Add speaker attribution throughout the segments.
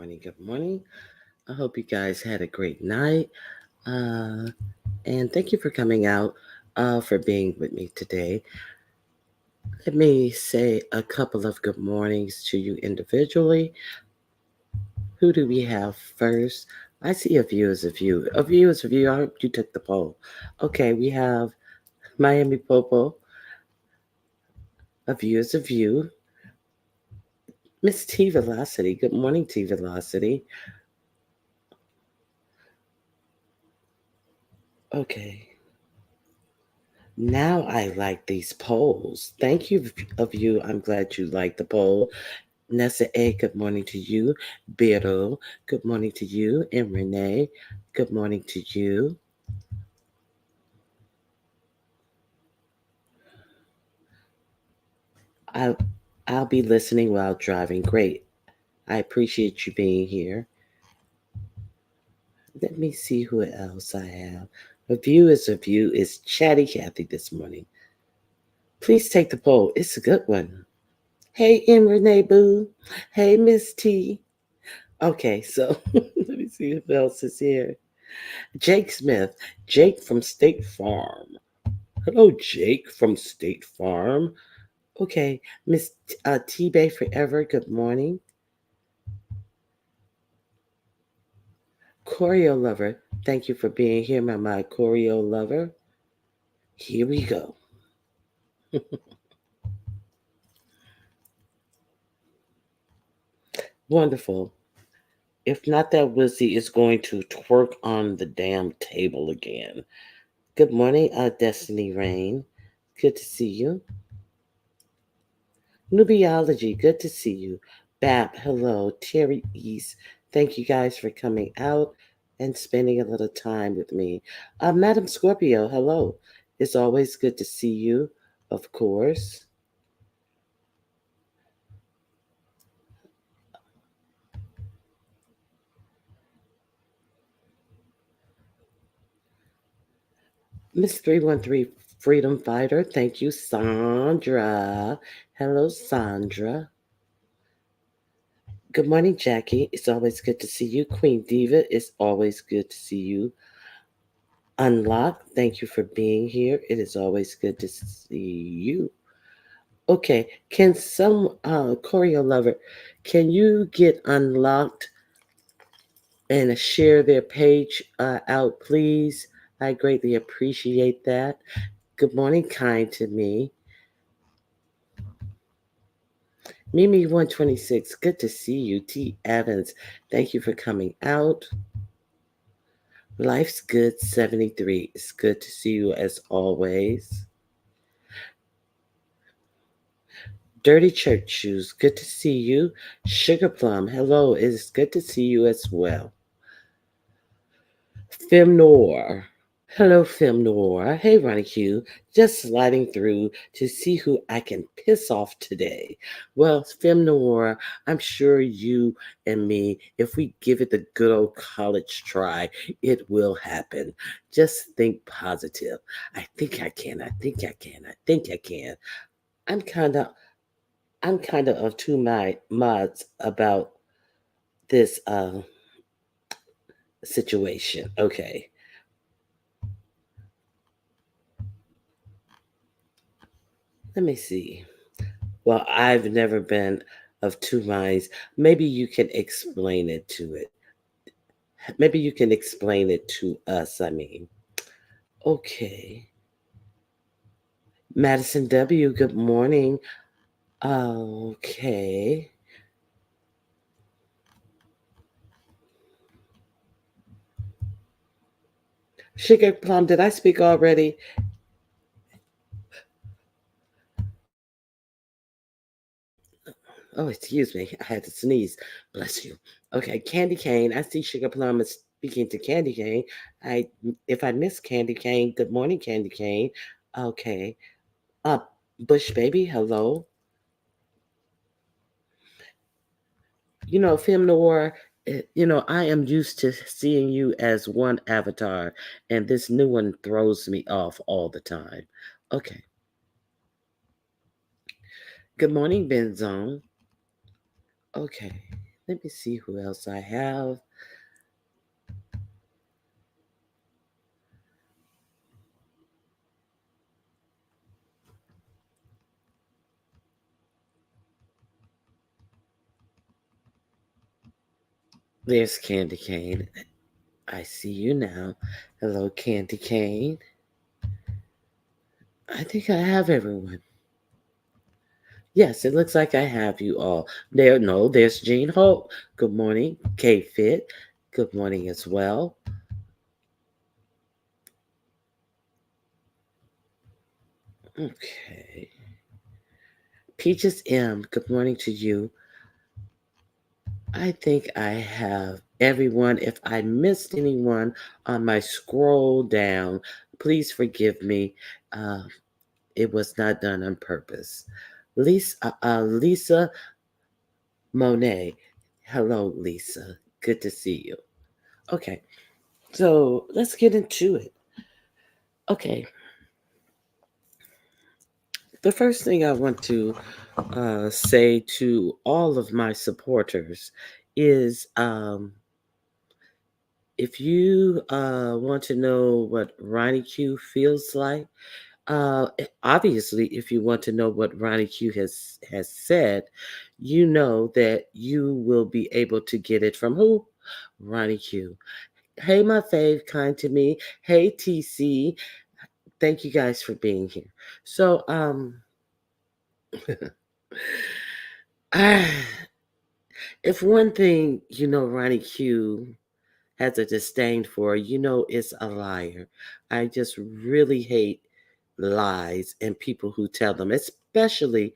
Speaker 1: morning. Good morning. I hope you guys had a great night. Uh, and thank you for coming out, for being with me today. Let me say a couple of good mornings to you individually. Who do we have first? I see a view is a view. A view is a view. I hope you took the poll. Okay, we have Miami Popo. A view is a view. Miss T Velocity. Good morning, T Velocity. Okay. Now I like these polls. Thank you of you. I'm glad you like the poll. Nessa A, good morning to you. Bero, good morning to you. And Renee, good morning to you. I'll, I'll be listening while driving. Great. I appreciate you being here. Let me see who else I have. A view is a view is Chatty Cathy this morning. Please take the poll. It's a good one. Hey, M. Renee Boo. Hey, Miss T. Okay, so let me see who else is here. Jake Smith. Jake from State Farm. Hello, Jake from State Farm. Okay, Miss T Bay Forever. Good morning. Choreo Lover. Thank you for being here, my choreo lover. Here we go. Wonderful. If not, that Wizzy is going to twerk on the damn table again. Good morning, Destiny Rain. Good to see you. Nubiology, good to see you. Bap, hello. Terry East, thank you guys for coming out and spending a little time with me. Madam Scorpio, hello. It's always good to see you, of course. Miss 313 Freedom Fighter, thank you. Sandra, hello, Sandra. Good morning, Jackie. It's always good to see you. Queen Diva, it's always good to see you. Unlock, thank you for being here. It is always good to see you. Okay, can some choreo lover, can you get unlocked and share their page out, please? I greatly appreciate that. Good morning, kind to me. Mimi 126, good to see you. T Evans, thank you for coming out. Life's Good 73, it's good to see you as always. Dirty Church Shoes, good to see you. Sugar Plum, hello, it's good to see you as well. Fem Noir, hello, Fem Noir. Hey, Ronnie Q, just sliding through to see who I can piss off today. Well, Fem Noir, I'm sure you and me, if we give it the good old college try, it will happen. Just think positive. I think I can. I think I can. I think I can. I'm kind of I'm kind of two my mods about this situation. Okay, let me see. Well, I've never been of two minds. Maybe you can explain it to it. Maybe you can explain it to us. I mean, okay. Madison W. Good morning. Okay. Sugar Plum, did I speak already? Oh, excuse me. I had to sneeze. Bless you. Okay, Candy Cane. I see Sugar Plum is speaking to Candy Cane. I if I miss Candy Cane, good morning, Candy Cane. Okay. Uh Bush Baby, hello. Film noir, I am used to seeing you as one avatar, and this new one throws me off all the time. Okay. Good morning, Benzone. Okay. Let me see who else I have. There's Candy Cane. I see you now. Hello, Candy Cane. I think I have everyone. Yes, it looks like I have you all. There, no, there's Jean Hope. Good morning. K Fit. Good morning as well. Okay. Peaches M. Good morning to you. I think I have everyone. If I missed anyone on my scroll down, please forgive me. Uh, it was not done on purpose. Lisa Monet. Hello, Lisa. Good to see you. Okay, so let's get into it. Okay, the first thing I want to say to all of my supporters is if you want to know what Ronnie Q feels like, obviously, if you want to know what Ronnie Q has said, you know that you will be able to get it from who? Ronnie Q. Hey, my fave, kind to me. Hey, TC. Thank you guys for being here. So, ah, if one thing you know, Ronnie Q has a disdain for, you know, it's a liar. I just really hate lies and people who tell them, especially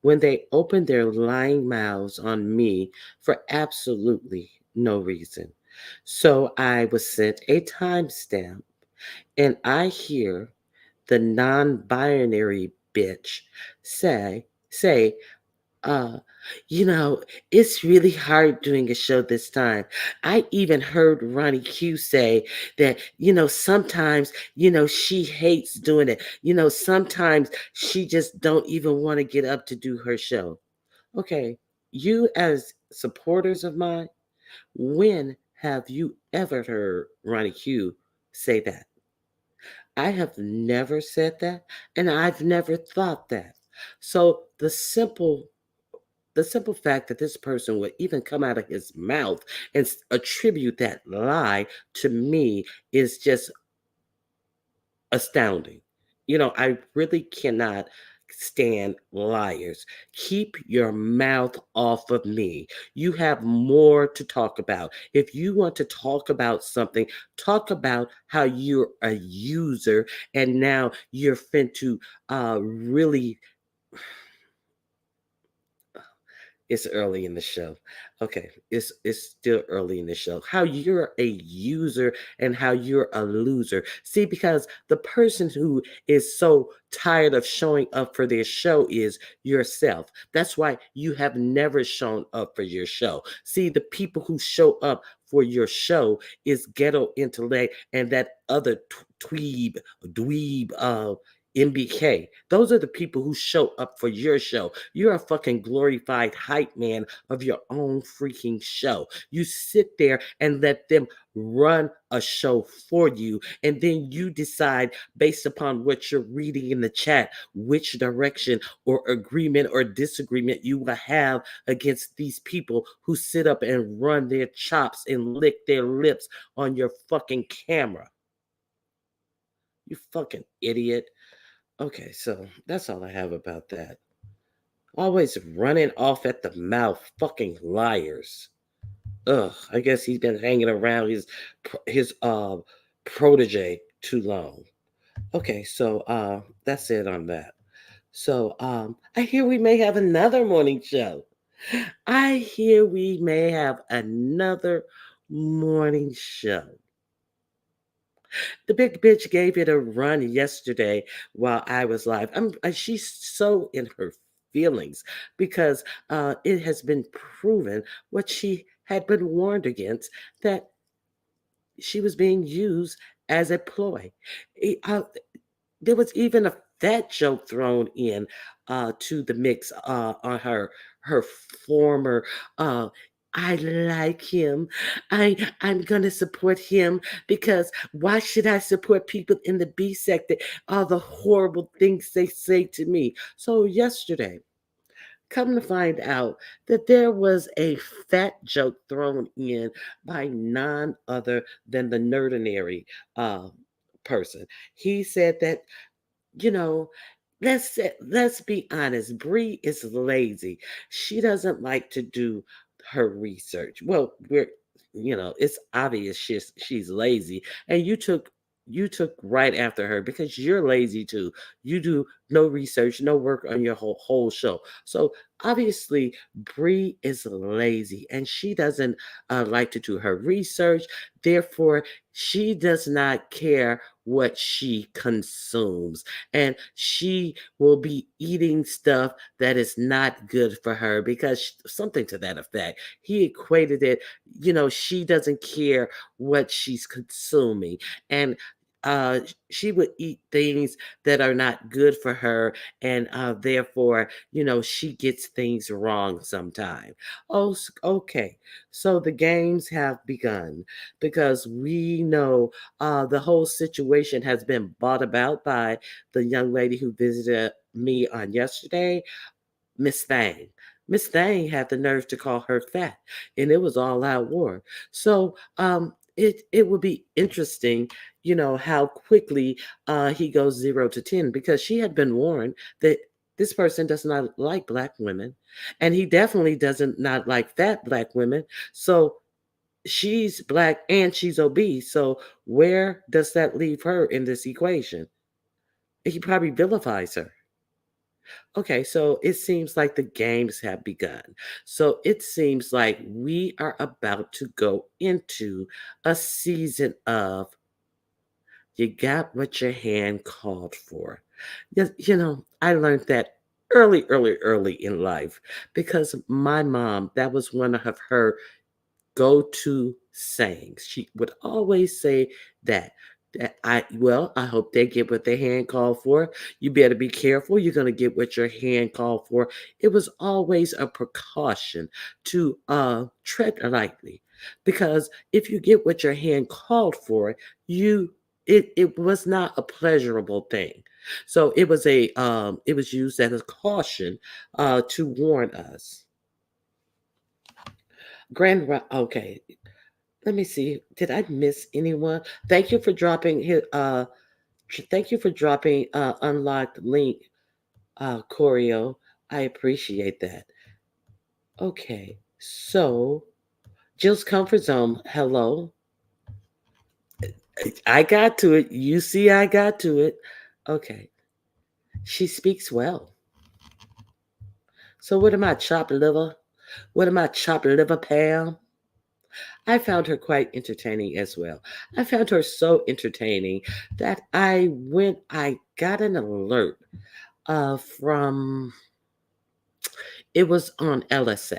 Speaker 1: when they open their lying mouths on me for absolutely no reason. So I was sent a timestamp, and I hear the non-binary bitch say, uh, you know, it's really hard doing a show this time. I even heard Ronnie Q say that, sometimes, she hates doing it. Sometimes she just don't even want to get up to do her show. Okay, you as supporters of mine, when have you ever heard Ronnie Q say that? I have never said that, and I've never thought that. So the simple fact that this person would even come out of his mouth and attribute that lie to me is just astounding. I really cannot stand liars. Keep your mouth off of me. You have more to talk about. If you want to talk about something, talk about how you're a user and now you're fin to really. It's early in the show. Okay, it's still early in the show. How you're a user and how you're a loser. See, because the person who is so tired of showing up for their show is yourself. That's why you have never shown up for your show. See, the people who show up for your show is ghetto intellect and that other dweeb, MBK. Those are the people who show up for your show. You're a fucking glorified hype man of your own freaking show. You sit there and let them run a show for you, and then you decide based upon what you're reading in the chat which direction or agreement or disagreement you will have against these people who sit up and run their chops and lick their lips on your fucking camera. You fucking idiot. Okay, so that's all I have about that. Always running off at the mouth, fucking liars. Ugh, I guess he's been hanging around his protege too long. Okay, so that's it on that. So I hear we may have another morning show. I hear we may have another morning show. The big bitch gave it a run yesterday while I was live. She's so in her feelings because it has been proven what she had been warned against, that she was being used as a ploy. It- uh, there was even a fat joke thrown in to the mix on her former. Uh, I like him. I'm gonna support him because why should I support people in the B sector? All the horrible things they say to me. So yesterday, come to find out that there was a fat joke thrown in by none other than the nerdinary uh, person. He said that, you know, let's be honest. Bree is lazy. She doesn't like to do her research. Well, it's obvious she's lazy, and you took right after her because you're lazy too. You do no research, no work on your whole show. So obviously, Bree is lazy, and she doesn't like to do her research. Therefore, she does not care what she consumes, and she will be eating stuff that is not good for her because something to that effect. He equated it, she doesn't care what she's consuming, and she would eat things that are not good for her, and therefore, she gets things wrong sometimes. Oh, okay. So the games have begun because we know the whole situation has been brought about by the young lady who visited me on yesterday, Miss Thang. Miss Thang had the nerve to call her fat, and it was all out war. So it would be interesting, how quickly he goes 0 to 10 because she had been warned that this person does not like black women, and he definitely doesn't not like fat black women. So she's black and she's obese. So where does that leave her in this equation? He probably vilifies her. Okay, so it seems like the games have begun. So it seems like we are about to go into a season of you got what your hand called for. I learned that early, early, early in life because my mom, that was one of her go to sayings. She would always say that. I hope they get what their hand called for. You better be careful. You're gonna get what your hand called for. It was always a precaution to tread lightly. Because if you get what your hand called for, it was not a pleasurable thing. So it was used as a caution to warn us. Okay, let me see. Did I miss anyone? Thank you for dropping thank you for dropping unlocked link, Choreo. I appreciate that. Okay. So, Jill's comfort zone. Hello. I got to it. You see I got to it. Okay. She speaks well. So what am I, chopped liver? What am I, chopped liver, Pam? I found her quite entertaining as well. I found her so entertaining that I got an alert from, it was on LSA.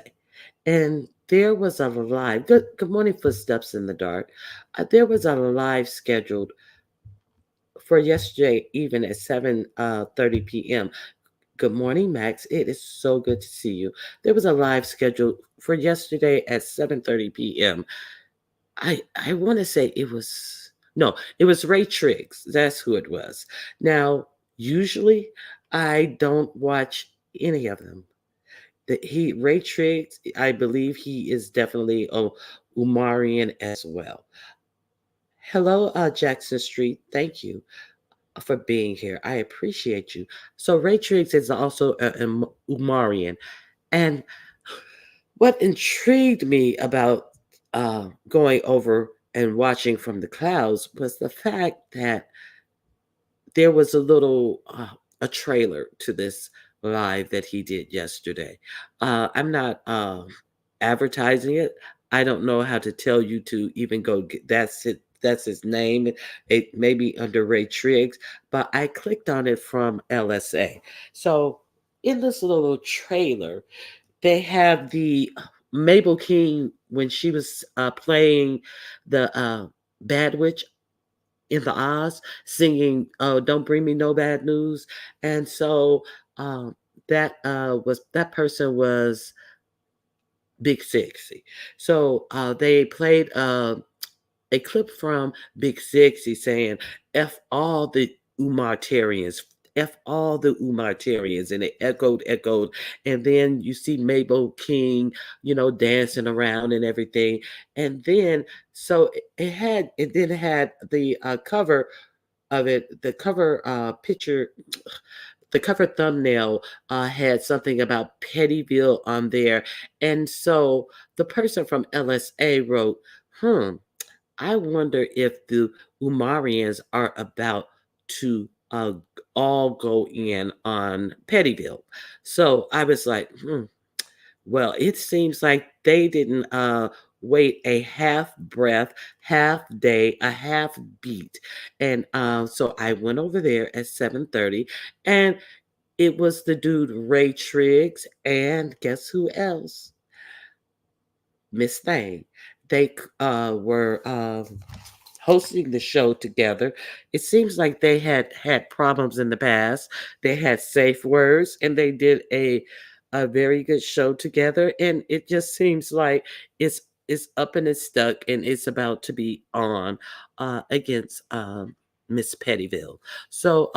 Speaker 1: And there was a live, good morning, Footsteps in the Dark. There was a live scheduled for yesterday, even at 7:30 p.m. Good morning, Max. It is so good to see you. There was a live scheduled for yesterday at 7:30 p.m. I want to say it was no, it was Ray Triggs. That's who it was. Now, usually I don't watch any of them. Ray Triggs, I believe he is definitely a Umarian as well. Hello, Jackson Street. Thank you for being here. I appreciate you. So Ray Triggs is also an Umarian, and what intrigued me about going over and watching from the clouds was the fact that there was a trailer to this live that he did yesterday. I'm not advertising it. I don't know how to tell you to even go get that's it. That's his name. It may be under Ray Triggs, but I clicked on it from LSA. So in this little trailer, they have the Mabel King when she was playing the Bad Witch in the Oz, singing "Don't Bring Me No Bad News," and so um, that person was Big Sexy. So they played a clip from Big Sexy saying, F all the Umartarians. F all the Umartarians. And it echoed. And then you see Mabel King, dancing around and everything. And then, so it then had the cover of it, the cover picture, the cover thumbnail had something about Pettyville on there. And so the person from LSA wrote, hmm, I wonder if the Umarians are about to all go in on Pettyville. So I was like, well, it seems like they didn't wait a half breath, half day, a half beat. And so I went over there at 7:30, and it was the dude Ray Triggs, and guess who else? Miss Thing. They were hosting the show together. It seems like they had problems in the past. They had safe words, and they did a very good show together. And it just seems like it's up and it's stuck, and it's about to be on against Miss Pettyville. So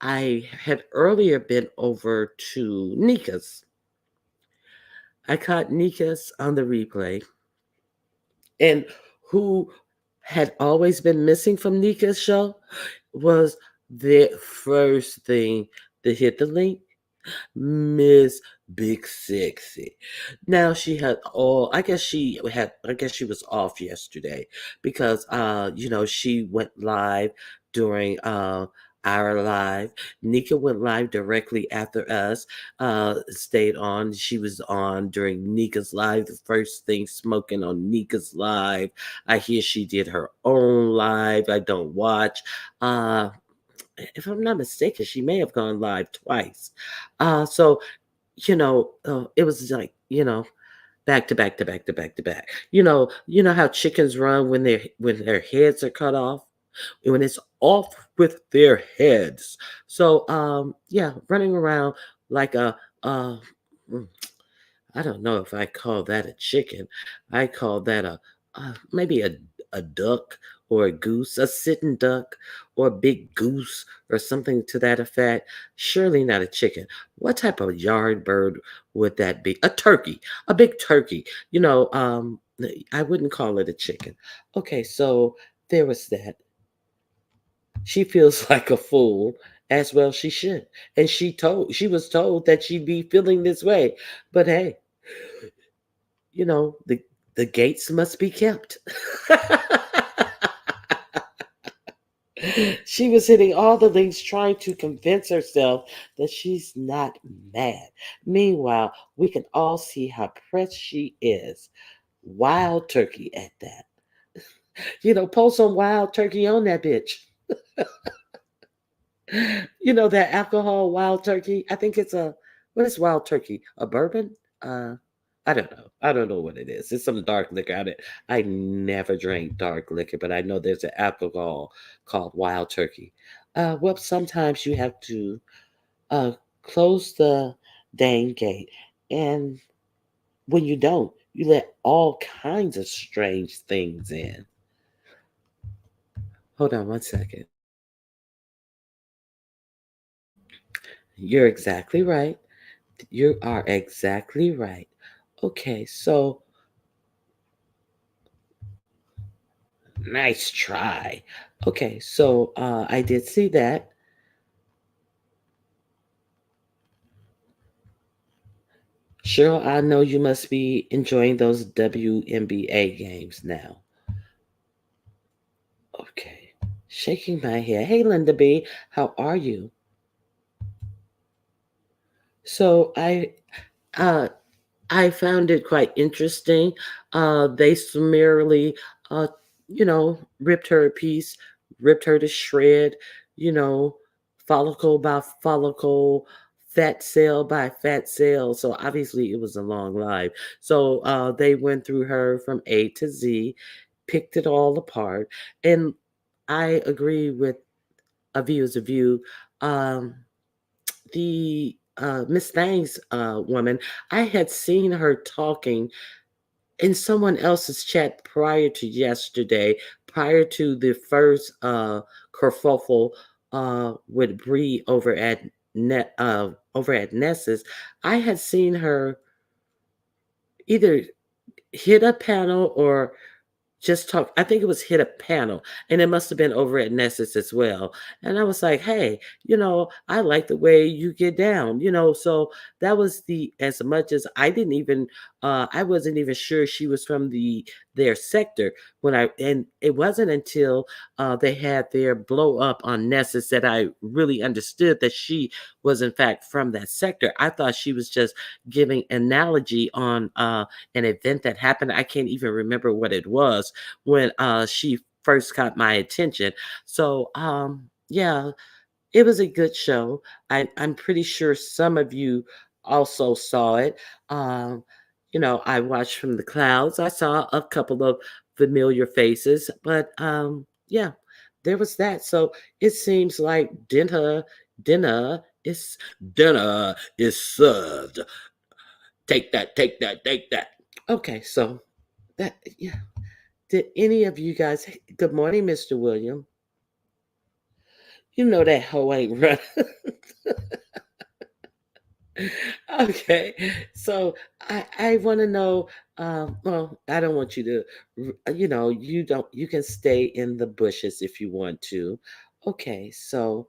Speaker 1: I had earlier been over to Nika's. I caught Nika's on the replay, and who had always been missing from Nika's show was the first thing to hit the link, Miss Big Sexy. Now she had all I guess she was off yesterday because she went live during our live. Nika went live directly after us, stayed on. She was on during Nika's live, the first thing smoking on Nika's live. I hear she did her own live. I don't watch. If I'm not mistaken, she may have gone live twice. So it was like, back to back to back to back to back. You know how chickens run when their heads are cut off, when it's off with their heads. So yeah, running around like mm, I don't know if I call that a chicken. I call that maybe a duck or a goose, a sitting duck or a big goose or something to that effect. Surely not a chicken. What type of yard bird would that be? A turkey, a big turkey. I wouldn't call it a chicken. Okay, so there was that. She feels like a fool, as well she should. And she was told that she'd be feeling this way. But hey, the gates must be kept. She was hitting all the links trying to convince herself that she's not mad. Meanwhile, we can all see how pressed she is. Wild turkey at that. Post some wild turkey on that bitch. That alcohol wild turkey. I think it's what is wild turkey? A bourbon? Uh, I don't know. I don't know what it is. It's some dark liquor out it. I never drank dark liquor, but I know there's an alcohol called wild turkey. Well, sometimes you have to uh, close the dang gate, and when you don't, you let all kinds of strange things in. Hold on one second. You're exactly right. You are exactly right. Okay, so nice try. Okay, so I did see that. Cheryl, I know you must be enjoying those WNBA games now. Okay, shaking my head. Hey, Linda B, how are you? So uh, I found it quite interesting. They summarily, uh, ripped her a piece, ripped her to shred, you know, follicle by follicle, fat cell by fat cell. So obviously it was a long life. So they went through her from A to Z, picked it all apart. And I agree with A View is a View. Um, the Miss Thang's woman, I had seen her talking in someone else's chat prior to yesterday, prior to the first kerfuffle with Bree over at Ness's. I had seen her either hit a panel or just talk. I think it was hit a panel, and it must have been over at Nessus as well. And I was like, hey, I like the way you get down, So that was as much as I wasn't even sure she was from their sector and it wasn't until they had their blow up on Nessus that I really understood that she was in fact from that sector. I thought she was just giving analogy on an event that happened. I can't even remember what it was when she first caught my attention. So yeah, it was a good show. I'm pretty sure some of you also saw it. Um, I watched from the clouds. I saw a couple of familiar faces, but yeah, there was that. So it seems like dinner is dinner is served. Take that, take that, take that. Okay, so that yeah. Did any of you guys? Good morning, Mr. William. You know that hoe ain't running. Okay, so I want to know. Well, I don't want you to. You can stay in the bushes if you want to. Okay, so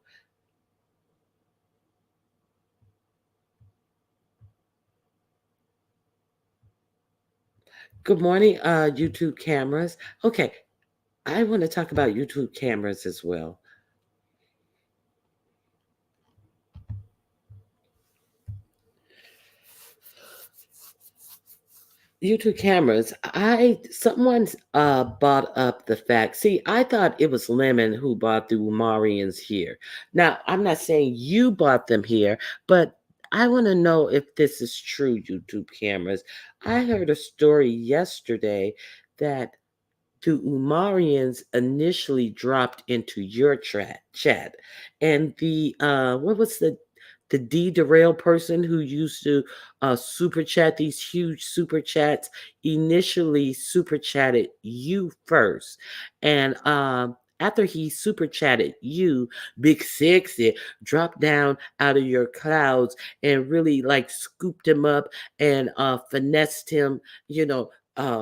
Speaker 1: good morning, YouTube cameras. Okay, I want to talk about YouTube cameras as well. YouTube cameras. Someone brought up the fact. See, I thought it was Lemon who brought the Umarians here. Now, I'm not saying you brought them here, but I want to know if this is true. YouTube cameras. I heard a story yesterday that the Umarians initially dropped into your chat, and the what was the derail person who used to super chat these huge super chats initially super chatted you first, and after he super chatted you, Big Sexy dropped down out of your clouds and really like scooped him up and finessed him,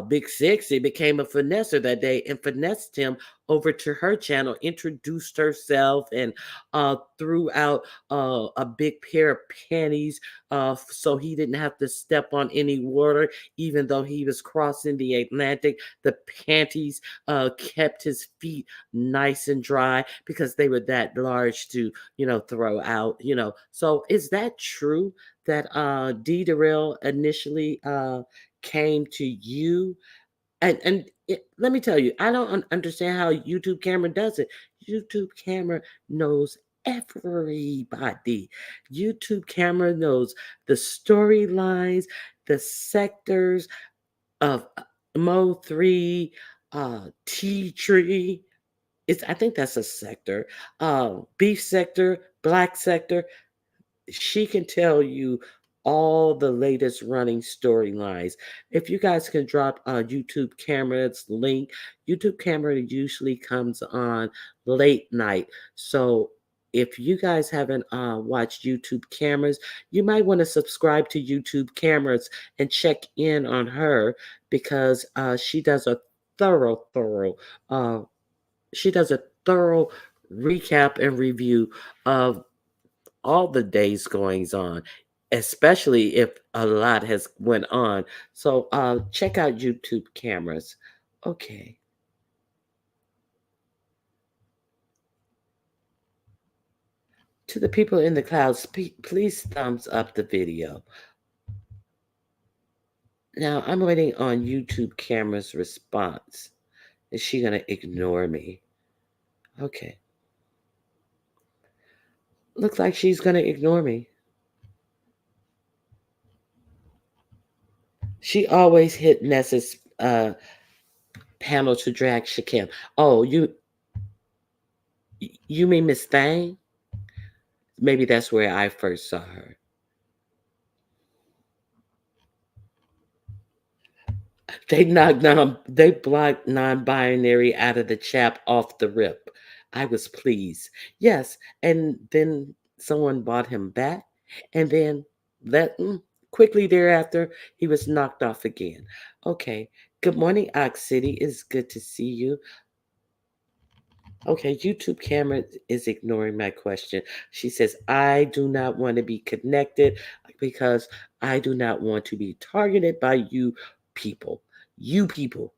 Speaker 1: Big Sexy became a finesser that day and finessed him over to her channel, introduced herself, and threw out a big pair of panties so he didn't have to step on any water, even though he was crossing the Atlantic. The panties kept his feet nice and dry because they were that large to, throw out, So is that true that D. Darrell initially came to you let me tell you, I don't understand how YouTube camera does it. YouTube camera knows everybody. YouTube camera knows the storylines, the sectors of Mo 3, Tea Tree. I think that's a sector. Beef sector, black sector. She can tell you all the latest running storylines. If you guys can drop YouTube camera's link, YouTube camera usually comes on late night. So if you guys haven't watched YouTube cameras, you might want to subscribe to YouTube cameras and check in on her because thorough, uh, she does a thorough recap and review of all the days goings on, especially if a lot has went on. So check out YouTube cameras. Okay. To the people in the clouds, please thumbs up the video. Now I'm waiting on YouTube camera's response. Is she gonna ignore me? Okay. Looks like she's gonna ignore me. She always hit Nessa's panel to drag Shakim. Oh, you mean Miss Thang? Maybe that's where I first saw her. They blocked non-binary out of the chat off the rip. I was pleased. Yes, and then someone bought him back, and then that quickly thereafter he was knocked off again. Okay. Good morning, Ox City. It's good to see you. Okay, YouTube camera is ignoring my question. She says, I do not want to be connected because I do not want to be targeted by you people. You people.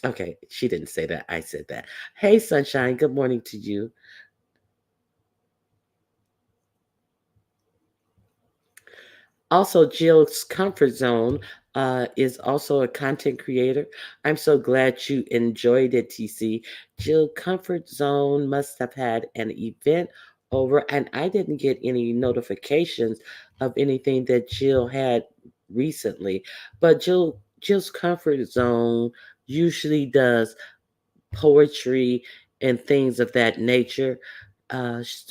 Speaker 1: Okay, she didn't say that. I said that. Hey, Sunshine, good morning to you. Also, Jill's Comfort Zone is also a content creator. I'm so glad you enjoyed it, TC. Jill Comfort Zone must have had an event over, and I didn't get any notifications of anything that Jill had recently. But Jill's Comfort Zone usually does poetry and things of that nature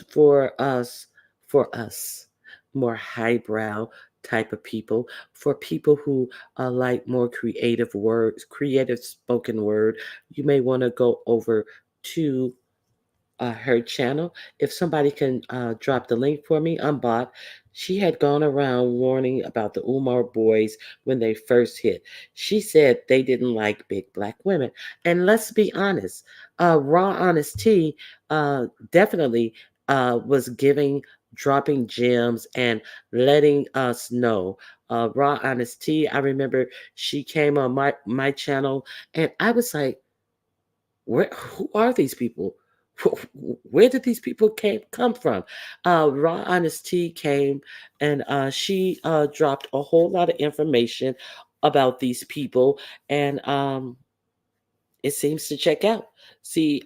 Speaker 1: for us more highbrow type of people, for people who like more creative words, creative spoken word. You may want to go over to her channel. If somebody can drop the link for me, unblock. She had gone around warning about the Umar boys when they first hit. She said they didn't like big black women. And let's be honest, Raw Honest Tea definitely was dropping gems and letting us know. Raw Honest Tea, I remember she came on my channel and I was like, who are these people? Where did these people come from? Raw Honesty came and she dropped a whole lot of information about these people, and it seems to check out. See,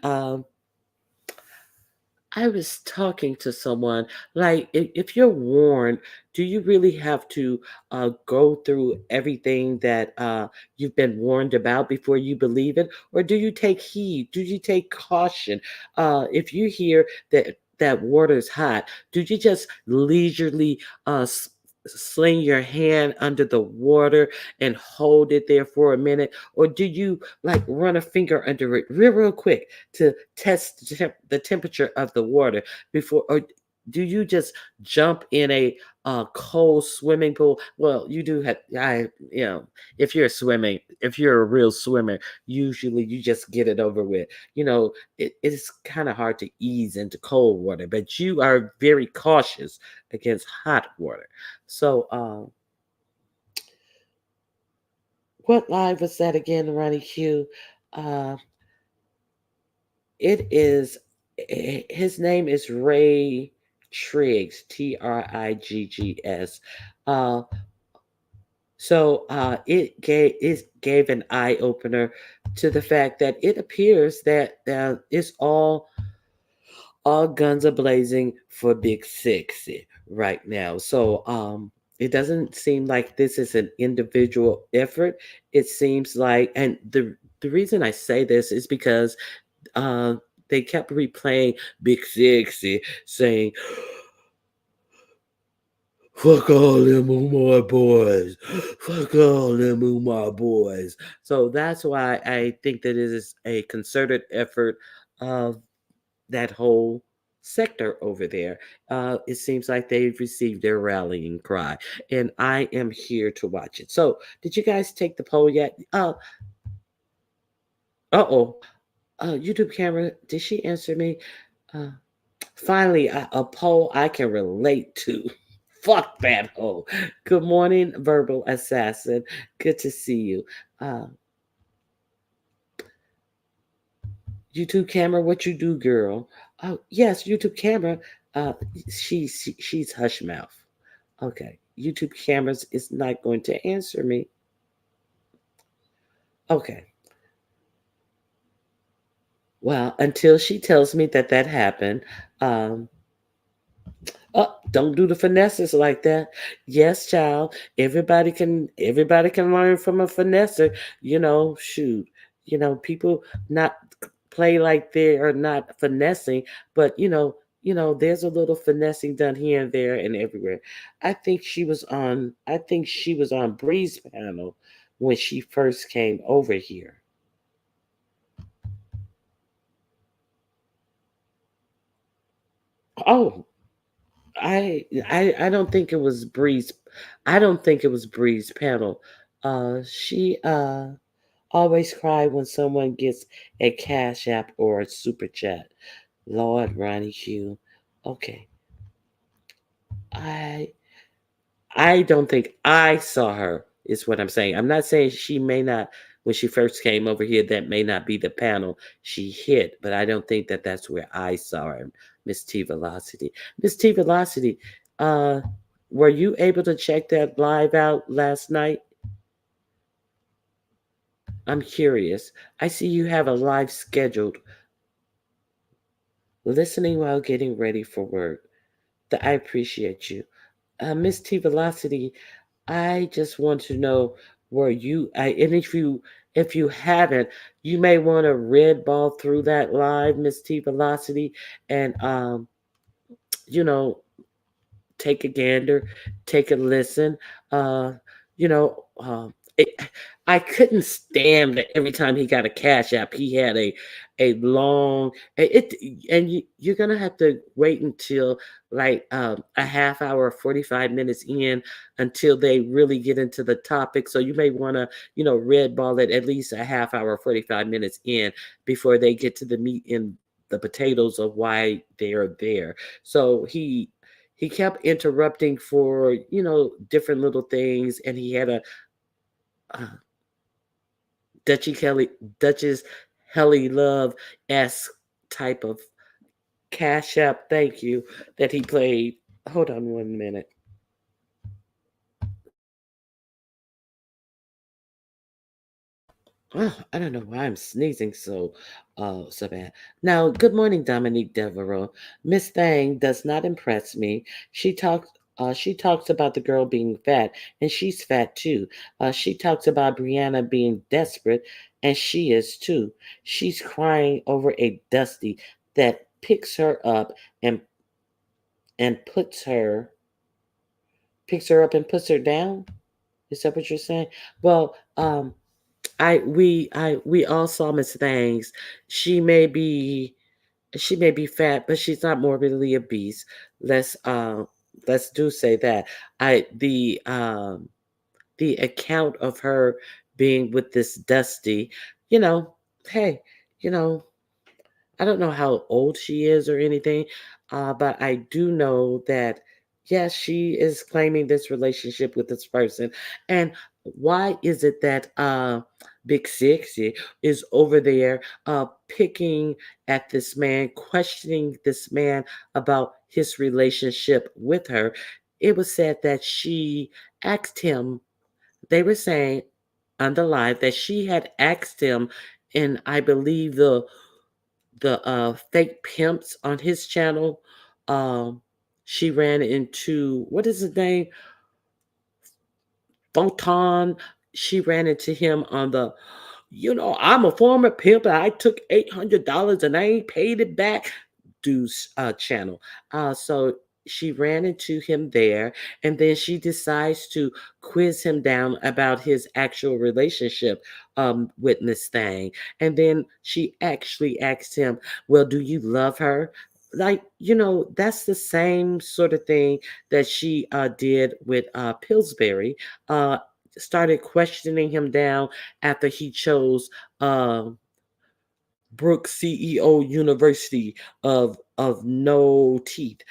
Speaker 1: I was talking to someone like, if you're warned, do you really have to go through everything that you've been warned about before you believe it, or do you take heed? Do you take caution? If you hear that water's hot, do you just leisurely sling your hand under the water and hold it there for a minute, or do you like run a finger under it real quick to test the temperature of the water before, or do you just jump in a cold swimming pool? Well, you do have, if you're a real swimmer, usually you just get it over with. It's kind of hard to ease into cold water, but you are very cautious against hot water. So, what live was that again, Ronnie Q? Uh, It is, his name is Ray Triggs, Triggs. Uh, it gave an eye opener to the fact that it appears that it's all guns are blazing for Big Sexy right now. So it doesn't seem like this is an individual effort. It seems like, and the reason I say this is because uh, they kept replaying Big Sexy, saying, "Fuck all them Umar boys, fuck all them Umar boys." So that's why I think that it is a concerted effort of that whole sector over there. It seems like they've received their rallying cry, and I am here to watch it. So, did you guys take the poll yet? Oh, YouTube camera, did she answer me? Uh, Finally, a poll I can relate to. Fuck that hoe. Good morning, verbal assassin. Good to see you. Uh, YouTube camera, what you do, girl? Oh, yes, YouTube camera. Uh, she's hush mouth. Okay, YouTube cameras is not going to answer me. Okay. Well, until she tells me that happened, um, oh, don't do the finesses like that. Yes, child. Everybody can learn from a finesser. Shoot. People not play like they are not finessing, but there's a little finessing done here and there and everywhere. I think she was on Bree's panel when she first came over here. Oh, I don't think it was Bree's. I don't think it was Bree's panel. She always cry when someone gets a cash app or a super chat. Lord, Ronnie Hugh. Okay, I I don't think I saw her. Is what I'm saying. I'm not saying she may not when she first came over here. That may not be the panel she hit, but I don't think that that's where I saw her. Miss T Velocity. Miss T Velocity. Uh, were you able to check that live out last night? I'm curious. I see you have a live scheduled. Listening while getting ready for work. I appreciate you. Miss T Velocity, I just want to know where and if you haven't, you may want to red ball through that live, Miss T Velocity, and you know, take a gander, take a listen. Uh, you know, it, I couldn't stand that every time he got a cash app, he had a long it, and you're gonna have to wait until like a half hour, 45 minutes in until they really get into the topic. So you may want to red ball it at least a half hour, 45 minutes in before they get to the meat and the potatoes of why they are there. So he kept interrupting for different little things, and he had a Dutchy Kelly Duchess Helly Love esque type of cash app. Thank you that he played. Hold on 1 minute. Oh, I don't know why I'm sneezing so bad. Now, good morning, Dominique Devereaux. Miss Thang does not impress me. She talks about the girl being fat, and she's fat too. She talks about Brianna being desperate, and she is too. She's crying over a Dusty that picks her up and picks her up and puts her down. Is that what you're saying? Well, we all saw Miss Thangs. She may be she may be fat, but she's not morbidly obese. Let's uh let's do say that. The account of her being with this Dusty, you know, hey, you know, I don't know how old she is or anything, but I do know that, yes, she is claiming this relationship with this person. And why is it that Big Sixty is over there picking at this man, questioning this man about his relationship with her? It was said that she asked him, they were saying on the live that she had asked him, and I believe the fake pimps on his channel. Um, she ran into what is his name? Photon. She ran into him on I'm a former pimp and I took $800 and I ain't paid it back. Dude's channel. So she ran into him there, and then she decides to quiz him down about his actual relationship with Miss Thang. And then she actually asked him, "Well, do you love her?" Like, that's the same sort of thing that she did with Pillsbury. Uh, Started questioning him down after he chose Brooks CEO University of no teeth.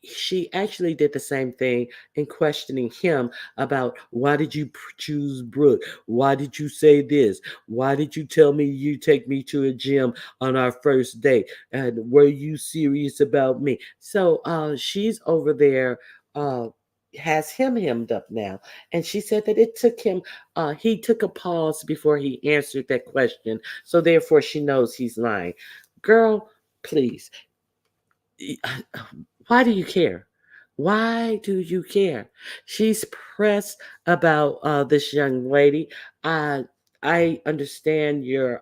Speaker 1: She actually did the same thing in questioning him about why did you choose Brooke? Why did you say this? Why did you tell me you take me to a gym on our first date? And were you serious about me? So she's over there. Has him hemmed up now, and she said that he took a pause before he answered that question, so therefore she knows he's lying. Girl, please, why do you care? Why do you care? She's pressed about this young lady. Uh, I understand you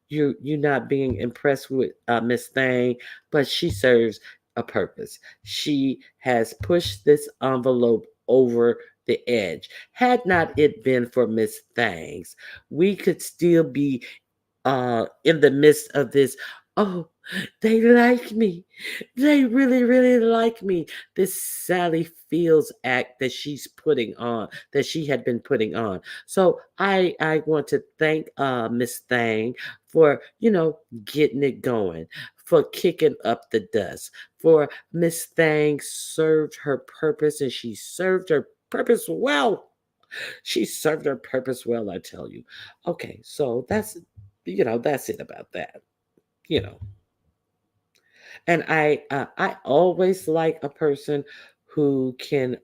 Speaker 1: not being impressed with Miss Thang, but she serves a purpose. She has pushed this envelope over the edge. Had not it been for Miss Thangs, we could still be in the midst of this. Oh, they like me. They really, really like me. This Sally Fields act that she's putting on, that she had been putting on. So I want to thank Miss Thang for, getting it going, for kicking up the dust, for Miss Thang served her purpose, and she served her purpose well. She served her purpose well, I tell you. Okay, so that's it about that. You know, and I always like a person who can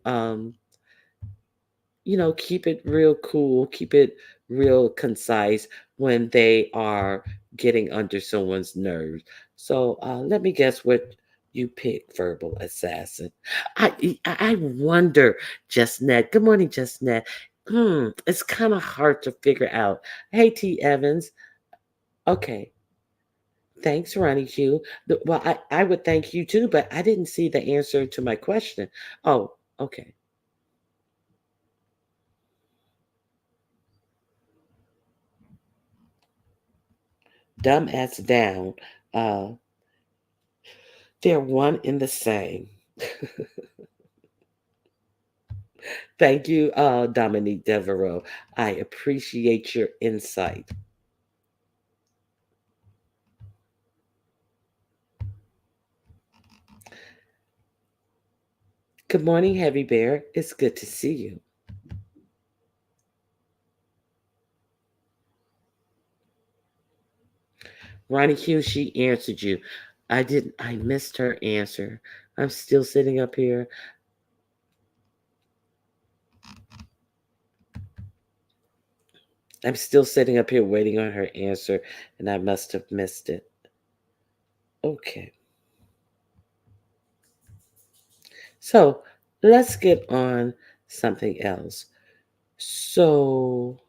Speaker 1: keep it real cool, keep it real concise when they are getting under someone's nerves. So let me guess what you pick, verbal assassin. I wonder, Justnet. Good morning, Justnet. It's kind of hard to figure out. Hey, T. Evans. Okay, thanks, Ronnie Q. Well, I would thank you too, but I didn't see the answer to my question. Oh, okay. Dumbass down. Uh, they're one in the same. Thank you, Dominique Devereaux. I appreciate your insight. Good morning, Heavy Bear. It's good to see you. Ronnie Q, she answered you. I missed her answer. I'm still sitting up here. I'm still sitting up here waiting on her answer, and I must have missed it. Okay. So let's get on something else. So,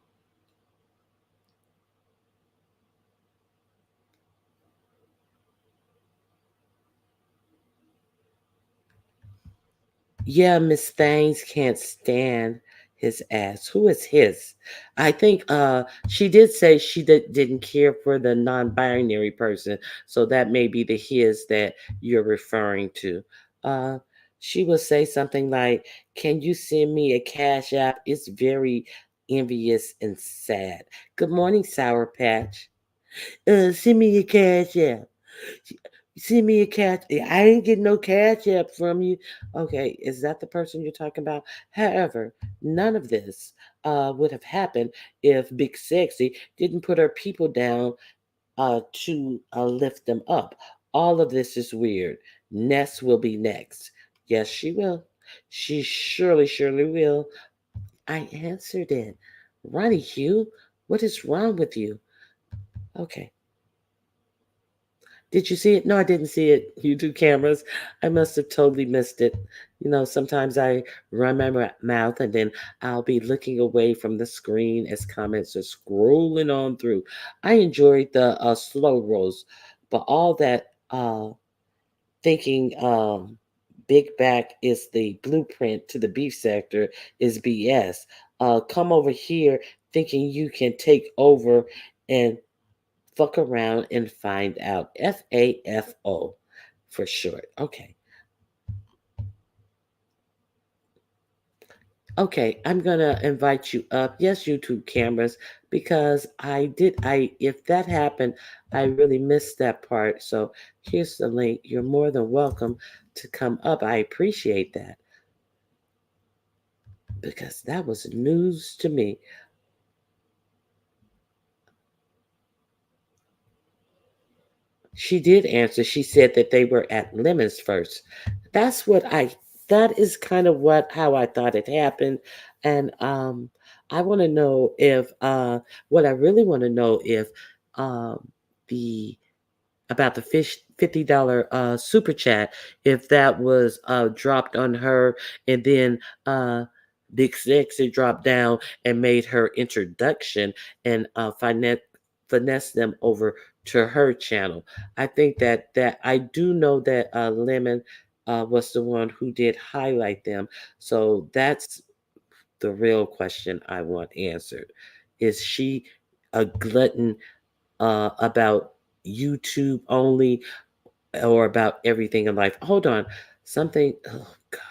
Speaker 1: yeah, Miss Thangs can't stand his ass. Who is his? I think she did say she didn't care for the non-binary person, so that may be the his that you're referring to. Uh she will say something like, "Can you send me a cash app?" It's very envious and sad. Good morning, Sour Patch. Send me your cash app. Send me a cash. I didn't get no cash app from you. Okay, is that the person you're talking about? However, none of this would have happened if Big Sexy didn't put her people down to lift them up. All of this is weird. Ness will be next. Yes, she will. She surely, surely will. I answered it. Ronnie Hugh, what is wrong with you? Okay. Did you see it? No, I didn't see it. YouTube cameras. I must have totally missed it. Sometimes I run my mouth and then I'll be looking away from the screen as comments are scrolling on through. I enjoyed the slow rolls, but all that thinking Big Back is the blueprint to the beef sector is BS. Come over here thinking you can take over and fuck around and find out. FAFO for short. Okay. Okay, I'm gonna invite you up. Yes, YouTube cameras, because if that happened, I really missed that part. So here's the link. You're more than welcome to come up. I appreciate that because that was news to me. She did answer. She said that they were at Lemons first. That's what I that is kind of how I thought it happened. And I want to know if what I really want to know if the about the $50 super chat, if that was dropped on her, and then Big Sexy dropped down and made her introduction and finesse them over to her channel. I think that I do know that Lemon was the one who did highlight them. So that's the real question I want answered. Is she a glutton about YouTube only or about everything in life? Hold on. Something, oh God,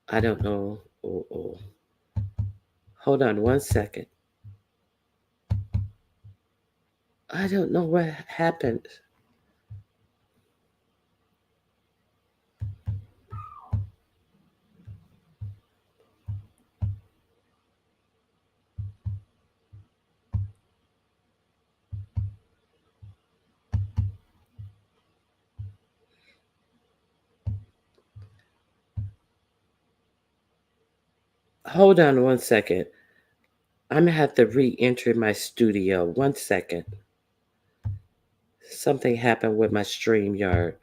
Speaker 1: I don't know. Oh, oh. Hold on 1 second. I don't know what happened. Hold on 1 second. I'm gonna have to re-enter my studio. 1 second. Something happened with my StreamYard.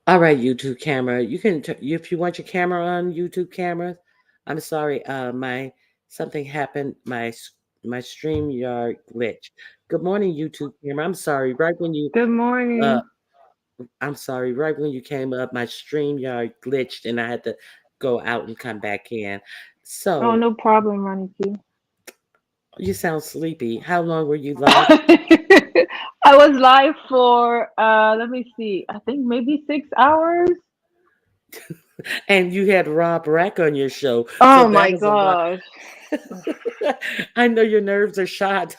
Speaker 1: All right, YouTube camera. You can, if you want your camera on, YouTube camera. I'm sorry. My something happened. My StreamYard glitch. Good morning, YouTube camera. I'm sorry.
Speaker 2: Good
Speaker 1: Uh,
Speaker 2: morning.
Speaker 1: I'm sorry. Right when you came up, my StreamYard glitched, and I had to go out and come back in.
Speaker 2: Oh,
Speaker 1: So
Speaker 2: no problem, Roniki.
Speaker 1: you sound sleepy. How long were you live?
Speaker 2: I was live for let me see. I think maybe 6 hours.
Speaker 1: And you had Rob Rack on your show, so
Speaker 2: Oh
Speaker 1: that
Speaker 2: my
Speaker 1: was a lot.
Speaker 2: gosh.
Speaker 1: I know your nerves are shot.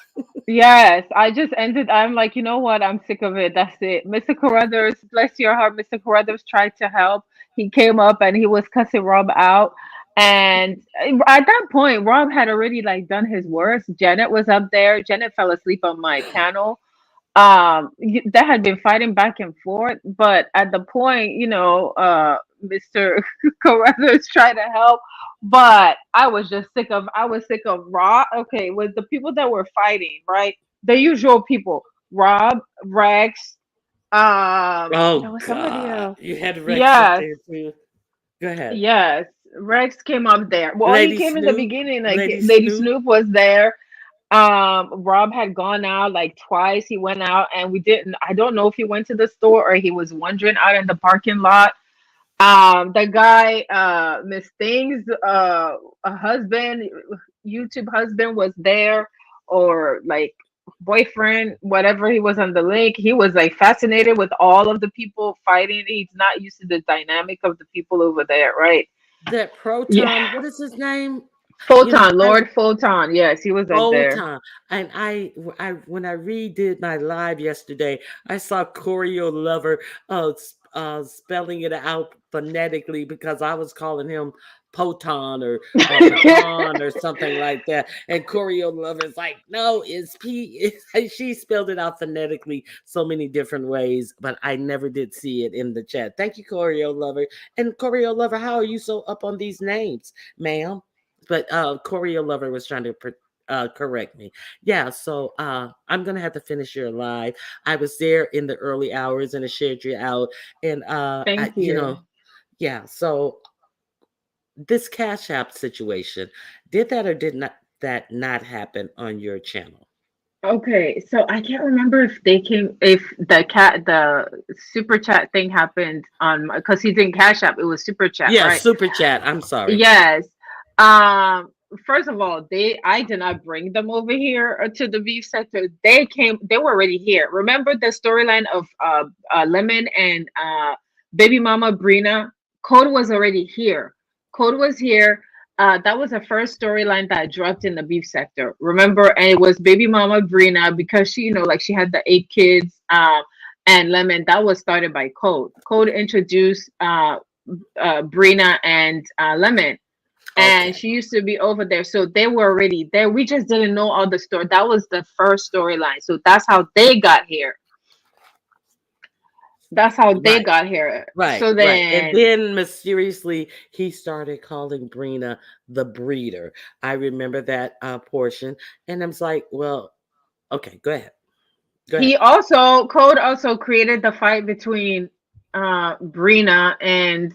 Speaker 2: Yes, I just ended. I'm like, you know what? I'm sick of it. That's it. Mr. Carruthers, bless your heart. Mr. Carruthers tried to help. He came up and he was cussing Rob out. And at that point, Rob had already like done his worst. Janet was up there. Janet fell asleep on my panel. That had been fighting back and forth, but at the point, Mr. Carruthers tried to help, but I was sick of Rob. Okay, with the people that were fighting, right? The usual people: Rob, Rex, there
Speaker 1: Oh
Speaker 2: was somebody
Speaker 1: God,
Speaker 2: else.
Speaker 1: you had Rex up
Speaker 2: Yes,
Speaker 1: there too. Go ahead,
Speaker 2: yes, Rex came up there. Well, he
Speaker 1: Lady
Speaker 2: came in the
Speaker 1: Snoop.
Speaker 2: beginning, like
Speaker 1: Lady
Speaker 2: Lady
Speaker 1: Snoop.
Speaker 2: Snoop was there. Rob had gone out like twice. He went out and we didn't, I don't know if he went to the store or he was wandering out in the parking lot. The guy, Miss Thing's a husband, YouTube husband was there, or like boyfriend, whatever he was on the link. He was like fascinated with all of the people fighting. He's not used to the dynamic of the people over there, right?
Speaker 1: That
Speaker 2: Yeah.
Speaker 1: Proton. What is his name? You know,
Speaker 2: Photon, Lord Photon. Yes, he was up
Speaker 1: whole
Speaker 2: there.
Speaker 1: time. And when I redid my live yesterday, I saw Choreo Lover spelling it out phonetically because I was calling him Poton or Paton or something like that. And Choreo Lover is like, no, it's P. She spelled it out phonetically so many different ways, but I never did see it in the chat. Thank you, Choreo Lover. And Choreo Lover, how are you so up on these names, ma'am? But Choreo Lover was trying to correct me. Yeah, so I'm gonna have to finish your live. I was there in the early hours and I shared you out, and
Speaker 2: Thank you.
Speaker 1: yeah. So this Cash App situation, did that or did not that not happen on your channel?
Speaker 2: Okay, so I can't remember if they came, if the super chat thing happened on, because he's in Cash App, it was super chat,
Speaker 1: Yeah,
Speaker 2: right?
Speaker 1: super chat. I'm sorry.
Speaker 2: Yes. Um, First of all, I did not bring them over here to the beef sector. They were already here. Remember the storyline of Lemon and baby mama Brina? Code was already here. Code was here. That was the first storyline that dropped in the beef sector. Remember, and it was baby mama Brina because she, like she had the 8 kids. And Lemon, that was started by Code. Code introduced Brina and Lemon. and
Speaker 1: Okay.
Speaker 2: she used to be over there. So they were already there. We just didn't know all the story. That was the first storyline. So that's how they got here. That's how they
Speaker 1: Right.
Speaker 2: got here.
Speaker 1: Right.
Speaker 2: So
Speaker 1: Right. And
Speaker 2: then
Speaker 1: then mysteriously, he started calling Brina the breeder. I remember that portion. And I was like, well, okay, go ahead. Go
Speaker 2: he
Speaker 1: ahead.
Speaker 2: also Code also created the fight between Brina and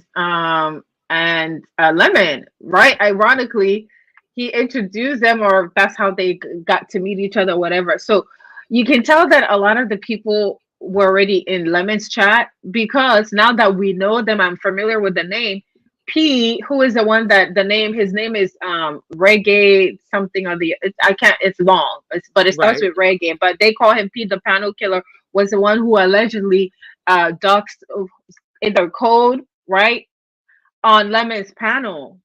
Speaker 2: Lemon, right? Ironically, he introduced them, or that's how they got to meet each other, whatever. So you can tell that a lot of the people were already in Lemon's chat, because now that we know them, I'm familiar with the name. P, who is the one that his name is Reggae something, or I can't, it's long, but it starts
Speaker 1: Right.
Speaker 2: with Reggae, but they call him P, the panel killer, was the one who allegedly doxed either Code, right, on Lemon's panel.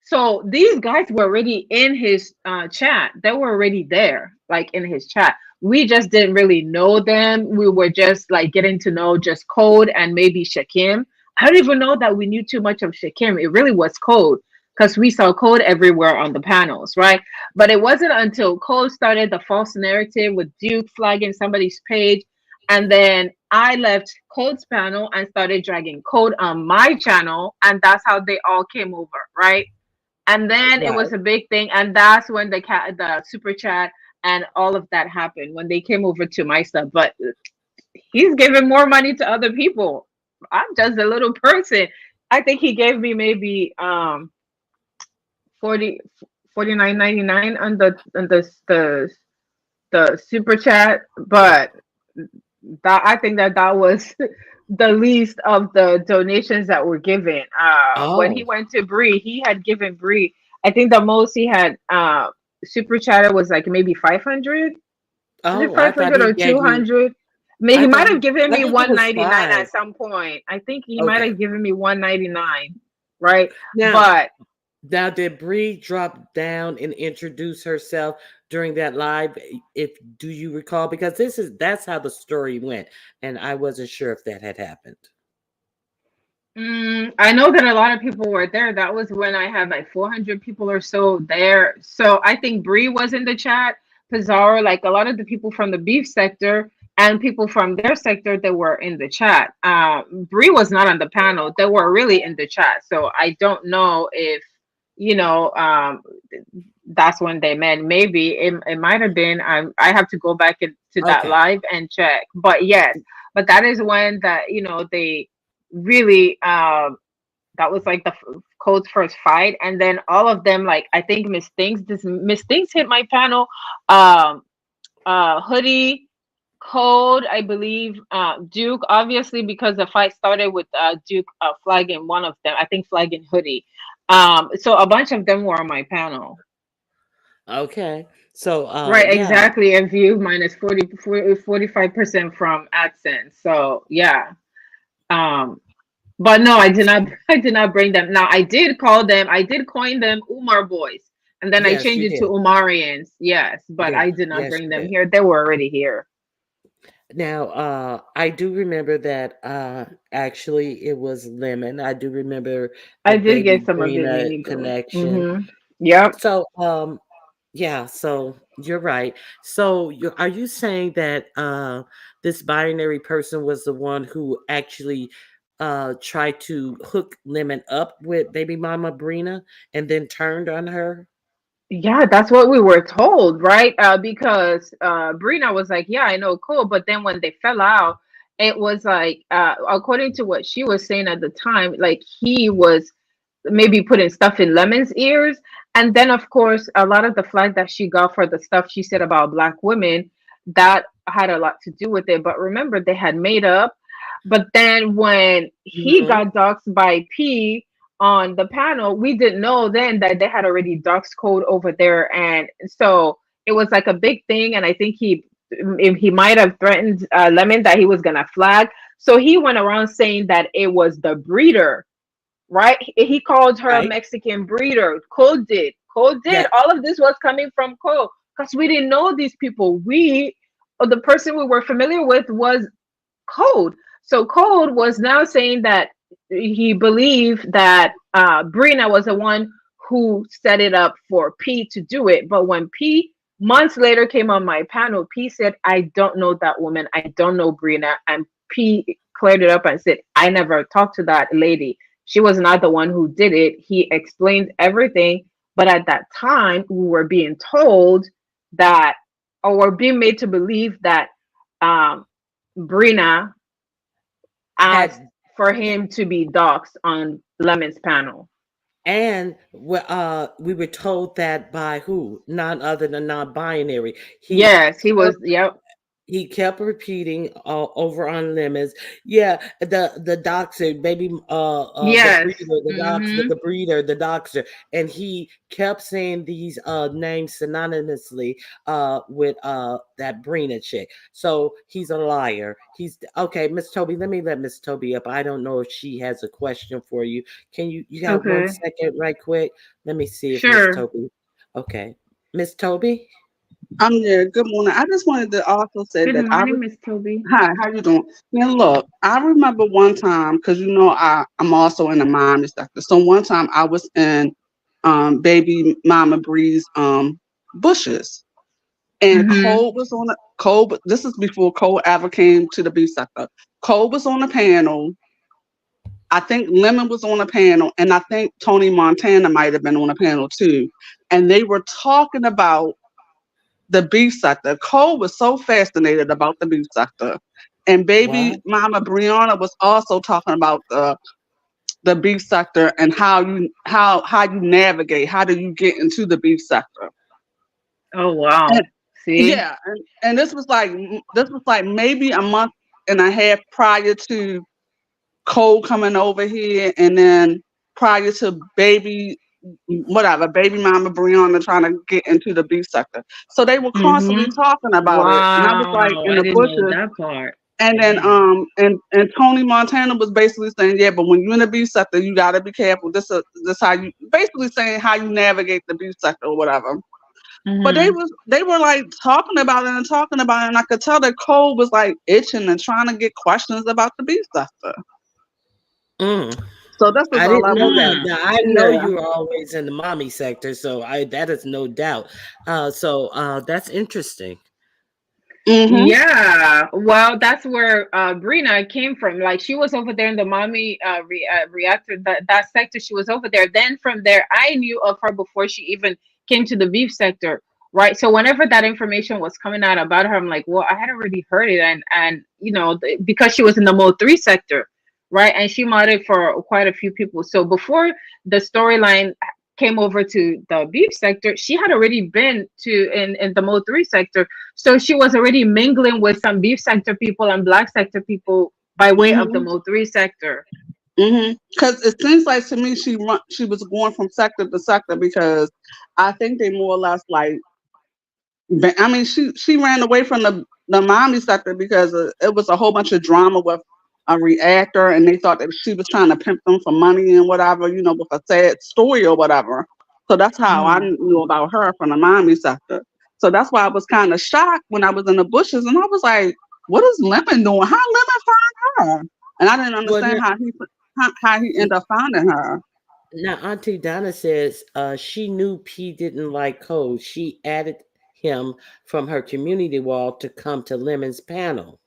Speaker 2: So these guys were already in his chat. They were already there, like in his chat. We just didn't really know them. We were just like getting to know just Code and maybe Shakim. I don't even know that we knew too much of Shakim. It really was Code, because we saw Code everywhere on the panels, right? But it wasn't until Code started the false narrative with Duke flagging somebody's page. And then I left Code's panel and started dragging Code on my channel. And that's how they all came over, right? And then it
Speaker 1: Right.
Speaker 2: was a big thing, and that's when the super chat and all of that happened, when they came over to my stuff. But he's giving more money to other people. I'm just a little person. I think he gave me maybe 40 49.99 on the super chat, but that I think that was the least of the donations that were given. When he
Speaker 1: Oh.
Speaker 2: went to Bree, he had given Bree, I think the most he had super chatter was like maybe 500. Was it
Speaker 1: Oh, I thought
Speaker 2: 500
Speaker 1: he
Speaker 2: or
Speaker 1: gave you
Speaker 2: 200? Maybe
Speaker 1: I
Speaker 2: he
Speaker 1: thought
Speaker 2: might
Speaker 1: he
Speaker 2: have given
Speaker 1: I
Speaker 2: me
Speaker 1: think it was
Speaker 2: 199
Speaker 1: 5.
Speaker 2: at some point. I think he might
Speaker 1: Okay.
Speaker 2: have given me 199, right?
Speaker 1: Now,
Speaker 2: But
Speaker 1: now did Bree drop down and introduce herself during that live? If do you recall? Because that's how the story went, and I wasn't sure if that had happened.
Speaker 2: I know that a lot of people were there. That was when I had like 400 people or so there. So I think Bree was in the chat, Pizarro, like a lot of the people from the beef sector and people from their sector that were in the chat. Bree was not on the panel. They were really in the chat. So I don't know if, you know, that's when they met. Maybe it might have been. I have to go back to that
Speaker 1: Okay.
Speaker 2: live and check. But yes, but that is when that, they really that was like the Code's first fight, and then all of them, like I think Miss Things hit my panel, um Hoodie, Code, I believe, Duke, obviously, because the fight started with Duke flagging one of them, I think flagging Hoodie. So a bunch of them were on my panel.
Speaker 1: Okay. So,
Speaker 2: Right,
Speaker 1: yeah.
Speaker 2: exactly. A view minus 45% from AdSense. So yeah. Um, But no, I did not. I did not bring them. Now I did call them. I did coin them Umar boys, and then I
Speaker 1: Yes,
Speaker 2: changed
Speaker 1: you
Speaker 2: it to
Speaker 1: did.
Speaker 2: Umarians. Yes,
Speaker 1: You
Speaker 2: but
Speaker 1: did.
Speaker 2: I did not
Speaker 1: Yes,
Speaker 2: bring
Speaker 1: you
Speaker 2: them
Speaker 1: did.
Speaker 2: here. They were already here.
Speaker 1: Now, I do remember that actually it was Lemon. I do remember the
Speaker 2: I did get
Speaker 1: baby
Speaker 2: some of the
Speaker 1: Brina
Speaker 2: mini goals.
Speaker 1: connection.
Speaker 2: Yep.
Speaker 1: So, yeah, so you're right. So, are you saying that this binary person was the one who actually tried to hook Lemon up with baby mama Brina and then turned on her?
Speaker 2: Yeah, that's what we were told, right? Because Brina was like, "Yeah, I know, cool." But then when they fell out, it was like, according to what she was saying at the time, like he was maybe putting stuff in Lemon's ears. And then, of course, a lot of the flag that she got for the stuff she said about Black women, that had a lot to do with it. But remember, they had made up. But then when he
Speaker 1: Hmm.
Speaker 2: got doxxed by P on the panel, we didn't know then that they had already doxed Code over there. And so it was like a big thing. And I think he might have threatened Lemon that he was going to flag. So he went around saying that it was the breeder, right? He called her a
Speaker 1: Right.
Speaker 2: Mexican breeder. Cole did. Cole did.
Speaker 1: That
Speaker 2: All of this was coming from Cole because we didn't know these people. Or the person we were familiar with was Code. So Code was now saying that he believed that Brina was the one who set it up for P to do it. But when P months later came on my panel, P said, I don't know that woman. I don't know Brina. And P cleared it up and said, I never talked to that lady. She was not the one who did it. He explained everything. But at that time, we were being told that, or were being made to believe that um, Brina asked
Speaker 1: Had
Speaker 2: for him to be doxxed on Lemon's panel.
Speaker 1: and we were told that by who? None other than non-binary. He
Speaker 2: Yes, he was. Yep.
Speaker 1: He kept repeating over on lemons. Yeah, the doctor, baby, the
Speaker 2: Yes.
Speaker 1: breeder, the doctor,
Speaker 2: Mm-hmm.
Speaker 1: the breeder, the doctor, and he kept saying these names synonymously with that Brina chick. So he's a liar. He's okay, Miss Toby. Let me let Miss Toby up. I don't know if she has a question for you. Can you got one
Speaker 2: Okay.
Speaker 1: second, right quick? Let me see if Miss
Speaker 2: Sure.
Speaker 1: Toby. Okay, Miss Toby.
Speaker 3: I'm there. Good morning. I just wanted to also say
Speaker 2: Good
Speaker 3: that
Speaker 2: morning, Miss Toby.
Speaker 3: hi, how you doing? Now look, I remember one time because I'm also in the mommy sector. So one time I was in baby mama Bree's bushes, and
Speaker 2: Mm-hmm.
Speaker 3: Cole. This is before Cole ever came to the B sector. Cole was on the panel. I think Lemon was on the panel, and I think Tony Montana might have been on the panel too. And they were talking about the beef sector. Cole was so fascinated about the beef sector. And baby
Speaker 1: What?
Speaker 3: mama Brianna was also talking about the beef sector and how you navigate, how do you get into the beef sector.
Speaker 2: Oh
Speaker 3: And
Speaker 2: wow. See?
Speaker 3: yeah, and this was like maybe a month and a half prior to Cole coming over here, and then prior to baby mama Brianna trying to get into the beef sector. So they were constantly
Speaker 2: Mm-hmm.
Speaker 3: talking about it. And I was like
Speaker 2: Wow.
Speaker 3: in
Speaker 2: I
Speaker 3: the
Speaker 2: didn't know
Speaker 3: bushes.
Speaker 2: that part.
Speaker 3: And then
Speaker 2: Damn.
Speaker 3: and Tony Montana was basically saying, yeah, but when you're in the beef sector, you gotta be careful. This how you basically saying how you navigate the beef sector or whatever. But they
Speaker 2: Mm-hmm.
Speaker 3: was they were like talking about it and talking about it, and I could tell that Cole was like itching and trying to get questions about the beef sector.
Speaker 1: Mm.
Speaker 3: So this was
Speaker 1: I
Speaker 3: all
Speaker 1: didn't
Speaker 3: I
Speaker 1: know
Speaker 3: wanted.
Speaker 1: that.
Speaker 2: Mm.
Speaker 1: Now I know
Speaker 3: Yeah.
Speaker 1: you were always in the mommy sector, so I that is no doubt. So that's interesting.
Speaker 3: Mhm.
Speaker 2: Yeah, well, that's where Brina came from. Like she was over there in the mommy reactor, that sector. She was over there. Then from there, I knew of her before she even came to the beef sector, right? So whenever that information was coming out about her, I'm like, well, I had already heard it, and because she was in the Mo 3 sector, right? And she modded for quite a few people. So before the storyline came over to the beef sector, she had already been to in the Mo 3 sector, so she was already mingling with some beef sector people and black sector people by way of the
Speaker 3: Mhm.
Speaker 2: Mo 3 sector.
Speaker 3: Mhm. Because it seems like to me she was going from sector to sector because I think they more or less like I mean she ran away from the mommy sector because it was a whole bunch of drama with a reactor and they thought that she was trying to pimp them for money and whatever, with a sad story or whatever. So that's how I
Speaker 2: Mm.
Speaker 3: knew about her from the mommy sector. So that's why I was kind of shocked when I was in the bushes and I was like, what is Lemon doing? How Lemon find her? And I didn't
Speaker 1: Well,
Speaker 3: understand how he ended up finding her.
Speaker 1: now Auntie Donna says she knew P didn't like Cole. She added him from her community wall to come to Lemon's panel.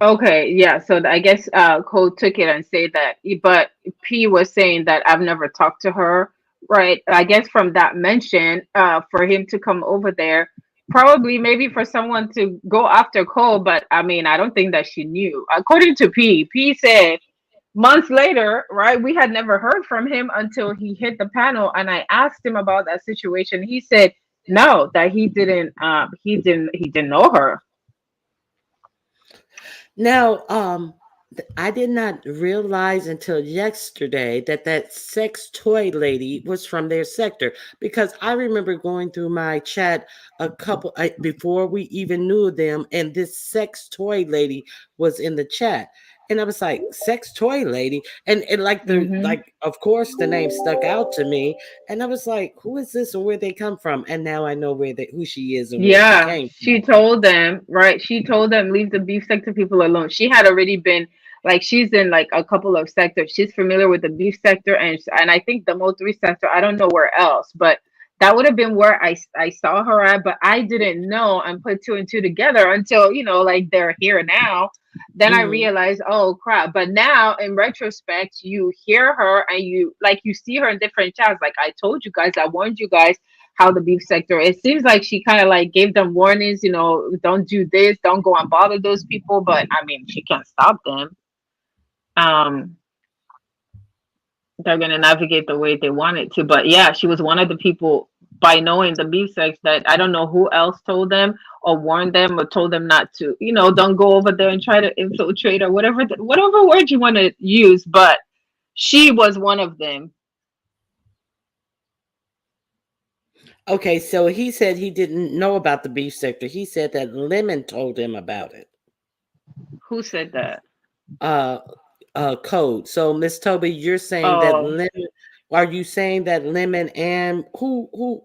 Speaker 2: Okay, yeah. So I guess Cole took it and said that, but P was saying that I've never talked to her, right? I guess from that mention, for him to come over there, probably maybe for someone to go after Cole, but I mean, I don't think that she knew. According to P said months later, right? We had never heard from him until he hit the panel, and I asked him about that situation. He said no, that he didn't know her.
Speaker 1: Now, I did not realize until yesterday that that sex toy lady was from their sector because I remember going through my chat before we even knew them, and this sex toy lady was in the chat. And I was like, sex toy lady. And like
Speaker 2: Hmm.
Speaker 1: of course the name stuck out to me. And I was like, who is this and where they come from? And now I know who she is and where she
Speaker 2: Yeah,
Speaker 1: came
Speaker 2: she told them, right? She told them leave the beef sector people alone. She had already been. Like she's in like a couple of sectors. She's familiar with the beef sector and I think the Mo3 sector. I don't know where else, but that would have been where I saw her at, but I didn't know and put two and two together until, like they're here now. Then I
Speaker 1: Hmm.
Speaker 2: realized, oh crap. But now in retrospect, you hear her and you see her in different chats. Like I told you guys, I warned you guys how the beef sector. It seems like she kind of like gave them warnings, don't do this, don't go and bother those people. But I mean, she can't stop them. Um, they're gonna navigate the way they want it to. But yeah, she was one of the people by knowing the beef sex that I don't know who else told them or warned them or told them not to, don't go over there and try to infiltrate or whatever word you want to use. But she was one of them.
Speaker 1: Okay, so he said he didn't know about the beef sector. He said that Lemon told him about it.
Speaker 2: Who said that?
Speaker 1: Uh, Code. So, Miss Toby, you're saying that
Speaker 2: Oh,
Speaker 1: Lemon. Are you saying that Lemon and who?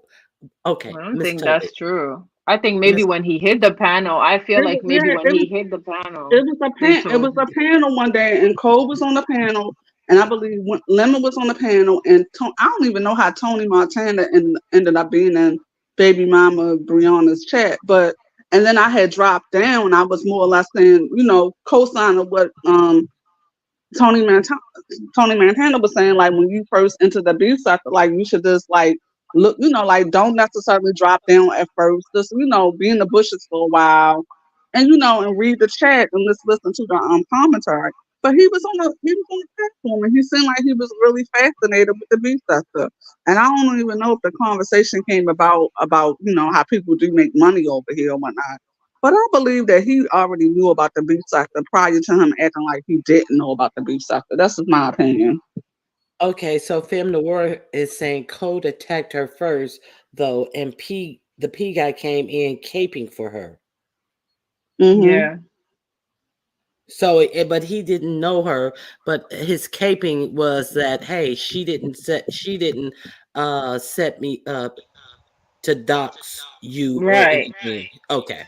Speaker 1: Okay,
Speaker 2: I don't
Speaker 1: Miss
Speaker 2: think
Speaker 1: Toby.
Speaker 2: that's true. I think maybe
Speaker 1: Miss.
Speaker 2: when he hit the panel, I feel like maybe
Speaker 3: Yeah,
Speaker 2: when he hit the
Speaker 3: it
Speaker 2: panel,
Speaker 3: was a
Speaker 2: they
Speaker 3: it
Speaker 2: told
Speaker 3: was a
Speaker 2: him.
Speaker 3: panel one day, and Cole was on the panel, and I believe Lemon was on the panel, and I don't even know how Tony Montana ended up being in Baby Mama Brianna's chat, but and then I had dropped down. I was more or less saying, co-signing what Tony Montana Tony Montana was saying, like when you first enter the beef sector, like you should just like look, like don't necessarily drop down at first. Just be in the bushes for a while, and and read the chat and just listen to the commentary. But he was on the platform, and he seemed like he was really fascinated with the beef sector. And I don't even know if the conversation came about how people do make money over here or whatnot. But I believe that he already knew about the beef sector prior to him acting like he didn't know about the beef sector. That's just my opinion.
Speaker 1: Okay, so Femme Noir is saying Code attacked her first, though, and the P guy came in caping for her.
Speaker 3: Hmm.
Speaker 2: Yeah.
Speaker 1: So, but he didn't know her. But his caping was that, hey, she didn't set me up to dox you or
Speaker 2: Right.
Speaker 1: anything. Okay,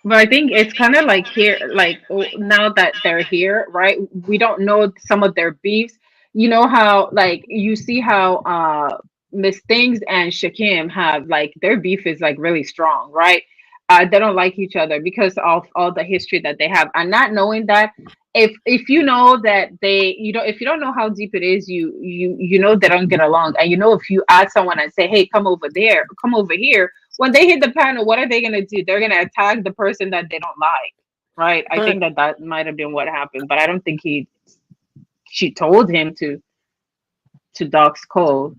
Speaker 2: But I think it's kind of like here, like now that they're here, right? We don't know some of their beefs. You know how, like, you see how Miss Things and Shakim have like their beef is like really strong, right? They don't like each other because of all the history that they have, and not knowing that. If you know that if you don't know how deep it is, you know they don't get along, and if you ask someone and say, hey, come over there, come over here, when they hit the panel, what are they gonna do? They're gonna attack the person that they don't like, right? I
Speaker 1: but
Speaker 2: think that might have been what happened, but I don't think she told him to dox Cole.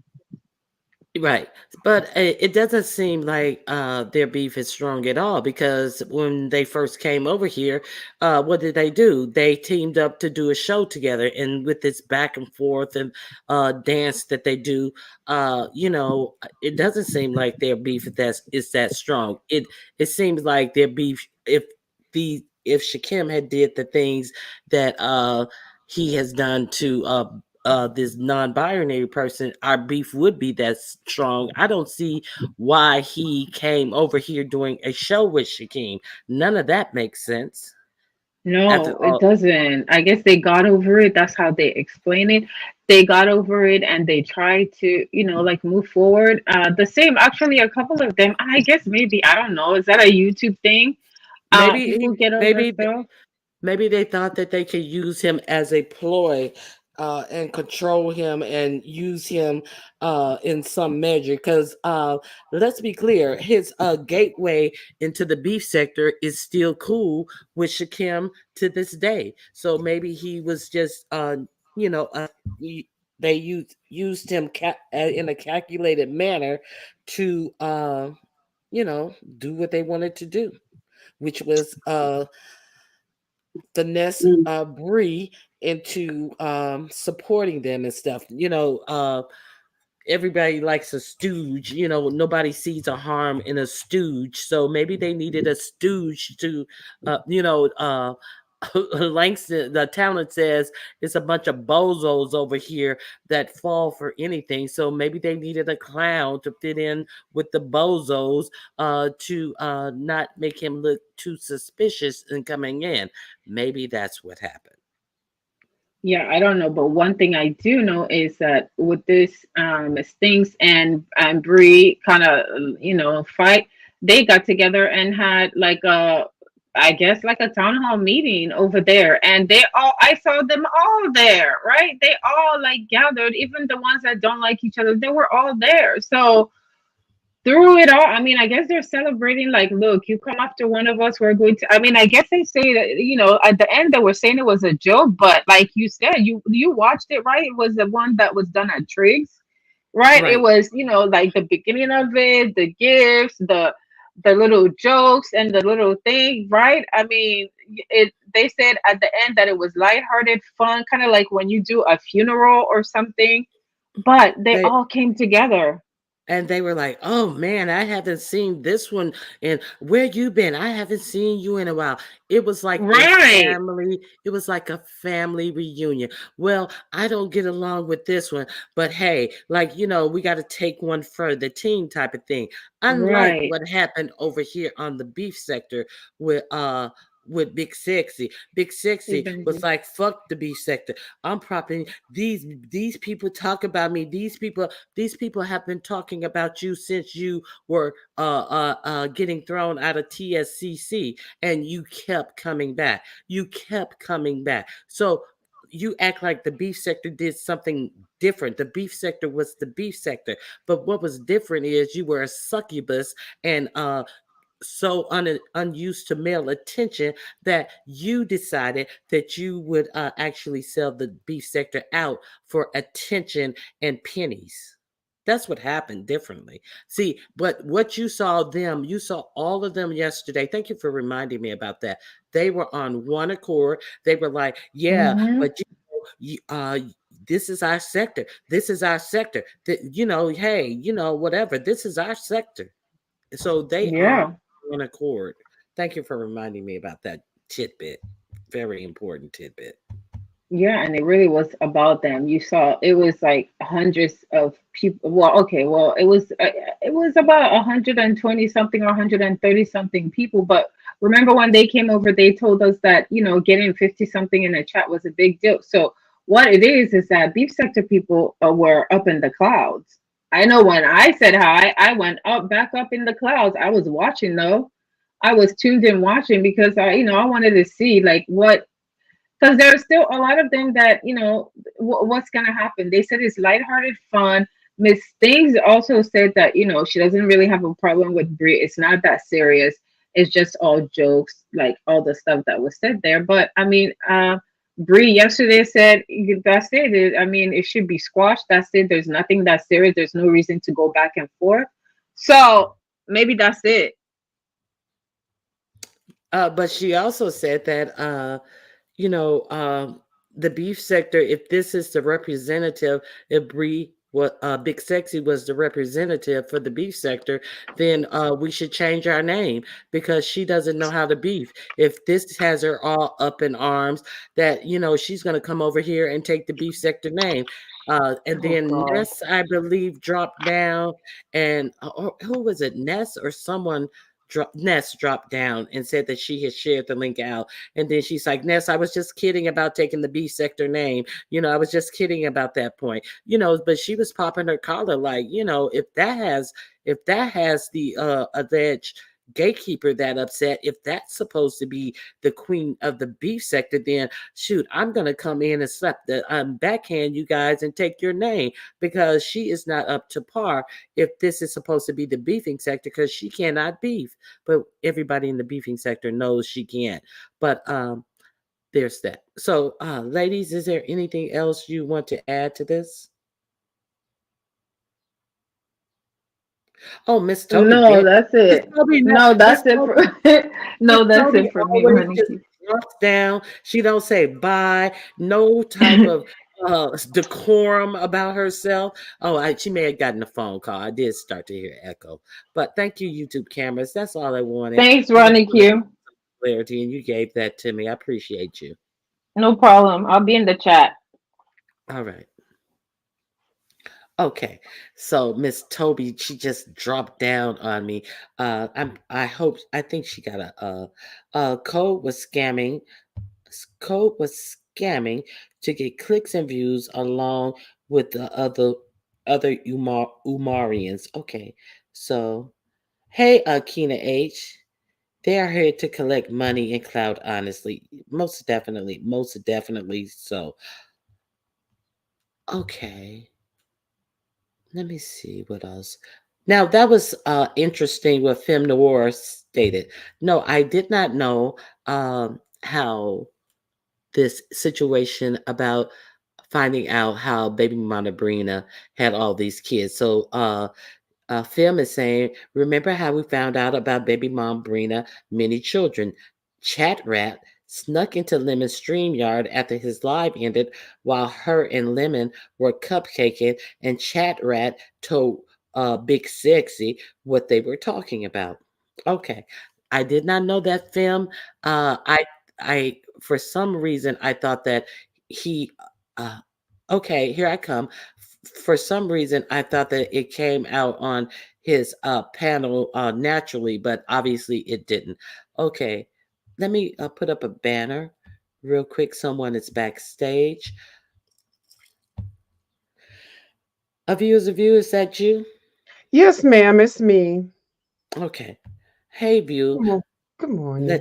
Speaker 1: right, but it doesn't seem like their beef is strong at all because when they first came over here, what did they do? They teamed up to do a show together, and with this back and forth and dance that they do, it doesn't seem like their beef is that strong. It seems like their beef if Shakim had did the things that he has done to this non-binary person, our beef would be that strong. I don't see why he came over here doing a show with Shakim. None of that makes sense. After
Speaker 2: No, it
Speaker 1: all,
Speaker 2: doesn't. I guess they got over it. That's how they explain it. They got over it and they tried to, like move forward. The same, actually, a couple of them, I guess maybe, I don't know, is that a YouTube thing?
Speaker 1: maybe
Speaker 2: People get over
Speaker 1: maybe
Speaker 2: stuff.
Speaker 1: maybe they thought that they could use him as a ploy and control him and use him in some measure. Because let's be clear, his gateway into the beef sector is still cool with Shakim to this day. So maybe he was just, you know, uh, y- they used him in a calculated manner to, do what they wanted to do, which was finesse
Speaker 3: Mm.
Speaker 1: Bree into supporting them and stuff. Everybody likes a stooge. Nobody sees a harm in a stooge. So maybe they needed a stooge to, Langston, the talent says it's a bunch of bozos over here that fall for anything. So maybe they needed a clown to fit in with the bozos to not make him look too suspicious in coming in. Maybe that's what happened.
Speaker 2: Yeah, I don't know, but one thing I do know is that with this Stinks and Bree kind of fight, they got together and had like a, I guess, like a town hall meeting over there, and they all, I saw them all there, right? They all like gathered, even the ones that don't like each other, they were all there. So through it all, I mean, I guess they're celebrating, like, look, you come after one of us, we're going to, I mean, I guess they say that, at the end they were saying it was a joke, but like you said, you watched it, right? It was the one that was done at Triggs, right? It
Speaker 1: Right.
Speaker 2: was, like the beginning of it, the gifts, the little jokes and the little thing, right? I mean, it, they said at the end that it was lighthearted fun, kind of like when you do a funeral or something, but they
Speaker 1: They
Speaker 2: all came together.
Speaker 1: And they were like, "Oh man, I haven't seen this one. And where you been? I haven't seen you in a while." It was like a
Speaker 2: Right.
Speaker 1: family. It was like a family reunion. Well, I don't get along with this one, but hey, like we got to take one for the team type of thing. Unlike
Speaker 2: Right.
Speaker 1: what happened over here on the beef sector with Big Sexy. Big Sexy was
Speaker 2: Exactly.
Speaker 1: like, "Fuck the beef sector. I'm propping these people talk about me. These people have been talking about you since you were getting thrown out of TSCC, and you kept coming back. You kept coming back. So you act like the beef sector did something different. The beef sector was the beef sector, but what was different is you were a succubus and so unused to male attention that you decided that you would actually sell the beef sector out for attention and pennies. That's what happened differently. See, but what you saw all of them yesterday. Thank you for reminding me about that. They were on one accord. They were like, yeah,
Speaker 2: Hmm.
Speaker 1: but this is our sector. This is our sector. Hey, whatever. This is our sector. So they are
Speaker 2: Yeah.
Speaker 1: on accord. Thank you for reminding me about that tidbit. Very important tidbit.
Speaker 2: Yeah, and it really was about them. You saw it was like hundreds of people. Well, okay, well, it was about 120 something or 130 something people. But remember when they came over, they told us that getting 50 something in a chat was a big deal. So what it is that beef sector people were up in the clouds. I know when I said hi, I went up back up in the clouds. I was watching though. I was tuned in watching because I wanted to see like what, because there's still a lot of them that what's gonna happen. They said it's lighthearted fun. Miss Things also said that she doesn't really have a problem with Brie. It's not that serious. It's just all jokes, like all the stuff that was said there. But I mean, Brie yesterday said that's it. I mean, it should be squashed. That's it. There's nothing that serious. There's no reason to go back and forth. So maybe that's it.
Speaker 1: But she also said that, you know, the beef sector, if this is the representative, if Bree, what Big Sexy was the representative for the beef sector, then we should change our name because she doesn't know how to beef. If this has her all up in arms, that she's going to come over here and take the beef sector name. And
Speaker 2: Oh
Speaker 1: then
Speaker 2: God.
Speaker 1: Ness, I believe, dropped down, and or who was it, Ness or someone Ness dropped down and said that she had shared the link out. And then she's like, Ness, I was just kidding about taking the B sector name. I was just kidding about that point. But she was popping her collar like, if that has the alleged gatekeeper that upset, if that's supposed to be the queen of the beef sector, then shoot, I'm gonna come in and slap the backhand you guys and take your name because she is not up to par if this is supposed to be the beefing sector because she cannot beef. But everybody in the beefing sector knows she can't. But there's that. So, ladies, is there anything else you want to add to this? Oh, Miss Toby
Speaker 2: No,
Speaker 1: did.
Speaker 2: that's
Speaker 1: Miss
Speaker 2: it.
Speaker 1: Toby,
Speaker 2: No,
Speaker 1: Miss
Speaker 2: that's it for
Speaker 1: Toby, Miss
Speaker 2: no, that's
Speaker 1: Toby
Speaker 2: it for me,
Speaker 1: always just
Speaker 2: honey.
Speaker 1: drops down. She don't say bye. No type of decorum about herself. Oh, she may have gotten a phone call. I did start to hear echo. But thank you, YouTube cameras. That's all I wanted.
Speaker 2: Thanks,
Speaker 1: I just
Speaker 2: Ronnie
Speaker 1: wanted
Speaker 2: Q.
Speaker 1: clarity, and you gave that to me. I appreciate you.
Speaker 2: No problem. I'll be in the chat.
Speaker 1: All right. Okay, so Miss Toby, she just dropped down on me. I think she got a code was scamming. Code was scamming to get clicks and views along with the other Umarians. Okay, so hey, Kina H. They are here to collect money and clout, honestly. Most definitely so. Okay, let me see what else. Now, that was interesting what Femme Noir stated. No, I did not know how this situation about finding out how baby mama Brina had all these kids. So, Film is saying, remember how we found out about baby mom Brina, many children? Chat Rat snuck into Lemon's Streamyard after his live ended while her and Lemon were cupcaking, and Chat Rat told Big Sexy what they were talking about. Okay. I did not know that film. Uh, I, for some reason, I thought that he, uh, okay, here I come. For some reason, I thought that it came out on his panel naturally, but obviously it didn't. Okay, let me put up a banner real quick. Someone is backstage. A view, is that you?
Speaker 4: Yes, ma'am, it's me.
Speaker 1: Okay. Hey, view.
Speaker 4: Good good
Speaker 1: Let
Speaker 4: morning.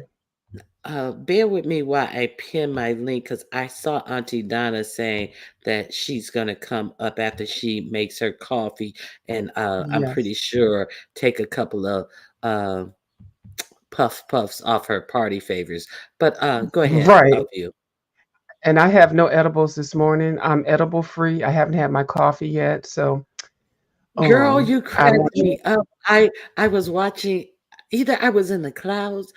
Speaker 1: bear with me while I pin my link because I saw Auntie Donna saying that she's gonna come up after she makes her coffee, and I'm pretty
Speaker 4: Yes.
Speaker 1: sure take a couple of uh, puffs off her party favors. But go ahead,
Speaker 4: Right.
Speaker 1: of you.
Speaker 4: And I have no edibles this morning. I'm edible free. I haven't had my coffee yet. So
Speaker 1: Girl, you
Speaker 4: I
Speaker 1: cracked
Speaker 4: want you.
Speaker 1: me up. I was watching, either I was in the clouds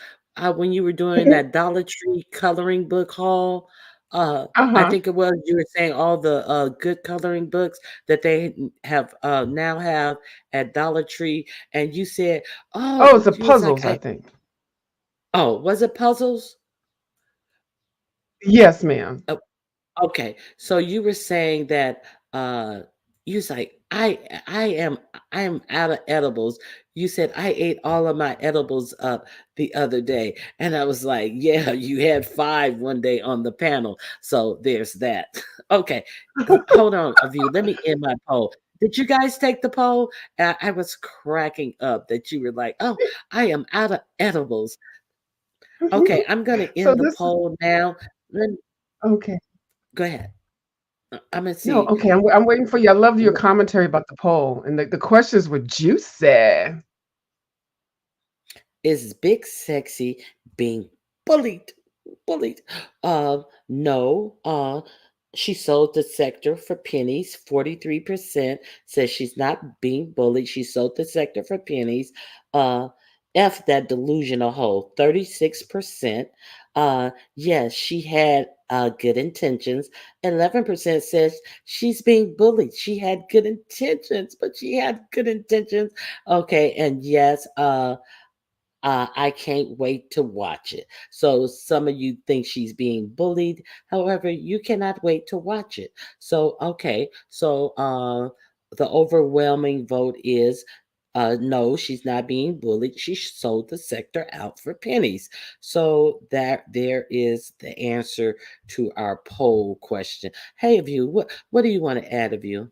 Speaker 1: when you were doing
Speaker 4: Mhm.
Speaker 1: that Dollar Tree coloring book haul. I
Speaker 4: Uh-huh.
Speaker 1: think it was you were saying all the good coloring books that they have now have at Dollar Tree, and you said, "Oh,"
Speaker 4: Oh, it's the
Speaker 1: you was like,
Speaker 4: puzzles, I think.
Speaker 1: oh, was it puzzles?"
Speaker 4: Yes, ma'am.
Speaker 1: Oh, okay, so you were saying that you was like, I am I am out of edibles. You said I ate all of my edibles up the other day, and I was like, yeah, you had five one day on the panel, so there's that. Okay, hold on, a view. Let me end my poll. Did you guys take the poll? I was cracking up that you were like, oh, I am out of edibles. Okay, I'm gonna
Speaker 4: So
Speaker 1: end the
Speaker 4: this is
Speaker 1: poll now. Let
Speaker 4: okay.
Speaker 1: go ahead. I'm gonna
Speaker 4: No,
Speaker 1: see.
Speaker 4: okay. I'm waiting for you. I love your
Speaker 1: wh-
Speaker 4: commentary about the poll. And the questions were juicy.
Speaker 1: Is Big Sexy being bullied? Bullied? No. She sold the sector for pennies. 43% says she's not being bullied. She sold the sector for pennies. Uh, F that delusional hoe. 36%. Yes, she had good intentions. 11% says she's being bullied. She had good intentions, but she had good intentions. Okay, and yes, I can't wait to watch it. So some of you think she's being bullied. However, you cannot wait to watch it. So okay, so the overwhelming vote is no, she's not being bullied. She sold the sector out for pennies. So that there is the answer to our poll question. Hey, of you, what do you want to add of you?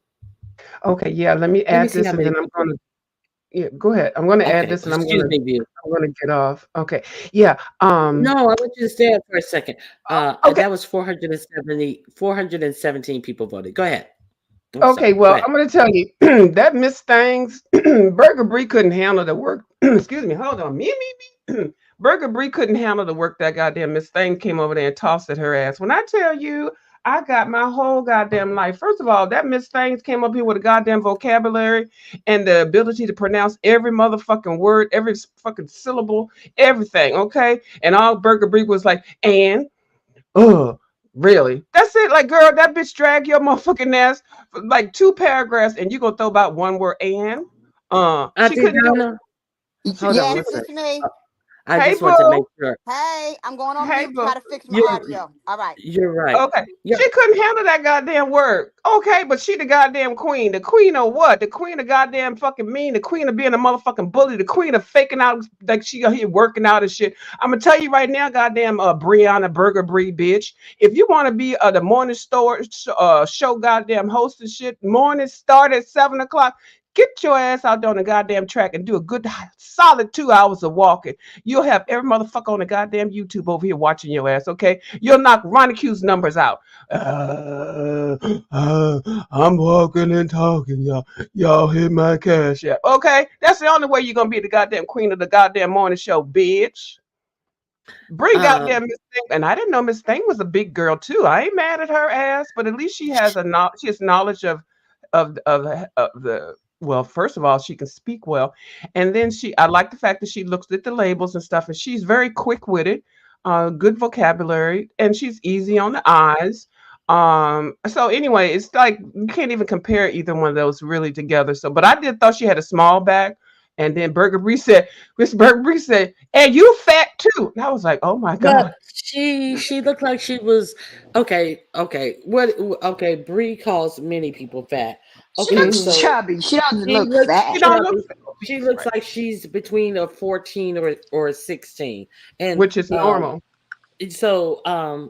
Speaker 4: Okay, yeah, let me
Speaker 1: Let me
Speaker 4: add
Speaker 1: see
Speaker 4: this
Speaker 1: how
Speaker 4: and
Speaker 1: many
Speaker 4: then I'm
Speaker 1: people.
Speaker 4: gonna yeah, go ahead. I'm gonna add
Speaker 1: Okay,
Speaker 4: this and
Speaker 1: excuse me, view.
Speaker 4: I'm gonna get off. Okay. Yeah.
Speaker 1: No, I want you to stay up for a second.
Speaker 4: Okay.
Speaker 1: That was 417 people voted. Go ahead. I'm
Speaker 4: Okay,
Speaker 1: sorry. Go
Speaker 4: well,
Speaker 1: ahead.
Speaker 4: I'm gonna tell you that Miss Things Burger Brie couldn't handle the work. Excuse me, hold on. Me. Burger Brie couldn't handle the work that goddamn Miss Thing came over there and tossed at her ass. When I tell you, I got my whole goddamn life. First of all, that Miss Things came up here with a goddamn vocabulary and the ability to pronounce every motherfucking word, every fucking syllable, everything. Okay, and all Burger Brie was like, and really? That's it. Like, girl, that bitch drag your motherfucking ass for like two paragraphs, and you gonna throw about one word. And she
Speaker 1: Auntie
Speaker 4: couldn't do it.
Speaker 1: Donna, hold on one
Speaker 5: Yes,
Speaker 1: second.
Speaker 5: it's me.
Speaker 1: I
Speaker 4: Hey,
Speaker 1: just want to make
Speaker 4: boo.
Speaker 1: sure
Speaker 5: Hey, I'm going on
Speaker 4: Hey,
Speaker 5: mute.
Speaker 4: boo.
Speaker 5: Try to fix my
Speaker 1: you're
Speaker 5: audio. All right.
Speaker 1: you're right.
Speaker 4: Okay.
Speaker 1: Yeah.
Speaker 4: She couldn't handle that goddamn work. Okay, but she the goddamn queen. The queen of what? The queen of goddamn fucking mean. The queen of being a motherfucking bully. The queen of faking out like she out here working out and shit. I'm gonna tell you right now, goddamn Brianna Burger Brie bitch. If you want to be the morning show goddamn host and shit, morning start at 7 o'clock. Get your ass out there on the goddamn track and do a good solid 2 hours of walking. You'll have every motherfucker on the goddamn YouTube over here watching your ass, okay? You'll knock Ronnie Q's numbers out. I'm walking and talking, y'all. Y'all hit my cash app. Okay? That's the only way you're gonna be the goddamn queen of the goddamn morning show, bitch. Bring
Speaker 1: Um,
Speaker 4: goddamn Miss Thing, and I didn't know Miss Thing was a big girl too. I ain't mad at her ass, but at least she has knowledge of the well. First of all, she can speak well, and then I like the fact that she looks at the labels and stuff, and she's very quick with it, good vocabulary, and she's easy on the eyes. So anyway, it's like you can't even compare either one of those really together. So, but I did thought she had a small back. And then Miss Burger Bree said, and you fat too. And I was like, oh my
Speaker 1: but
Speaker 4: God.
Speaker 1: she looked like she was okay. Okay, what? Okay, Bree calls many people fat.
Speaker 5: She
Speaker 1: Okay,
Speaker 5: looks
Speaker 4: Mhm.
Speaker 1: so
Speaker 5: chubby. She doesn't
Speaker 1: she
Speaker 5: look
Speaker 1: looks
Speaker 4: She
Speaker 5: fat.
Speaker 4: don't look
Speaker 1: chubby. She
Speaker 4: obese,
Speaker 1: looks
Speaker 4: right?
Speaker 1: like she's between a 14 or a 16, and
Speaker 4: Which is normal.
Speaker 1: so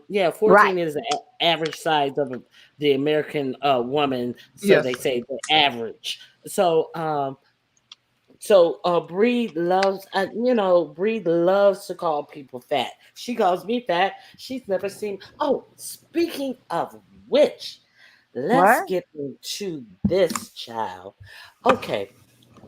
Speaker 1: yeah,
Speaker 5: Right.
Speaker 1: 14 is the average size of the American woman. So they
Speaker 4: Yes.
Speaker 1: say the average. So Bree loves, Bree loves to call people fat. She calls me fat. She's never seen. Oh, speaking of which, let's
Speaker 5: What?
Speaker 1: get into this, child. Okay,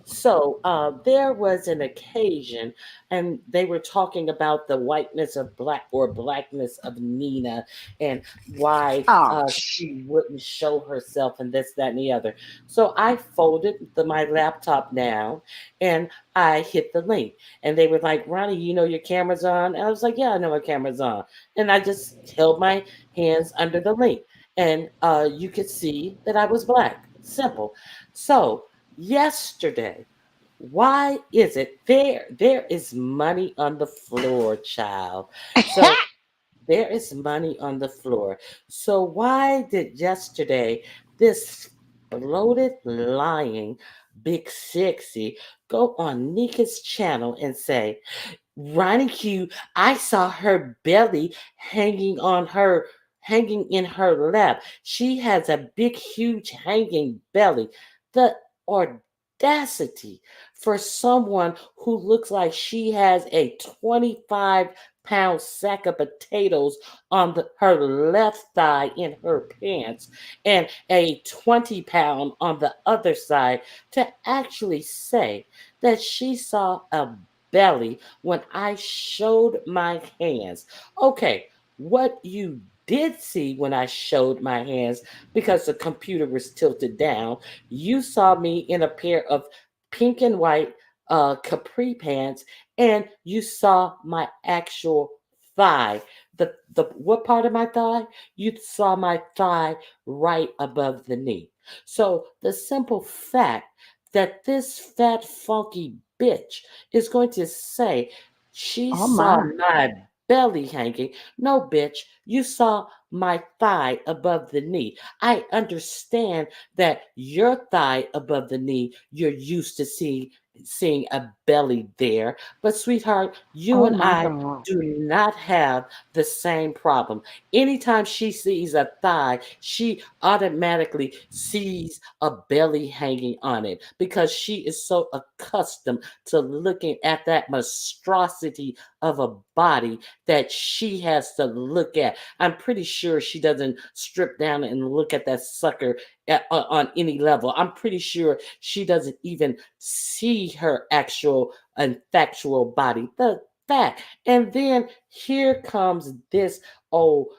Speaker 1: so there was an occasion, and they were talking about the whiteness of black or blackness of Nina, and why
Speaker 5: Oh,
Speaker 1: she wouldn't show herself, and this, that, and the other. So I folded my laptop down, and I hit the link, and they were like, "Ronnie, you know your camera's on?" And I was like, "Yeah, I know my camera's on," and I just held my hands under the link, and you could see that I was black. Simple. So yesterday, why is it there is money on the floor, child. So there is money on the floor. So why did yesterday this bloated lying big sexy go on Nika's channel and say, Ronnie Q, I saw her belly hanging in her lap. She has a big, huge hanging belly. The audacity for someone who looks like she has a 25-pound sack of potatoes on her left thigh in her pants and a 20-pound on the other side to actually say that she saw a belly when I showed my hands. Okay, what you did see when I showed my hands, because the computer was tilted down, you saw me in a pair of pink and white capri pants, and you saw my actual thigh. The what part of my thigh? You saw my thigh right above the knee. So the simple fact that this fat funky bitch is going to say she
Speaker 5: oh
Speaker 1: saw
Speaker 5: my.
Speaker 1: my belly hanging. No, bitch, you saw my thigh above the knee. I understand that your thigh above the knee, you're used to seeing a belly there. But sweetheart, you
Speaker 5: Oh
Speaker 1: and
Speaker 5: my
Speaker 1: I
Speaker 5: God.
Speaker 1: do not have the same problem. Anytime she sees a thigh, she automatically sees a belly hanging on it because she is so accustomed to looking at that monstrosity of a body that she has to look at. I'm pretty sure she doesn't strip down and look at that sucker on any level. I'm pretty sure she doesn't even see her actual and factual body. The fact. And then here comes this old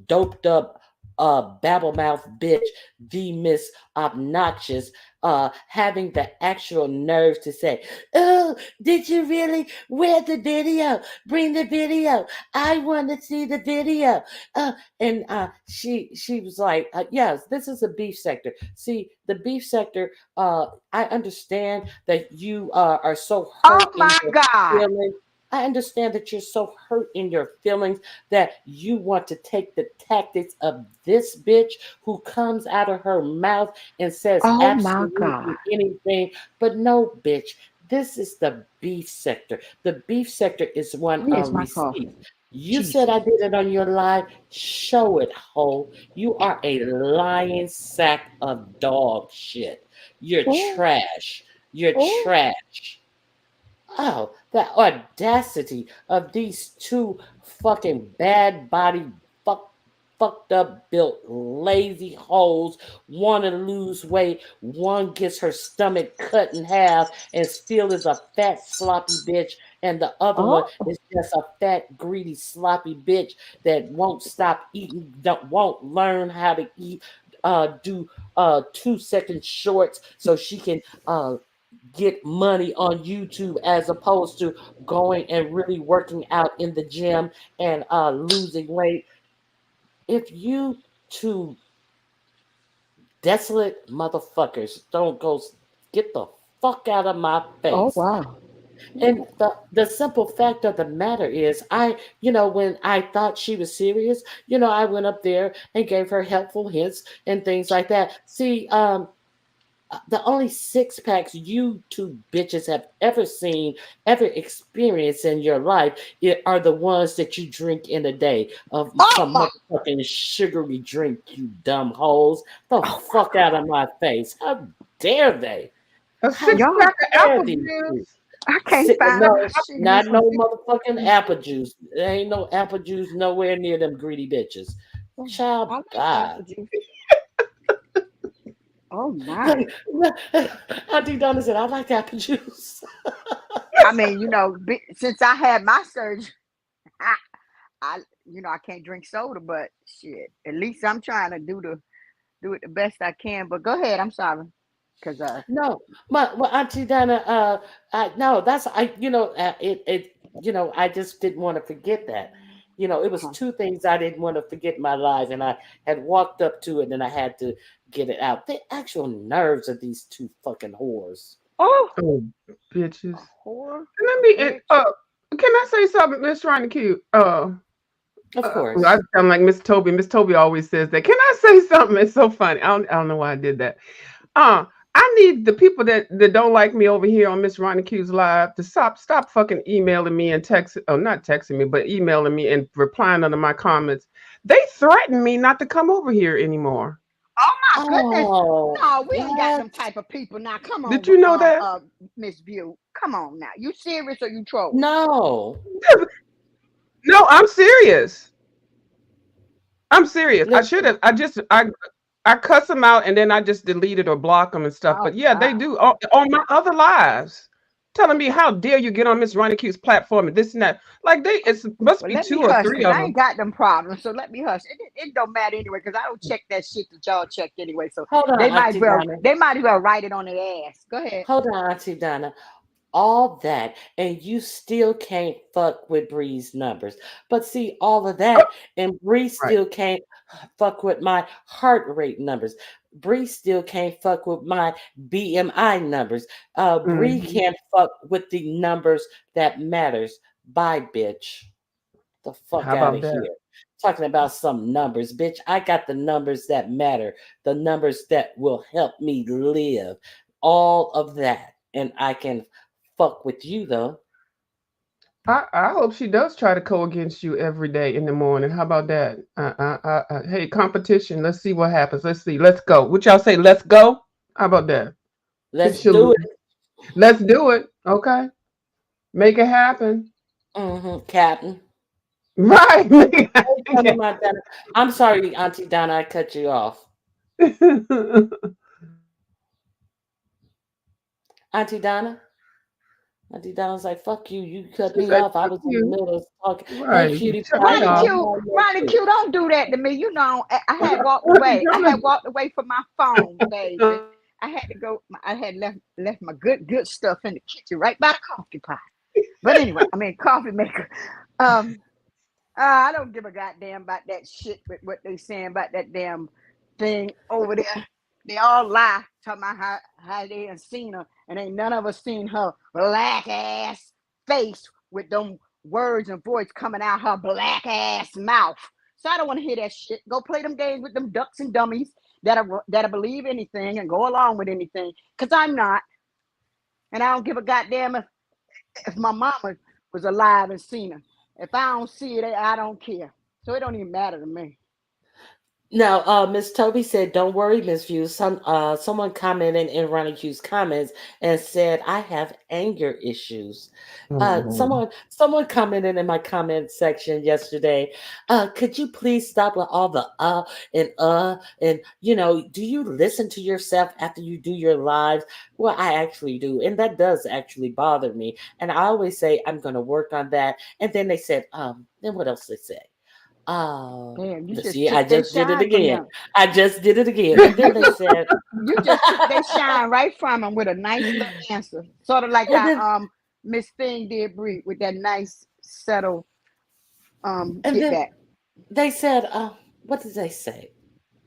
Speaker 1: doped up babble mouth bitch, the Miss Obnoxious, having the actual nerve to say, "Oh, did you really? Where the video? Bring the video. I want to see the video." And she was like, "Yes, this is a beef sector. See, the beef sector. I understand that you are so
Speaker 5: Oh
Speaker 1: hurt in
Speaker 5: my
Speaker 1: your
Speaker 5: God.
Speaker 1: feelings. I understand that you're so hurt in your feelings that you want to take the tactics of this bitch who comes out of her mouth and says
Speaker 5: Oh my God.
Speaker 1: absolutely anything. But no, bitch, this is the beef sector. The beef sector is one
Speaker 5: Where's
Speaker 1: on
Speaker 5: my coffee?
Speaker 1: receipts. You said I
Speaker 5: Jesus.
Speaker 1: did it on your live. Show it, ho. You are a lying sack of dog shit. You're
Speaker 5: Oh,
Speaker 1: trash. You're
Speaker 5: oh,
Speaker 1: trash. Oh, the audacity of these two fucking bad body fucked up built lazy hoes want to lose weight. One gets her stomach cut in half and still is a fat sloppy bitch, and the other one
Speaker 5: oh,
Speaker 1: is just a fat greedy sloppy bitch that won't stop eating, that won't learn how to eat, do 2 second shorts so she can get money on YouTube as opposed to going and really working out in the gym and losing weight. If you two desolate motherfuckers don't go get the fuck out of my
Speaker 5: oh,
Speaker 1: face.
Speaker 5: wow.
Speaker 1: And the simple fact of the matter is, when I thought she was serious, I went up there and gave her helpful hints and things like that. See, the only six packs you two bitches have ever seen, ever experienced in your life are the ones that you drink in a day of
Speaker 5: Oh
Speaker 1: some
Speaker 5: my,
Speaker 1: motherfucking sugary drink, you dumb hoes. The
Speaker 5: oh my
Speaker 1: fuck out of my face. How dare they?
Speaker 4: A
Speaker 1: How
Speaker 4: six
Speaker 5: God.
Speaker 4: pack of
Speaker 1: dare
Speaker 4: apple
Speaker 1: these two?
Speaker 4: juice.
Speaker 5: I can't find
Speaker 1: No,
Speaker 5: a shit.
Speaker 4: Juice
Speaker 1: not
Speaker 4: from
Speaker 1: no
Speaker 4: six.
Speaker 1: motherfucking apple juice. There ain't no apple juice nowhere near them greedy bitches.
Speaker 5: I
Speaker 1: Child,
Speaker 5: like
Speaker 1: bye.
Speaker 5: apple juice. Oh my.
Speaker 1: Auntie Donna said, I like apple juice.
Speaker 5: I mean, since I had my surgery, I, I can't drink soda, but shit, at least I'm trying to do it the best I can. But go ahead. I'm sorry, cause
Speaker 1: No, my Auntie Donna, no, that's I just didn't want to forget that. It was
Speaker 5: uh-huh.
Speaker 1: two things I didn't want to forget in my life, and I had walked up to it, and I had to get it out. The actual nerves of these two fucking whores.
Speaker 5: Oh,
Speaker 4: Oh,
Speaker 5: a
Speaker 4: bitches.
Speaker 5: whore,
Speaker 4: Let
Speaker 5: a
Speaker 4: me.
Speaker 5: bitch.
Speaker 4: Can I say something, Miss Ronnie Q?
Speaker 1: Of
Speaker 4: I
Speaker 1: course.
Speaker 4: sound like Miss Toby. Miss Toby always says that. Can I say something? It's so funny. I don't know why I did that. Uh, I need the people that don't like me over here on Miss Ronnie Q's live to stop fucking emailing me and text. Oh, not texting me, but emailing me and replying under my comments. They threaten me not to come over here anymore.
Speaker 5: Oh my goodness.
Speaker 1: Oh,
Speaker 5: No, we ain't got
Speaker 1: what?
Speaker 5: them type of people now. Come on,
Speaker 4: Did you know that?
Speaker 5: Miss View. Come on now. You serious or you trolling?
Speaker 1: No.
Speaker 4: No, I'm serious. I'm serious. I should
Speaker 1: Listen,
Speaker 4: have. I cuss them out and then I just delete it or block them and stuff. But
Speaker 5: Oh
Speaker 4: yeah, they
Speaker 5: wow.
Speaker 4: do on my other lives, telling me how dare you get on Miss Ronnie Q's platform and this and that. Like it must
Speaker 5: Well,
Speaker 4: be
Speaker 5: let me
Speaker 4: two or
Speaker 5: hush
Speaker 4: three
Speaker 5: because
Speaker 4: of
Speaker 5: I ain't
Speaker 4: them.
Speaker 5: got them problems. So let me hush. It don't matter anyway because I don't check that shit that y'all check anyway. So
Speaker 1: hold on, Auntie Donna.
Speaker 5: they might as well write it on their ass. Go ahead.
Speaker 1: Hold on, Auntie Donna. All that, and you still can't fuck with Bree's numbers. But see, all of
Speaker 4: Oh,
Speaker 1: that, and Bree
Speaker 4: right.
Speaker 1: still can't fuck with my heart rate numbers. Bree still can't fuck with my BMI numbers. Bree
Speaker 4: Hmm.
Speaker 1: can't fuck with the numbers that matters. Bye, bitch. The fuck
Speaker 4: How
Speaker 1: out
Speaker 4: about
Speaker 1: of
Speaker 4: that?
Speaker 1: here. Talking about some numbers, bitch. I got the numbers that matter, the numbers that will help me live. All of that. And I can fuck with you though.
Speaker 4: I hope she does try to go against you every day in the morning. How about that? Hey, competition. Let's see what happens. Let's see. Let's go. What y'all say? Let's go. How about that?
Speaker 1: Let's
Speaker 4: She'll
Speaker 1: do
Speaker 4: lose.
Speaker 1: it.
Speaker 4: Let's do it. Okay. Make it happen.
Speaker 1: Captain.
Speaker 4: Right.
Speaker 1: Hey, Donna, my Donna. I'm sorry, Auntie Donna, I cut you off. Auntie Donna? Auntie Donna's like, fuck you. You cut
Speaker 4: She
Speaker 1: me
Speaker 4: said,
Speaker 1: off. I
Speaker 4: "Fuck
Speaker 1: was in the
Speaker 4: you."
Speaker 1: middle of talking. Hey,
Speaker 4: Right.
Speaker 1: cutie
Speaker 4: Shut
Speaker 1: pie,
Speaker 4: me
Speaker 1: you
Speaker 5: Ronnie
Speaker 4: off.
Speaker 1: know
Speaker 5: Q,
Speaker 1: how I love
Speaker 5: Ronnie
Speaker 1: you.
Speaker 5: Q, don't do that to me. You know, I had walked
Speaker 4: Auntie
Speaker 5: away. I
Speaker 4: Donna,
Speaker 5: had walked away from my phone, baby. I had to go. I had left my good stuff in the kitchen, right by the coffee pot. But anyway, I mean coffee maker. Um, I don't give a goddamn about that shit with what they saying about that damn thing over there. They all lie, talking about how they ain't seen her, and ain't none of us seen her black ass face with them words and voice coming out her black ass mouth. So I don't want to hear that shit. Go play them games with them ducks and dummies that believe anything and go along with anything. Cause I'm not, and I don't give a goddamn if my mama was alive and seen her. If I don't see it, I don't care. So it don't even matter to me.
Speaker 1: Now, Miss Toby said, "Don't worry, Miss View." Someone commented in Ronnie Q's comments and said, "I have anger issues."
Speaker 4: Oh,
Speaker 1: Someone commented in my comment section yesterday. Could you please stop with all the and do you listen to yourself after you do your lives? Well, I actually do, and that does actually bother me. And I always say I'm going to work on that. And then they said, then what else they say?
Speaker 5: Damn, you
Speaker 1: Let's
Speaker 5: just
Speaker 1: see, I
Speaker 5: took their
Speaker 1: just did it
Speaker 5: shine from
Speaker 1: again.
Speaker 5: them.
Speaker 1: I just did it again. And then they said,
Speaker 5: You just took their shine right from them with a nice little answer. Sort of like
Speaker 1: and
Speaker 5: how
Speaker 1: then
Speaker 5: Miss Thing did Bree with that nice settle
Speaker 1: and
Speaker 5: get
Speaker 1: then
Speaker 5: back.
Speaker 1: they said, what did they say?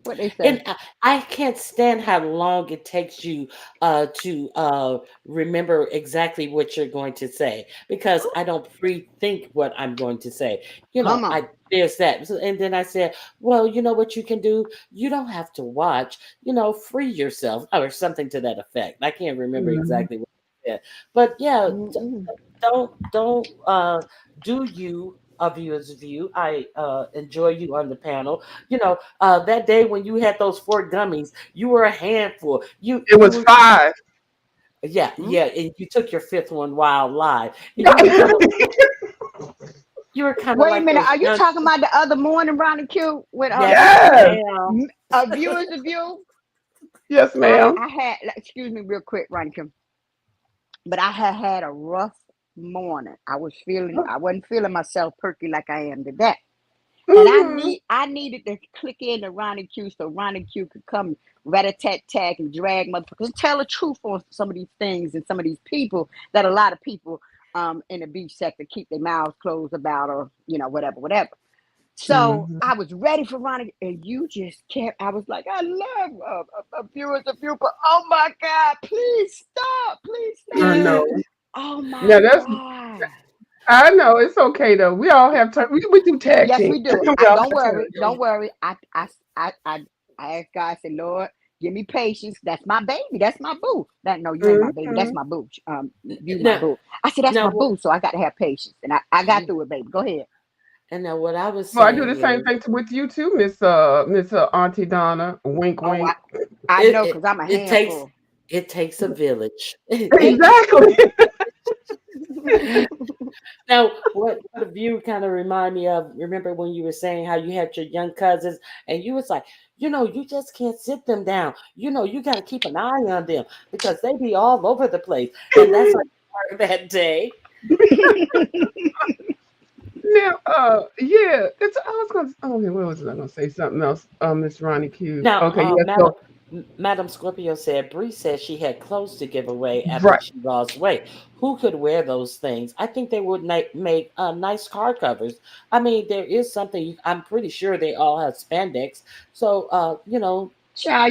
Speaker 5: What they say?
Speaker 1: And I can't stand how long it takes you to remember exactly what you're going to say because I don't pre-think what I'm going to say.
Speaker 5: Come on.
Speaker 1: I there's that. And then I said, well, you know what you can do? You don't have to watch. Free yourself or something to that effect. I can't remember
Speaker 4: mhm.
Speaker 1: exactly what I said, but yeah,
Speaker 5: Mm-mm.
Speaker 1: don't do you. A viewer's view. I enjoy you on the panel. That day when you had those four gummies, you were a handful. You
Speaker 4: It
Speaker 1: you
Speaker 4: was
Speaker 1: were
Speaker 4: 5.
Speaker 1: yeah,
Speaker 5: Mm.
Speaker 1: yeah, and you took your fifth one while live. And you were kind of
Speaker 5: Wait a
Speaker 1: like
Speaker 5: minute.
Speaker 1: those
Speaker 5: Are you
Speaker 1: young.
Speaker 5: talking about the other morning, Ronnie Q, with
Speaker 1: Yes,
Speaker 4: Yes.
Speaker 1: ma'am.
Speaker 5: a viewers of you?
Speaker 4: Yes, ma'am.
Speaker 5: I had excuse me real quick, Ronnie Q, but I had a rough morning. I wasn't feeling myself perky like I am today. And
Speaker 4: Mhm.
Speaker 5: I needed to click in to Ronnie Q so Ronnie Q could come rat a tat tag and drag motherfuckers and tell the truth on some of these things and some of these people that a lot of people in the beach sector keep their mouths closed about, or whatever. So
Speaker 4: Mhm.
Speaker 5: I was ready for Ronnie, and you just kept. I was like, I love viewers of you, but oh my God, please
Speaker 4: I
Speaker 5: stop.
Speaker 4: know.
Speaker 5: Oh my
Speaker 4: Yeah, that's.
Speaker 5: God.
Speaker 4: I know it's okay though. We all have time. We do tag
Speaker 5: Yes,
Speaker 4: team.
Speaker 5: we do.
Speaker 4: We all
Speaker 5: Don't
Speaker 4: have time.
Speaker 5: worry. Don't worry. I asked God, I said, Lord, give me patience. That's my baby. That's my boo. That no, you ain't my baby. That's
Speaker 4: Mhm.
Speaker 5: my boo. You my
Speaker 1: Now,
Speaker 5: boo. I said, that's
Speaker 1: now,
Speaker 5: my boo. So I got to have patience. And I got through it, baby. Go ahead.
Speaker 1: and now, what I was
Speaker 4: Well, I do the
Speaker 1: saying
Speaker 4: same
Speaker 1: is,
Speaker 4: thing with you too, Miss Auntie Donna. Wink,
Speaker 5: Oh,
Speaker 4: wink.
Speaker 5: I
Speaker 1: it
Speaker 5: know
Speaker 1: it,
Speaker 5: because I'm a
Speaker 1: it takes
Speaker 5: handful.
Speaker 1: it takes a village.
Speaker 4: Exactly.
Speaker 1: Now, what a view kind of remind me of, remember when you were saying how you had your young cousins and you was like, you just can't sit them down. You got to keep an eye on them because they be all over the place. And that's like that day.
Speaker 4: Now, yeah, that's. I was gonna. Oh, okay, what was I gonna say? Something else. Miss Ronnie Q.
Speaker 1: Now,
Speaker 4: Okay, yeah. So
Speaker 1: Madam Scorpio said, Bree said she had clothes to give away after
Speaker 4: right.
Speaker 1: she lost weight. Who could wear those things? I think they would make nice car covers. I mean, there is something, I'm pretty sure they all have spandex. So,
Speaker 5: Child,
Speaker 1: you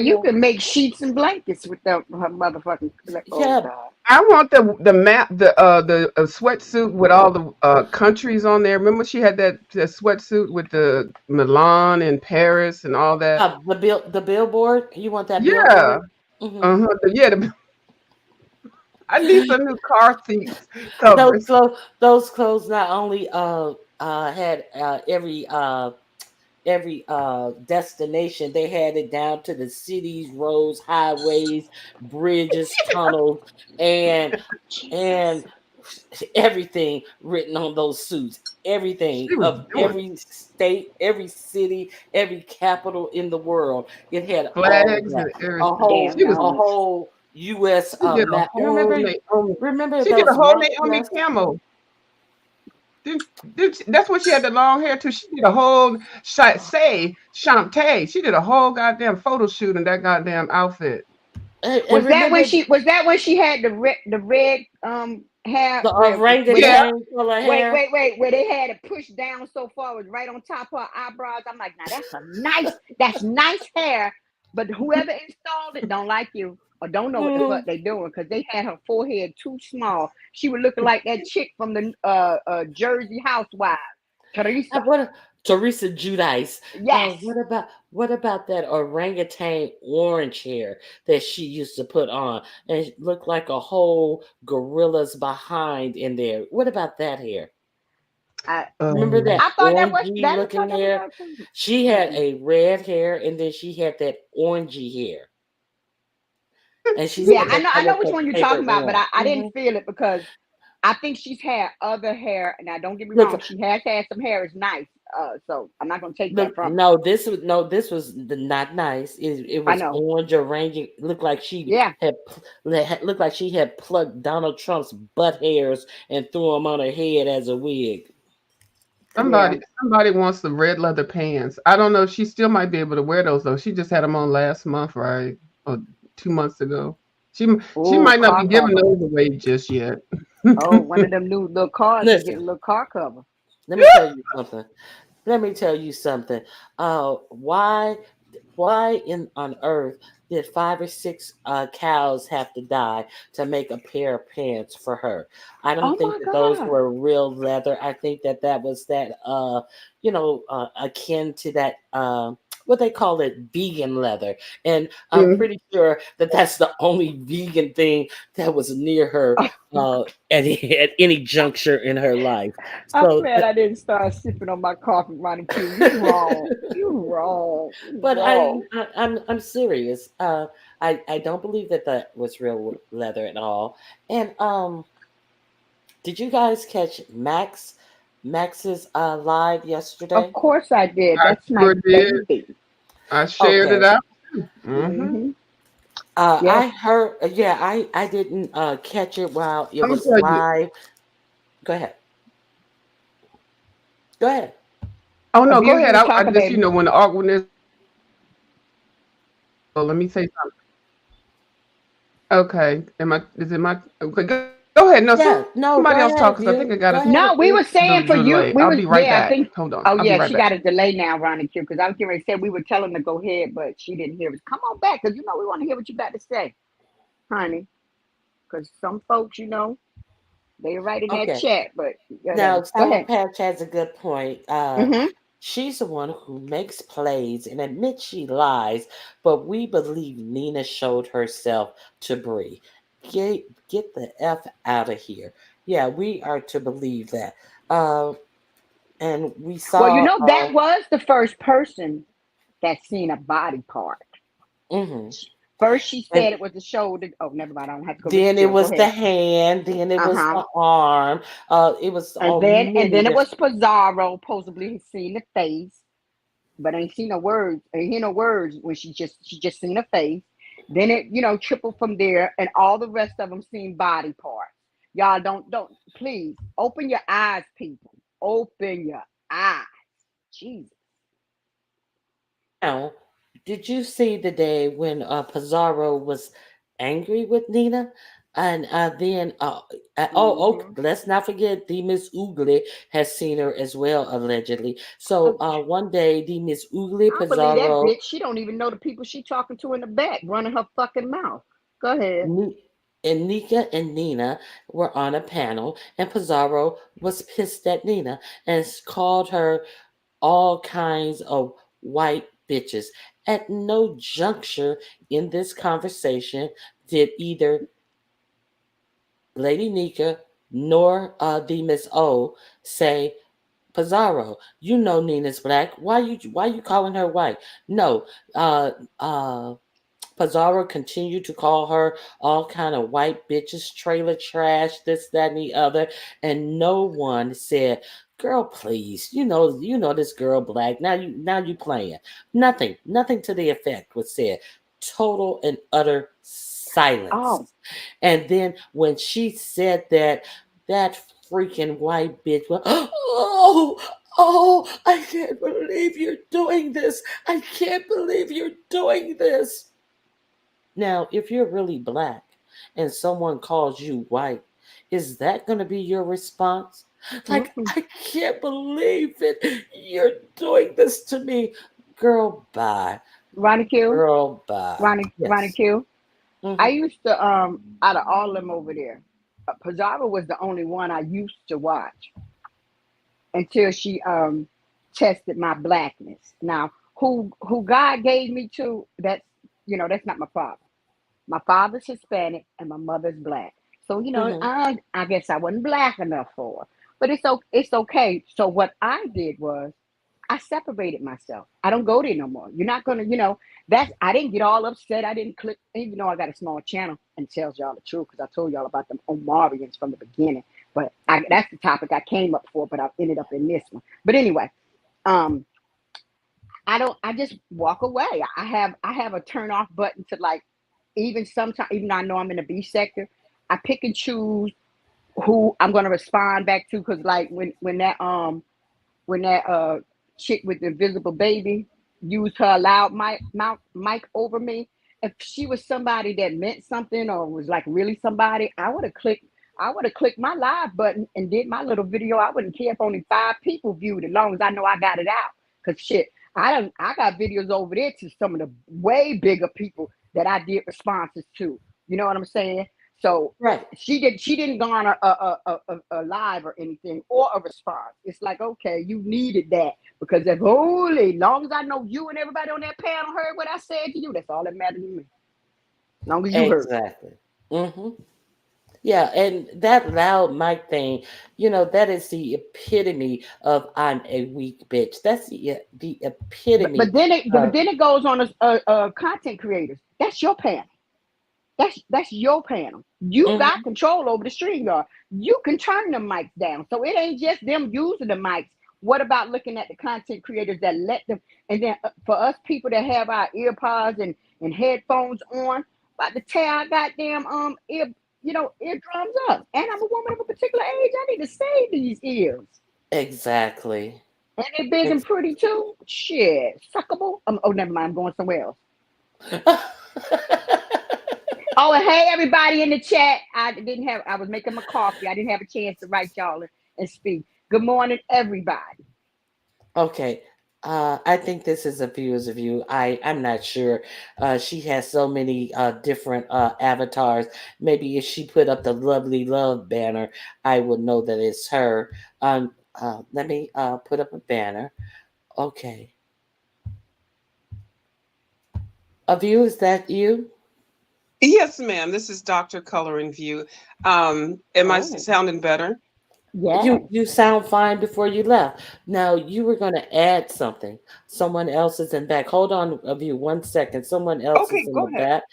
Speaker 5: you
Speaker 1: know,
Speaker 5: can make sheets and blankets with that her motherfucking. Oh
Speaker 1: yeah,
Speaker 5: God.
Speaker 4: I want the map, the sweatsuit with all the countries on there. Remember, she had that sweatsuit with the Milan and Paris and all that.
Speaker 1: the billboard. You want that
Speaker 4: Yeah.
Speaker 1: billboard? Hmm.
Speaker 4: Yeah. I need some new car seats
Speaker 1: Those
Speaker 4: covers.
Speaker 1: clothes, those clothes not only had every destination. They had it down to the cities, roads, highways, bridges, tunnels, and
Speaker 5: Jesus.
Speaker 1: and everything written on those suits. Everything
Speaker 4: She was
Speaker 1: of
Speaker 4: doing
Speaker 1: every state, every city, every capital in the world. It had all of
Speaker 4: flags
Speaker 1: that.
Speaker 4: and
Speaker 1: A
Speaker 4: everything.
Speaker 1: whole,
Speaker 5: Damn
Speaker 4: She was
Speaker 1: a
Speaker 5: nuns.
Speaker 1: whole. U.S.
Speaker 4: She did a
Speaker 1: map.
Speaker 4: whole Naomi.
Speaker 1: Remember
Speaker 4: She did a
Speaker 1: those
Speaker 4: whole
Speaker 1: map
Speaker 4: Naomi
Speaker 1: dresses?
Speaker 4: Campbell. That's what she had the long hair too. She did a whole say Shantae. She did a whole goddamn photo shoot in that goddamn outfit.
Speaker 1: And remember
Speaker 5: Was that when she had the red hair
Speaker 1: the
Speaker 5: where they
Speaker 4: Yeah,
Speaker 1: orangutan color hair?
Speaker 5: wait where they had it pushed down so far it was right on top of her eyebrows. I'm like, now that's nice hair, but whoever installed it don't like you or don't know what the fuck
Speaker 1: Mm.
Speaker 5: they doing because they had her forehead too small. She was looking like that chick from the Jersey Housewives, Teresa.
Speaker 1: What Teresa Judice.
Speaker 5: Yes.
Speaker 1: What about that orangutan orange hair that she used to put on and it looked like a whole gorilla's behind in there? What about that hair?
Speaker 5: I
Speaker 1: Remember
Speaker 4: um,
Speaker 1: that
Speaker 5: I thought
Speaker 1: orangey
Speaker 5: that was
Speaker 1: looking
Speaker 5: talking
Speaker 1: hair?
Speaker 5: about too.
Speaker 1: She had
Speaker 5: Mm-mm.
Speaker 1: a red hair and then she had that orangey hair. And she
Speaker 5: Yeah,
Speaker 1: said that
Speaker 5: I
Speaker 1: that was
Speaker 5: know which
Speaker 1: her
Speaker 5: one you're talking
Speaker 1: favorite
Speaker 5: about, but
Speaker 1: one.
Speaker 5: I didn't feel it because I think she's had other hair. Now, don't get me
Speaker 1: Look,
Speaker 5: wrong, she has had some hair. It's nice. So I'm not gonna take that
Speaker 1: look,
Speaker 5: from her.
Speaker 1: no, this was not nice. It
Speaker 5: I
Speaker 1: was
Speaker 5: know.
Speaker 1: orange arranging. Looked like she
Speaker 5: Yeah.
Speaker 1: looked like she had plucked Donald Trump's butt hairs and threw them on her head as a wig.
Speaker 5: Yeah.
Speaker 4: somebody wants the red leather pants. I don't know. She still might be able to wear those though. She just had them on last month, right? Or 2 months ago. She she
Speaker 5: Oh,
Speaker 4: might not be
Speaker 5: car
Speaker 4: giving
Speaker 5: cover.
Speaker 4: those away just yet.
Speaker 5: Oh, one of them new little cars to get a
Speaker 1: Listen,
Speaker 5: little car cover.
Speaker 1: let me tell you something. Let me tell you something. Why in on earth did 5 or 6 cows have to die to make a pair of pants for her? I don't
Speaker 5: Oh
Speaker 1: think
Speaker 5: my
Speaker 1: that those
Speaker 5: God.
Speaker 1: were real leather. I think that that was that akin to that what they call it vegan leather. And I'm
Speaker 4: Mm.
Speaker 1: pretty sure that that's the only vegan thing that was near her at any juncture in her life.
Speaker 5: I'm
Speaker 1: So
Speaker 5: glad I didn't start sipping on my coffee, Ronnie Q. You wrong. You wrong. You
Speaker 1: But
Speaker 5: wrong.
Speaker 1: I'm serious. I don't believe that that was real leather at all. And did you guys catch Max's live
Speaker 5: Of
Speaker 1: yesterday?
Speaker 5: course I did.
Speaker 4: I
Speaker 5: That's my
Speaker 4: sure did.
Speaker 5: baby.
Speaker 4: I shared it
Speaker 1: Okay.
Speaker 4: out. Hmm.
Speaker 5: Hmm.
Speaker 1: I
Speaker 5: Yes.
Speaker 1: heard. Yeah, I didn't catch it while it
Speaker 4: I'm gonna
Speaker 1: was
Speaker 4: tell you.
Speaker 1: live. Go ahead. Go ahead.
Speaker 4: Oh no, go
Speaker 5: Abuse
Speaker 4: ahead.
Speaker 5: me,
Speaker 4: I
Speaker 5: talk a
Speaker 4: just
Speaker 5: baby.
Speaker 4: when the awkwardness. Oh, let me say something. Okay. Am I? Is it my? Okay. Go ahead. No,
Speaker 1: Yeah.
Speaker 4: somebody else
Speaker 1: No.
Speaker 4: talk
Speaker 1: Go
Speaker 4: because I
Speaker 1: ahead,
Speaker 4: think I got
Speaker 1: View.
Speaker 4: a
Speaker 1: Go ahead,
Speaker 5: No, we
Speaker 1: View.
Speaker 5: were saying for you.
Speaker 4: delay.
Speaker 5: We
Speaker 4: I'll be
Speaker 5: was
Speaker 4: right
Speaker 5: yeah. I
Speaker 4: back.
Speaker 5: think.
Speaker 4: Hold on.
Speaker 5: Oh
Speaker 4: I'll be
Speaker 5: yeah,
Speaker 4: right
Speaker 5: she
Speaker 4: back.
Speaker 5: got a delay now, Ronnie Q. Because I was getting ready to say we were telling her to go ahead, but she didn't hear us. Come on back, because we want to hear what you got to say, honey. Because some folks, they write in that
Speaker 1: Okay.
Speaker 5: chat, but
Speaker 1: Now,
Speaker 5: whatever. Go
Speaker 1: Sour
Speaker 5: ahead.
Speaker 1: Patch has a good point.
Speaker 5: Hmm.
Speaker 1: She's the one who makes plays and admits she lies, but we believe Nina showed herself to Bree. Get, get the F out of here. Yeah, we are to believe that. Uh, and we
Speaker 5: Well,
Speaker 1: saw.
Speaker 5: that was the first person that seen a body part.
Speaker 1: Mhm.
Speaker 5: First, she
Speaker 1: And
Speaker 5: said it was the shoulder. Oh, never mind. I don't have to go listen
Speaker 1: then
Speaker 5: to
Speaker 1: it
Speaker 5: her. Go
Speaker 1: was the
Speaker 5: ahead.
Speaker 1: hand, then it
Speaker 5: Uh
Speaker 1: was
Speaker 5: huh.
Speaker 1: the arm. It was
Speaker 5: And
Speaker 1: many
Speaker 5: then it
Speaker 1: different.
Speaker 5: was Pizarro, supposedly seen the face, but ain't seen no words. Ain't hear no words when she just seen a face. Then it tripled from there, and all the rest of them seen body parts. Y'all don't please open your eyes, people. Open your eyes. Jesus.
Speaker 1: Now, did you see the day when Pizarro was angry with Nina? And then,
Speaker 5: Hmm.
Speaker 1: let's not forget the Miss Oogly has seen her as well, allegedly. So
Speaker 5: Oh,
Speaker 1: one day, the Miss Oogly
Speaker 5: I don't believe that
Speaker 1: Pizarro
Speaker 5: bitch. She don't even know the people she talking to in the back, running her fucking mouth. Go ahead.
Speaker 1: And Nika and Nina were on a panel, and Pizarro was pissed at Nina and called her all kinds of white bitches. At no juncture in this conversation did either Lady Nika nor the Miss O say, Pizarro, you know Nina's black. Why you calling her white? No, uh, uh, Pizarro continued to call her all kind of white bitches, trailer trash, this, that, and the other, and no one said, "Girl, please, you know this girl black. Now you playing." Nothing to the effect was said. Total and utter Silence.
Speaker 5: Oh,
Speaker 1: And then when she said that, that freaking white bitch went, oh, oh, I can't believe you're doing this. I can't believe you're doing this. Now, if you're really black and someone calls you white, is that going to be your response? Like,
Speaker 5: mm-mm.
Speaker 1: I can't believe it. You're doing this to me. Girl, bye.
Speaker 5: Ronnie Q,
Speaker 1: Girl, bye.
Speaker 5: Ronnie
Speaker 1: Yes.
Speaker 5: Q. I
Speaker 1: Hmm.
Speaker 5: used to out of all of them over there, Pajama was the only one I used to watch until she tested my blackness. Now, who God gave me to, that's that's not my father. My father's Hispanic and my mother's black. So
Speaker 1: Hmm.
Speaker 5: I guess I wasn't black enough for her. But it's okay. So what I did was I separated myself. I don't go there no more. You're not gonna, that's I didn't get all upset. I didn't click, even though I got a small channel and it tells y'all the truth because I told y'all about them Omarians from the beginning. But that's the topic I came up for, but I ended up in this one. But anyway, um, I just walk away. I have a turn off button to like even sometimes, even though I know I'm in the B sector, I pick and choose who I'm gonna respond back to because like when that chick with the invisible baby used her loud mic over me. If she was somebody that meant something or was like really somebody, I would have clicked my live button and did my little video. I wouldn't care if only 5 people viewed, as long as I know I got it out. Cause shit, I got videos over there to some of the way bigger people that I did responses to. You know what I'm saying? So
Speaker 1: Right.
Speaker 5: she didn't garner a live or anything or a response. It's like, okay, you needed that because if holy, long as I know you and everybody on that panel heard what I said to you, that's all that matters to me. As long as you heard.
Speaker 1: Exactly. Hmm. Yeah, and that loud mic thing, that is the epitome of I'm a weak bitch. That's the
Speaker 5: But
Speaker 1: epitome
Speaker 5: but then it but
Speaker 1: of.
Speaker 5: then it goes on as content creators. That's your panel. That's your panel. You got
Speaker 1: Mhm.
Speaker 5: control over the StreamYard. You can turn the mics down. So it ain't just them using the mics. What about looking at the content creators that let them? And then for us people that have our earpods and headphones on, about to tear our goddamn eardrums up. And I'm a woman of a particular age. I need to save these ears.
Speaker 1: Exactly.
Speaker 5: And they're big and
Speaker 1: Ex-
Speaker 5: pretty too. Shit, suckable. Oh, never mind. I'm going somewhere else. Oh, and hey, everybody in the chat. I was making my coffee. I didn't have a chance to write y'all and speak. Good morning, everybody.
Speaker 1: Okay. I think this is a viewer's review. I'm not sure. She has so many different avatars. Maybe if she put up the lovely love banner, I would know that it's her. Let me put up a banner. Okay. A view, is that you?
Speaker 4: Yes, ma'am. This is Dr. Color and View. Am I
Speaker 5: Oh,
Speaker 4: sounding better?
Speaker 1: You
Speaker 5: yes.
Speaker 1: sound fine before you left. Now you were going to add something. Someone else is in back. Hold on, of you 1 second. Someone else is
Speaker 4: Okay,
Speaker 1: in
Speaker 4: go
Speaker 1: the
Speaker 4: ahead.
Speaker 1: back.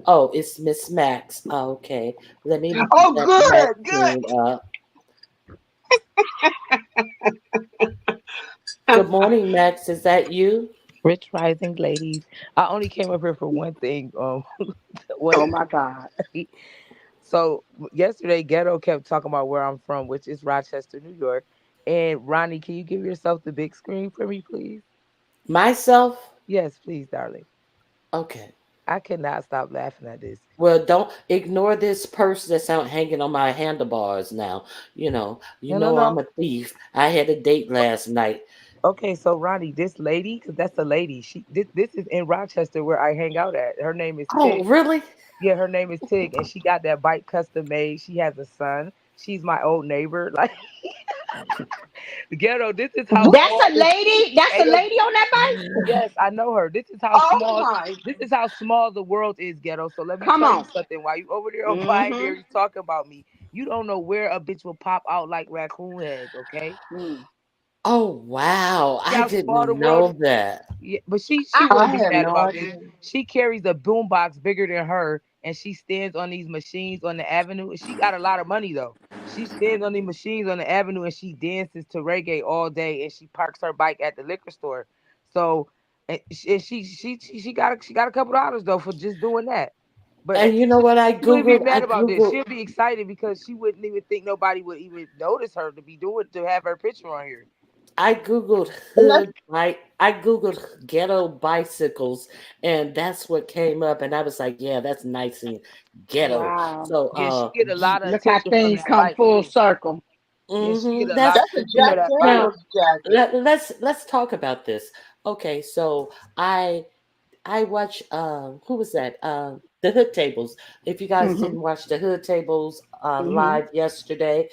Speaker 1: Oh, it's Miss Max. Oh, okay, let me
Speaker 4: Oh,
Speaker 1: let Max
Speaker 4: good,
Speaker 1: clean up. Good
Speaker 4: good.
Speaker 1: morning, Max. Is that you?
Speaker 6: Rich Rising ladies. I only came up here for one thing.
Speaker 5: Oh
Speaker 6: One
Speaker 5: my God.
Speaker 6: so yesterday Ghetto kept talking about where I'm from, which is Rochester, New York. And Ronnie, can you give yourself the big screen for me, please?
Speaker 1: Myself?
Speaker 6: Yes, please, darling.
Speaker 1: Okay.
Speaker 6: I cannot stop laughing at this.
Speaker 1: Well, don't ignore this purse that's out hanging on my handlebars now. You
Speaker 6: No, no,
Speaker 1: know I'm
Speaker 6: no.
Speaker 1: a thief. I had a date last night.
Speaker 6: Okay, so Ronnie, this lady, because that's a lady. This is in Rochester where I hang out at. Her name is
Speaker 1: Oh,
Speaker 6: Tig.
Speaker 1: really?
Speaker 6: Yeah, her name is Tig, and she got that bike custom made. She has a son. She's my old neighbor. Like ghetto, this is how
Speaker 5: That's
Speaker 6: small
Speaker 5: a
Speaker 6: this.
Speaker 5: lady. That's a
Speaker 6: Hey,
Speaker 5: lady on that bike.
Speaker 6: yes, I know her. This is how
Speaker 3: Oh
Speaker 6: small.
Speaker 3: my.
Speaker 6: This is how small the world is, ghetto. So let me
Speaker 5: Come
Speaker 6: tell you
Speaker 5: on.
Speaker 6: something. While you over there on
Speaker 5: Mm-hmm.
Speaker 6: Pioneer, you talking about me. You don't know where a bitch will pop out like raccoon heads. Okay.
Speaker 5: Mm.
Speaker 1: Oh, wow.
Speaker 6: See
Speaker 1: I
Speaker 6: how small the
Speaker 1: didn't
Speaker 6: world
Speaker 1: know
Speaker 6: is.
Speaker 1: that.
Speaker 6: Yeah, but she
Speaker 5: I
Speaker 6: wouldn't
Speaker 3: I
Speaker 6: be
Speaker 3: had
Speaker 6: mad
Speaker 3: no
Speaker 6: about this.
Speaker 3: idea.
Speaker 6: She carries a boombox bigger than her, and she stands on these machines on the avenue. And she got a lot of money though. She stands on these machines on the avenue, and she dances to reggae all day. And she parks her bike at the liquor store. So, and she got a couple dollars though for just doing that. But
Speaker 1: And you know what I
Speaker 6: she wouldn't be
Speaker 1: googled? I
Speaker 6: mad about this.
Speaker 1: googled.
Speaker 6: She'll be excited because she wouldn't even think nobody would even notice her to be doing to have her picture on here.
Speaker 1: I googled
Speaker 5: And let's
Speaker 1: hood bike. I googled ghetto bicycles, and that's what came up. And I was like, yeah, that's nice and ghetto.
Speaker 5: wow.
Speaker 1: So,
Speaker 6: Yeah, she get a lot of
Speaker 5: Look how
Speaker 6: attention from
Speaker 5: things
Speaker 6: that
Speaker 5: come
Speaker 6: bike
Speaker 5: full
Speaker 6: too.
Speaker 5: circle.
Speaker 6: Yeah, she get a lot
Speaker 1: that's
Speaker 6: of
Speaker 5: That's a
Speaker 6: attention
Speaker 5: Jack
Speaker 6: for that bike.
Speaker 1: now.
Speaker 5: Daniels jacket.
Speaker 1: Let's talk about this. Okay, so I watch who was that? The Hood Tables. If you guys
Speaker 5: Hmm.
Speaker 1: didn't watch the Hood Tables
Speaker 5: Hmm.
Speaker 1: live yesterday,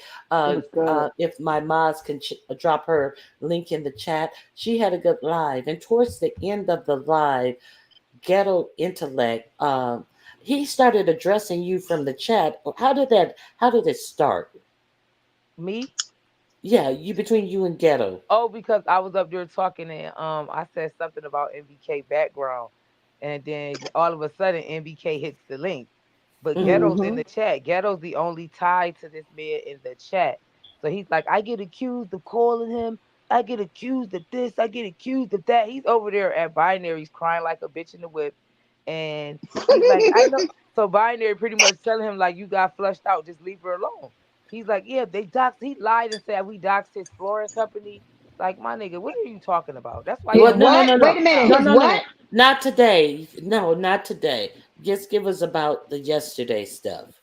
Speaker 5: It was good.
Speaker 1: if my mods can drop her link in the chat, she had a good live. And towards the end of the live, Ghetto Intellect, he started addressing you from the chat. How did it start?
Speaker 6: Me?
Speaker 1: Yeah, you between you and Ghetto.
Speaker 6: Oh, because I was up there talking and I said something about MBK background, and then all of a sudden MBK hits the link. But
Speaker 1: Hmm.
Speaker 6: Ghetto's in
Speaker 5: Hmm.
Speaker 6: the chat. Ghetto's the only tie to this man in the chat. So he's like, I get accused of calling him. I get accused of this. I get accused of that. He's over there at Binaries crying like a bitch in the whip. And he's like, I know. So Binary pretty much telling him, like, you got flushed out. Just leave her alone. He's like, yeah, they doxed. He lied and said we doxed his flooring company. Like, my nigga, what are you talking about? That's why
Speaker 5: His
Speaker 6: he
Speaker 1: Well, no, no,
Speaker 5: what?
Speaker 1: no,
Speaker 6: flushed
Speaker 5: Wait
Speaker 1: no,
Speaker 5: a
Speaker 6: me
Speaker 5: minute.
Speaker 6: out.
Speaker 1: no,
Speaker 5: His
Speaker 1: no, no,
Speaker 5: what?
Speaker 1: no. Not today. No, not today. Just give us about the yesterday stuff.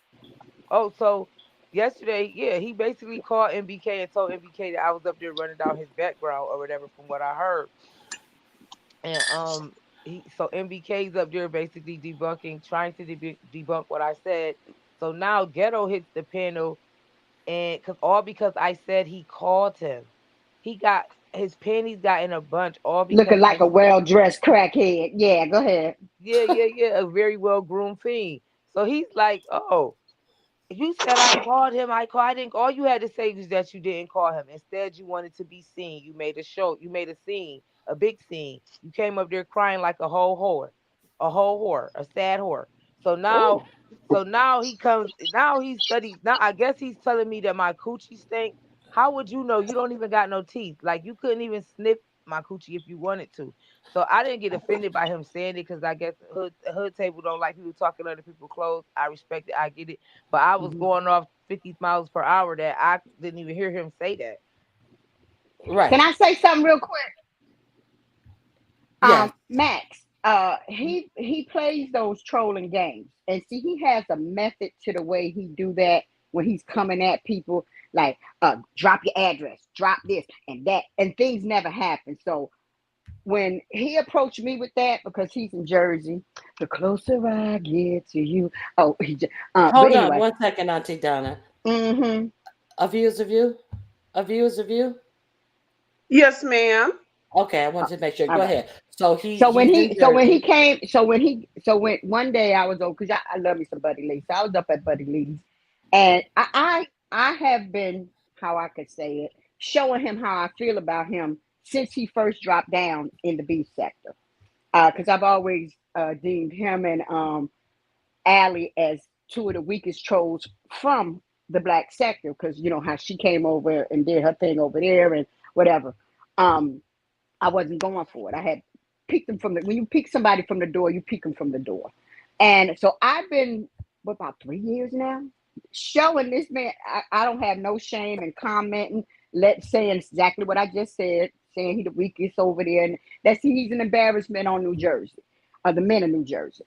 Speaker 6: Oh, so yesterday, yeah, he basically called MBK and told MBK that I was up there running down his background or whatever from what I heard. And so MBK's up there basically debunking, trying to debunk what I said. So now Ghetto hits the panel, and because I said he called him. He got his panties got in a bunch all because
Speaker 5: Looking
Speaker 6: I
Speaker 5: like a
Speaker 6: said,
Speaker 5: well dressed crackhead. Yeah, go ahead.
Speaker 6: yeah, yeah, yeah, a very well groomed fiend. So he's like, oh, you said I called him. I didn't. All you had to say was that you didn't call him. Instead, you wanted to be seen. You made a show. You made a scene, a big scene. You came up there crying like a whole whore, a sad whore. So now,
Speaker 5: Oh.
Speaker 6: so now he comes. Now he studies. Now I guess he's telling me that my coochie stink. How would you know? You don't even got no teeth. Like you couldn't even sniff my coochie if you wanted to. So I didn't get offended by him saying it because I guess hood table don't like people talking under people's clothes. I respect it. I get it, but I was
Speaker 5: Mhm.
Speaker 6: going off 50 miles per hour that I didn't even hear him say that.
Speaker 5: Can
Speaker 1: Right.
Speaker 5: I say something real quick?
Speaker 1: Yes.
Speaker 5: Max, he plays those trolling games, and see, he has a method to the way he do that when he's coming at people, like, drop your address, drop this and that, and things never happen. So when he approached me with that, because he's in Jersey, the closer I get to you. Oh, but
Speaker 1: Hold on
Speaker 5: anyway.
Speaker 1: 1 second, Auntie Donna.
Speaker 5: Mm-hmm.
Speaker 1: A views of you? A views of you?
Speaker 4: Yes, ma'am.
Speaker 1: Okay, I wanted to make sure.
Speaker 5: All
Speaker 1: Go
Speaker 5: right.
Speaker 1: ahead. So
Speaker 5: So when
Speaker 1: he's in Jersey.
Speaker 5: when one day I was over, because I love me some Buddy Lee. So I was up at Buddy Lee's, and I have been, how I could say it, showing him how I feel about him since he first dropped down in the beef sector. Because I've always deemed him and Allie as two of the weakest trolls from the black sector, because you know how she came over and did her thing over there and whatever. Um, I wasn't going for it. I had picked them from the, when you pick somebody from the door, you pick them from the door. And so I've been, what, about 3 years now, showing this man, I don't have no shame in commenting, saying exactly what I just said, saying he the weakest over there, and that's, he's an embarrassment on New Jersey, the men of New Jersey.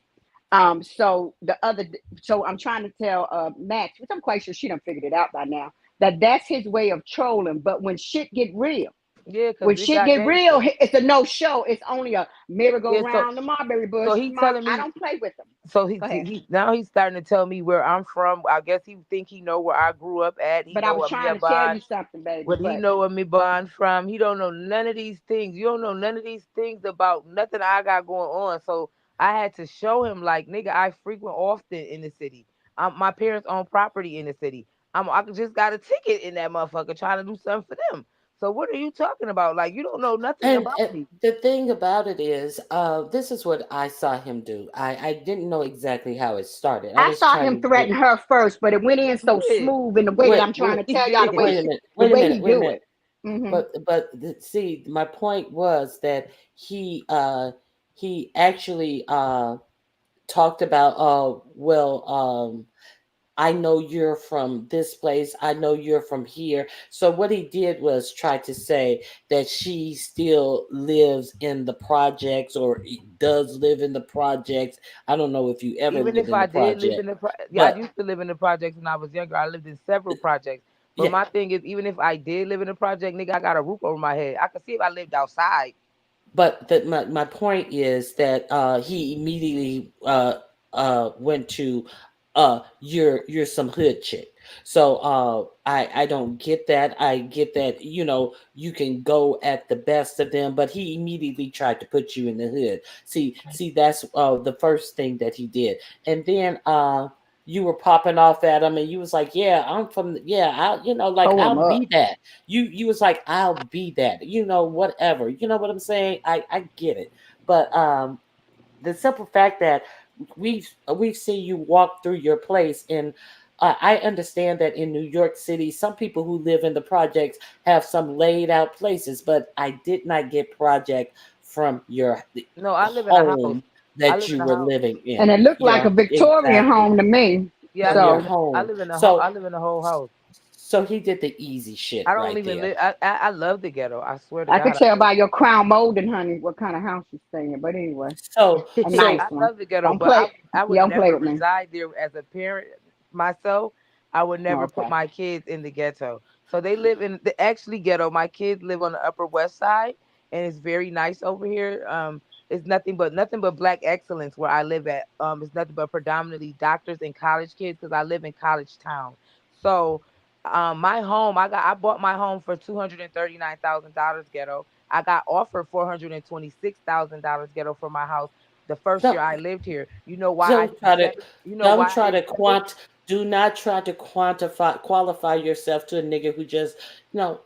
Speaker 5: So the other, so I'm trying to tell Max, which I'm quite sure she done figured it out by now, that that's his way of trolling. But
Speaker 6: Yeah, because
Speaker 5: when
Speaker 6: it
Speaker 5: shit
Speaker 6: got
Speaker 5: get real,
Speaker 6: gangster.
Speaker 5: it's a no show. It's only a
Speaker 6: Yeah,
Speaker 5: merry-go-round, the mulberry
Speaker 6: so
Speaker 5: bush.
Speaker 6: he
Speaker 5: Mom,
Speaker 6: telling
Speaker 5: I
Speaker 6: me,
Speaker 5: don't play with them.
Speaker 6: so
Speaker 5: Go ahead.
Speaker 6: now he's starting to tell me where I'm from. I guess he think he know where I grew up at. He
Speaker 5: But I
Speaker 6: know
Speaker 5: was
Speaker 6: what me
Speaker 5: trying to tell
Speaker 6: bond,
Speaker 5: you something, baby.
Speaker 6: what he
Speaker 5: But
Speaker 6: know where me bond from. He don't know none of these things. You don't know none of these things about nothing I got going on. So I had to show him, like, nigga, I frequent often in the city. My parents own property in the city. I just got a ticket in that motherfucker trying to do something for them. So what are you talking about? Like, you don't know nothing about
Speaker 1: And
Speaker 6: me.
Speaker 1: the thing about it is, this is what I saw him do. I didn't know exactly how it started. I
Speaker 5: I
Speaker 1: was
Speaker 5: saw
Speaker 1: trying
Speaker 5: him
Speaker 1: to get.
Speaker 5: threaten her first, but it went in
Speaker 6: He
Speaker 5: so
Speaker 6: did.
Speaker 5: smooth in the way that
Speaker 1: Wait,
Speaker 5: I'm trying
Speaker 1: wait,
Speaker 5: to
Speaker 6: He
Speaker 5: tell y'all,
Speaker 6: did.
Speaker 5: the
Speaker 1: wait a
Speaker 5: way
Speaker 1: minute,
Speaker 5: he
Speaker 1: wait a
Speaker 5: do it.
Speaker 1: minute.
Speaker 5: Hmm.
Speaker 1: But see, my point was that he actually talked about, I know you're from this place. I know you're from here. So what he did was try to say that she still lives in the projects or does live in the projects. I don't know if you ever
Speaker 6: Even
Speaker 1: lived
Speaker 6: if
Speaker 1: in the
Speaker 6: I did live
Speaker 1: project,
Speaker 6: in the yeah, I
Speaker 1: but
Speaker 6: used to live in the projects when I was younger. I lived in several projects. But
Speaker 1: yeah.
Speaker 6: my thing is, even if I did live in a project, nigga, I got a roof over my head. I could see if I lived outside.
Speaker 1: But my point is that he immediately went to you're some hood chick. So I don't get that. I get that, you can go at the best of them, but he immediately tried to put you in the hood. See, that's the first thing that he did. And then you were popping off at him and you was like, yeah, I'm from, yeah, like
Speaker 5: Throw him
Speaker 1: I'll
Speaker 5: up.
Speaker 1: be that. You was like, I'll be that, whatever. You know what I'm saying? I get it. But the simple fact that we've seen you walk through your place, and I understand that in New York City, some people who live in the projects have some laid out places, but I did not get project from your
Speaker 6: No, I live in a house.
Speaker 1: home
Speaker 6: I
Speaker 1: that
Speaker 6: live in
Speaker 1: you
Speaker 6: a
Speaker 1: were
Speaker 6: house.
Speaker 1: living
Speaker 5: And
Speaker 1: in.
Speaker 5: it looked like
Speaker 1: Yeah,
Speaker 5: a Victorian
Speaker 1: exactly.
Speaker 5: home to me.
Speaker 6: Yeah,
Speaker 1: In your
Speaker 5: So
Speaker 6: I
Speaker 1: home.
Speaker 6: live in a home. I
Speaker 1: So
Speaker 6: live in a whole house.
Speaker 1: he did the easy shit
Speaker 6: I don't
Speaker 1: right
Speaker 6: even
Speaker 1: there.
Speaker 6: live. I love the ghetto. I swear to
Speaker 5: I could
Speaker 6: God, I
Speaker 5: tell
Speaker 6: do.
Speaker 5: by your crown molding, honey, what kind of house you're staying in. But anyway,
Speaker 1: So
Speaker 5: a nice
Speaker 1: so
Speaker 6: I
Speaker 5: one.
Speaker 6: love the ghetto,
Speaker 5: Don't
Speaker 6: but
Speaker 5: play.
Speaker 6: I would
Speaker 5: You don't play
Speaker 6: never
Speaker 5: with me.
Speaker 6: reside there as a parent myself. I would never put
Speaker 5: Okay.
Speaker 6: my kids in the ghetto. So they live in the actually ghetto. My kids live on the Upper West Side, and it's very nice over here. It's nothing but black excellence where I live at. It's nothing but predominantly doctors and college kids because I live in college town. So, my home, I bought my home for $239,000 ghetto. I got offered $426,000 ghetto for my house the first year
Speaker 1: don't
Speaker 6: I lived here. You know why I
Speaker 1: don't
Speaker 6: didn't
Speaker 1: try to
Speaker 6: sell it? You know
Speaker 1: don't
Speaker 6: why I
Speaker 1: try to
Speaker 6: didn't sell it?
Speaker 1: do not try to qualify yourself to a nigga who just no,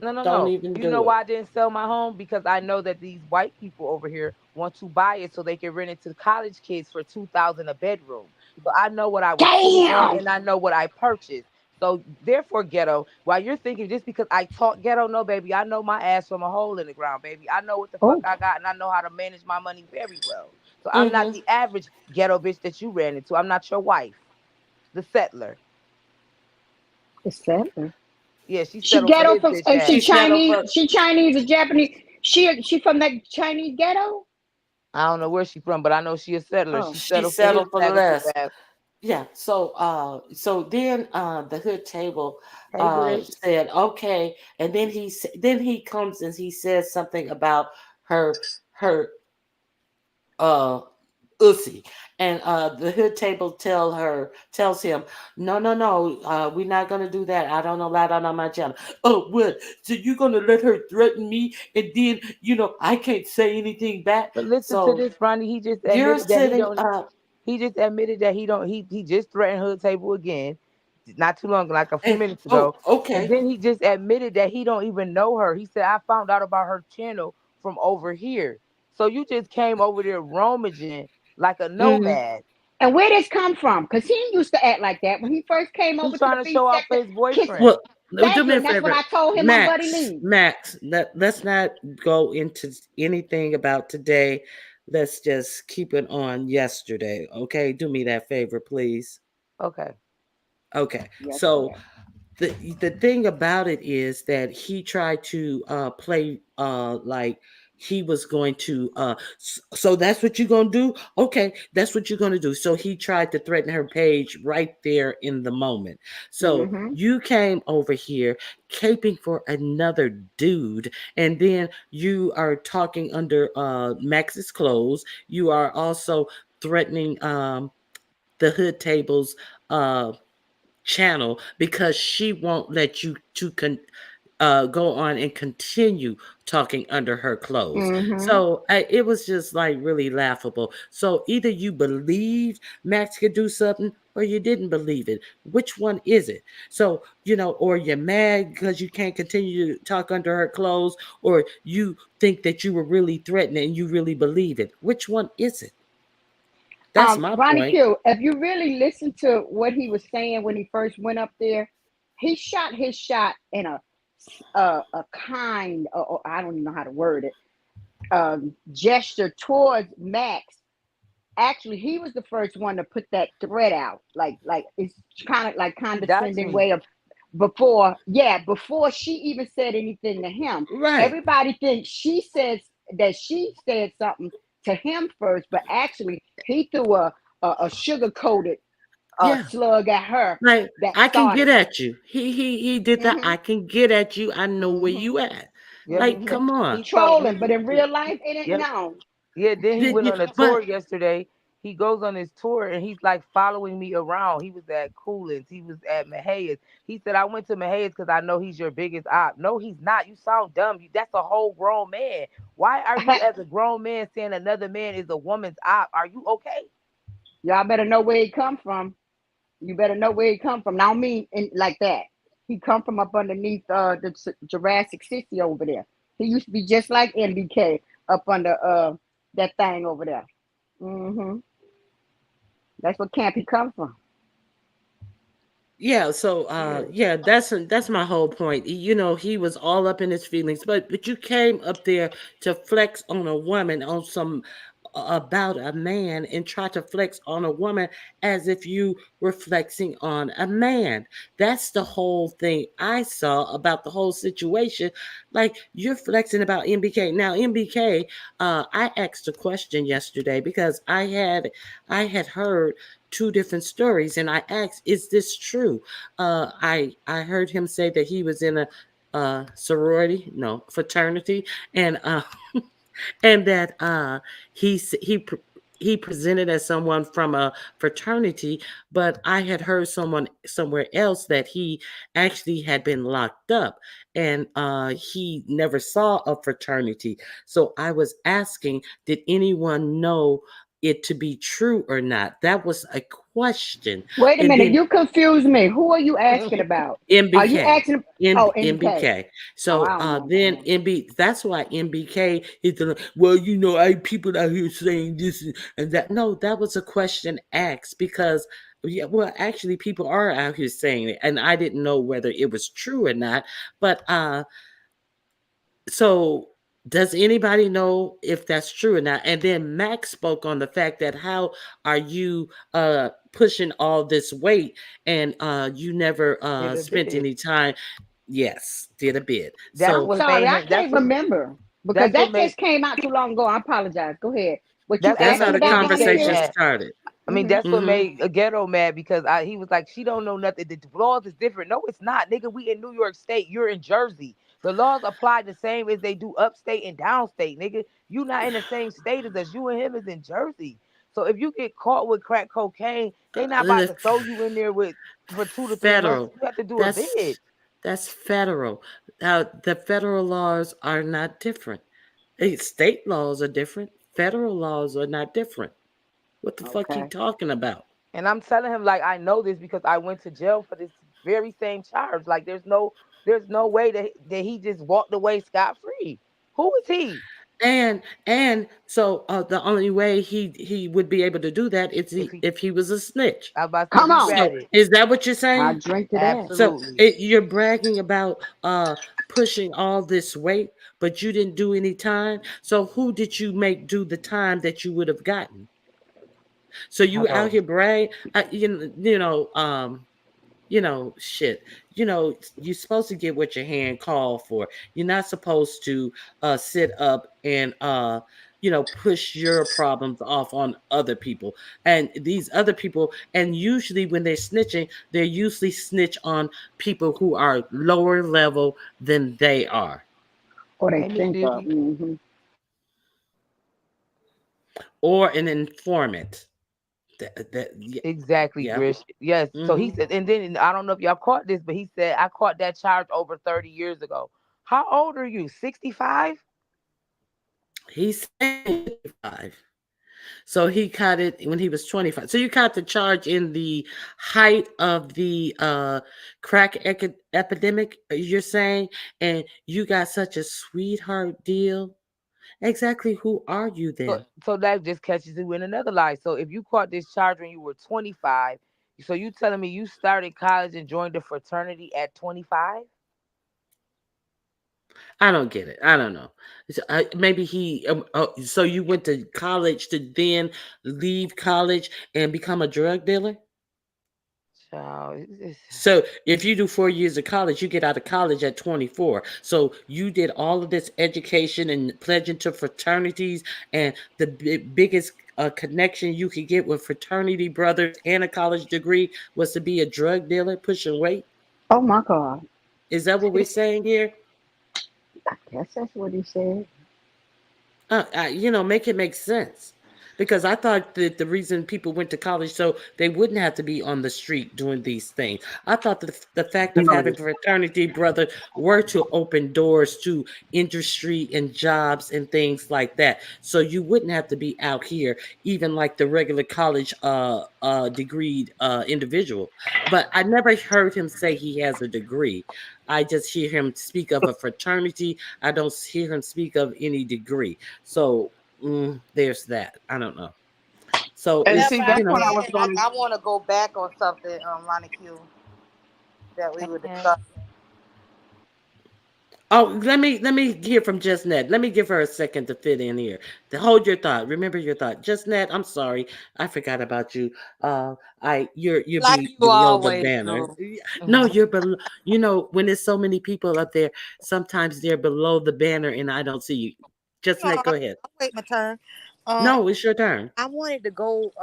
Speaker 6: No, no,
Speaker 1: don't
Speaker 6: no.
Speaker 1: even
Speaker 6: You know
Speaker 1: do it.
Speaker 6: why I didn't sell my home? Because I know that these white people over here want to buy it so they can rent it to college kids for 2,000 a bedroom. So I know what I was sitting on
Speaker 5: Damn.
Speaker 6: and I know what I purchased. So therefore, ghetto, while you're thinking just because I talk ghetto, no, baby, I know my ass from a hole in the ground, baby. I know what the fuck
Speaker 5: Oh,
Speaker 6: I got and I know how to manage my money very well. So I'm not
Speaker 1: Mm-hmm.
Speaker 6: the average ghetto bitch that you ran into. I'm not your wife, the settler.
Speaker 5: it's seven.
Speaker 6: Yeah, she
Speaker 5: She
Speaker 6: settled for
Speaker 5: ghetto
Speaker 6: his
Speaker 5: from.
Speaker 6: bitch
Speaker 1: She
Speaker 6: ass.
Speaker 1: settled for
Speaker 5: She Chinese or Japanese. She from that Chinese ghetto.
Speaker 6: I don't know where she from, but I know she a settler.
Speaker 5: Oh,
Speaker 6: She
Speaker 1: she
Speaker 6: settled for his
Speaker 1: settled for
Speaker 6: negative
Speaker 1: less.
Speaker 6: ass.
Speaker 1: Yeah. So then the hood table
Speaker 6: Hey, Bish.
Speaker 1: said okay, and then then he comes and he says something about her uh Ussy. And the hood table tells him, no, we're not gonna do that. I don't allow that on my channel. Oh, what? So you're gonna let her threaten me, and then I can't say anything back.
Speaker 6: But listen to
Speaker 1: So
Speaker 6: this, Ronnie. He just
Speaker 1: you're
Speaker 6: admitted that he
Speaker 1: sitting
Speaker 6: don't. He just admitted that he don't. He just threatened Hood Table again, not too long, like a few
Speaker 1: and
Speaker 6: minutes
Speaker 1: oh,
Speaker 6: ago. And
Speaker 1: okay.
Speaker 6: then he just admitted that he don't even know her. He said, "I found out about her channel from over here." So you just came over there rummaging like a
Speaker 5: hmm.
Speaker 6: nomad.
Speaker 5: And where this come from? Cause he used to act like that when he first came
Speaker 6: He
Speaker 5: over to the
Speaker 6: trying to
Speaker 5: B
Speaker 6: show off for
Speaker 5: sector.
Speaker 6: his
Speaker 5: Kiss.
Speaker 6: boyfriend.
Speaker 1: Well, do
Speaker 5: Thank you.
Speaker 1: me a
Speaker 5: And that's what
Speaker 1: favor,
Speaker 5: I told him on Buddy
Speaker 1: Max.
Speaker 5: Lee.
Speaker 1: Max, let's not go into anything about today. Let's just keep it on yesterday. Okay, do me that favor, please.
Speaker 6: Okay.
Speaker 1: Okay, so
Speaker 5: Yesterday.
Speaker 1: the thing about it is that he tried to play like he was going to so that's what you're gonna do. Okay, that's what you're gonna do. So he tried to threaten her page right there in the moment. So
Speaker 5: Mm-hmm.
Speaker 1: you came over here caping for another dude, and then you are talking under Max's clothes. You are also threatening the hood tables uh channel because she won't let you go on and continue talking under her clothes.
Speaker 5: Mm-hmm.
Speaker 1: So it was just like really laughable. So either you believed Max could do something or you didn't believe it. Which one is it? So, or you're mad because you can't continue to talk under her clothes, or you think that you were really threatened and you really believe it. Which one is it? That's my
Speaker 5: Ronnie
Speaker 1: point.
Speaker 5: Q, if you really listen to what he was saying when he first went up there, he shot his shot in a kind, or I don't even know how to word it, gesture towards Max actually he was the first one to put that threat out. Like it's kind of like
Speaker 6: He doxed
Speaker 5: condescending
Speaker 6: me.
Speaker 5: way of before, yeah, before she even said anything to him.
Speaker 1: Right.
Speaker 5: Everybody thinks she says that she said something to him first, but actually he threw a sugar coated
Speaker 1: Yeah.
Speaker 5: slug at her
Speaker 1: Like,
Speaker 5: that
Speaker 1: I can get
Speaker 5: started it.
Speaker 1: at you. He did that.
Speaker 5: Hmm.
Speaker 1: I can get at you. I know where
Speaker 5: Hmm.
Speaker 1: you at.
Speaker 6: Yep.
Speaker 1: Like,
Speaker 5: Hmm.
Speaker 1: come on.
Speaker 6: He told
Speaker 5: Trolling, but
Speaker 6: he
Speaker 5: in real life, it ain't
Speaker 6: yep.
Speaker 5: known.
Speaker 6: Yeah, then he
Speaker 1: Did
Speaker 6: went
Speaker 1: you,
Speaker 6: on a tour
Speaker 1: but
Speaker 6: yesterday. He goes on his tour and he's like following me around. He was at Coolins. He was at Mahaya's. He said, I went to Mahaya's because I know he's your biggest op. No, he's not. You sound dumb. That's a whole grown man. Why are you, as a grown man, saying another man is a woman's op? Are you okay?
Speaker 5: Y'all better know where he come from. You better know where he come from. Now, I don't mean like that. He come from up underneath the Jurassic City over there. He used to be just like MBK up under that thing over there. Hmm. That's what camp he come from.
Speaker 1: yeah, so
Speaker 6: Yeah.
Speaker 1: yeah, that's my whole point. He was all up in his feelings, but you came up there to flex on a woman, on some about a man, and try to flex on a woman as if you were flexing on a man. That's the whole thing I saw about the whole situation. Like, you're flexing about MBK. Now, MBK, I asked a question yesterday because I had heard two different stories, and I asked, is this true? I heard him say that he was in a sorority, no, fraternity, and and that he presented as someone from a fraternity, but I had heard someone somewhere else that he actually had been locked up, and he never saw a fraternity. So I was asking, did anyone know it to be true or not? That was a question.
Speaker 5: Wait a
Speaker 1: And
Speaker 5: minute,
Speaker 1: then
Speaker 5: you confuse me. Who are you asking about? Are you
Speaker 1: MBK.
Speaker 5: asking?
Speaker 1: In
Speaker 5: Oh, MK.
Speaker 1: MBK.
Speaker 5: Oh,
Speaker 1: So
Speaker 5: I don't know about
Speaker 1: then
Speaker 5: him.
Speaker 1: that's why MBK is well, I people out here saying this and that. No, that was a question asked because, yeah, well, actually people are out here saying it, and I didn't know whether it was true or not. But so, does anybody know if that's true or not? And then Max spoke on the fact that, how are you pushing all this weight, and you never
Speaker 6: Did a
Speaker 1: spent
Speaker 6: bid.
Speaker 1: any time. Yes, did a bit.
Speaker 6: That's
Speaker 5: I'm
Speaker 1: So
Speaker 6: what
Speaker 5: sorry,
Speaker 6: made
Speaker 5: I
Speaker 6: him.
Speaker 5: can't remember because
Speaker 6: That's what
Speaker 5: that
Speaker 6: made
Speaker 5: just came out too long ago. I apologize. Go ahead. What you
Speaker 6: that's what
Speaker 1: that's how
Speaker 5: asking
Speaker 6: made
Speaker 1: the
Speaker 5: about,
Speaker 6: MBK
Speaker 1: conversation
Speaker 5: MBK?
Speaker 6: mad.
Speaker 1: started.
Speaker 6: I mean,
Speaker 5: Hmm.
Speaker 6: that's what
Speaker 1: Hmm.
Speaker 6: made a ghetto mad because he was like, she don't know nothing. The laws is different. No, it's not, nigga. We in New York State. You're in Jersey. The laws apply the same as they do upstate and downstate, nigga. You not in the same state as us. You and him is in Jersey. So if you get caught with crack cocaine, they not about
Speaker 1: The
Speaker 6: to throw you in there with for 2 to 3 months.
Speaker 1: federal.
Speaker 6: You have to do a bid.
Speaker 1: That's that's federal. The federal laws are not different. State laws are different. Federal laws are not different. What the fuck you
Speaker 5: Okay.
Speaker 1: talking about?
Speaker 6: And I'm telling him like I know this because I went to jail for this very same charge. Like there's no way that he just walked away scot free. Who is he?
Speaker 1: And so the only way he would be able to do that is
Speaker 6: If he,
Speaker 1: if he was a snitch.
Speaker 6: I was about to say
Speaker 5: Come
Speaker 6: you
Speaker 5: on.
Speaker 6: got
Speaker 1: So
Speaker 6: it.
Speaker 1: is that what you're
Speaker 5: I
Speaker 1: saying?
Speaker 5: drink to that.
Speaker 1: So
Speaker 6: Absolutely.
Speaker 1: you're bragging about pushing all this weight, but you didn't do any time. So who did you make do the time that you would have gotten? So you out
Speaker 6: Oh,
Speaker 1: here brag, shit. You're supposed to get what your hand called for. You're not supposed to sit up and push your problems off on other people. And these other people, and usually when they're snitching, they usually snitch on people who are lower level than they are,
Speaker 5: Or they
Speaker 6: maybe
Speaker 5: think of.
Speaker 6: Dookie.
Speaker 5: Hmm.
Speaker 1: or an informant. Yeah,
Speaker 6: Exactly,
Speaker 1: yeah.
Speaker 6: Grish. Yes. So he
Speaker 1: Hmm.
Speaker 6: said, and then I don't know if y'all caught this, but he said I caught that charge over 30 years ago. How old are you? 65?
Speaker 1: He's saying 55. So he caught it when he was 25. So you caught the charge in the height of the crack epidemic, you're saying, and you got such a sweetheart deal. Exactly, who are you
Speaker 6: So
Speaker 1: then?
Speaker 6: so that just catches you in another lie. So if you caught this charge when you were 25, so you telling me you started college and joined the fraternity at 25?
Speaker 1: I don't get it. I don't know. Maybe he. So you went to college to then leave college and become a drug dealer?
Speaker 6: Child,
Speaker 1: So if you do 4 years of college, you get out of college at 24. So you did all of this education and pledging to fraternities, and the biggest connection you could get with fraternity brothers and a college degree was to be a drug dealer pushing weight.
Speaker 5: Oh my God.
Speaker 1: Is that what we're saying here?
Speaker 5: I guess that's what he said.
Speaker 1: Make it make sense. Because I thought that the reason people went to college so they wouldn't have to be on the street doing these things. I thought that the fact of
Speaker 3: No.
Speaker 1: having fraternity brothers were to open doors to industry and jobs and things like that. So you wouldn't have to be out here, even like the regular college degreed individual. But I never heard him say he has a degree. I just hear him speak of a fraternity. I don't hear him speak of any degree. So there's that. I don't know. So
Speaker 3: And
Speaker 6: whenever
Speaker 3: see,
Speaker 1: it's
Speaker 6: I
Speaker 3: that's what I was
Speaker 6: can,
Speaker 3: going to.
Speaker 6: I want to go back on something, Lonnie Q, that we were
Speaker 2: Mhm.
Speaker 6: discussing.
Speaker 1: Oh, let me hear from Just Net. Let me give her a second to fit in here. To hold your thought. Remember your thought. Just Net, I'm sorry. I forgot about you. You're
Speaker 6: Like
Speaker 1: be
Speaker 6: you
Speaker 1: below the
Speaker 6: always
Speaker 1: banner.
Speaker 6: do.
Speaker 1: No,
Speaker 6: Mhm.
Speaker 1: you're below. When there's so many people up there, sometimes they're below the banner and I don't see you. Just
Speaker 6: No,
Speaker 1: Net, go ahead.
Speaker 6: I'll wait my turn. Um,
Speaker 1: No, it's your turn.
Speaker 6: I wanted to go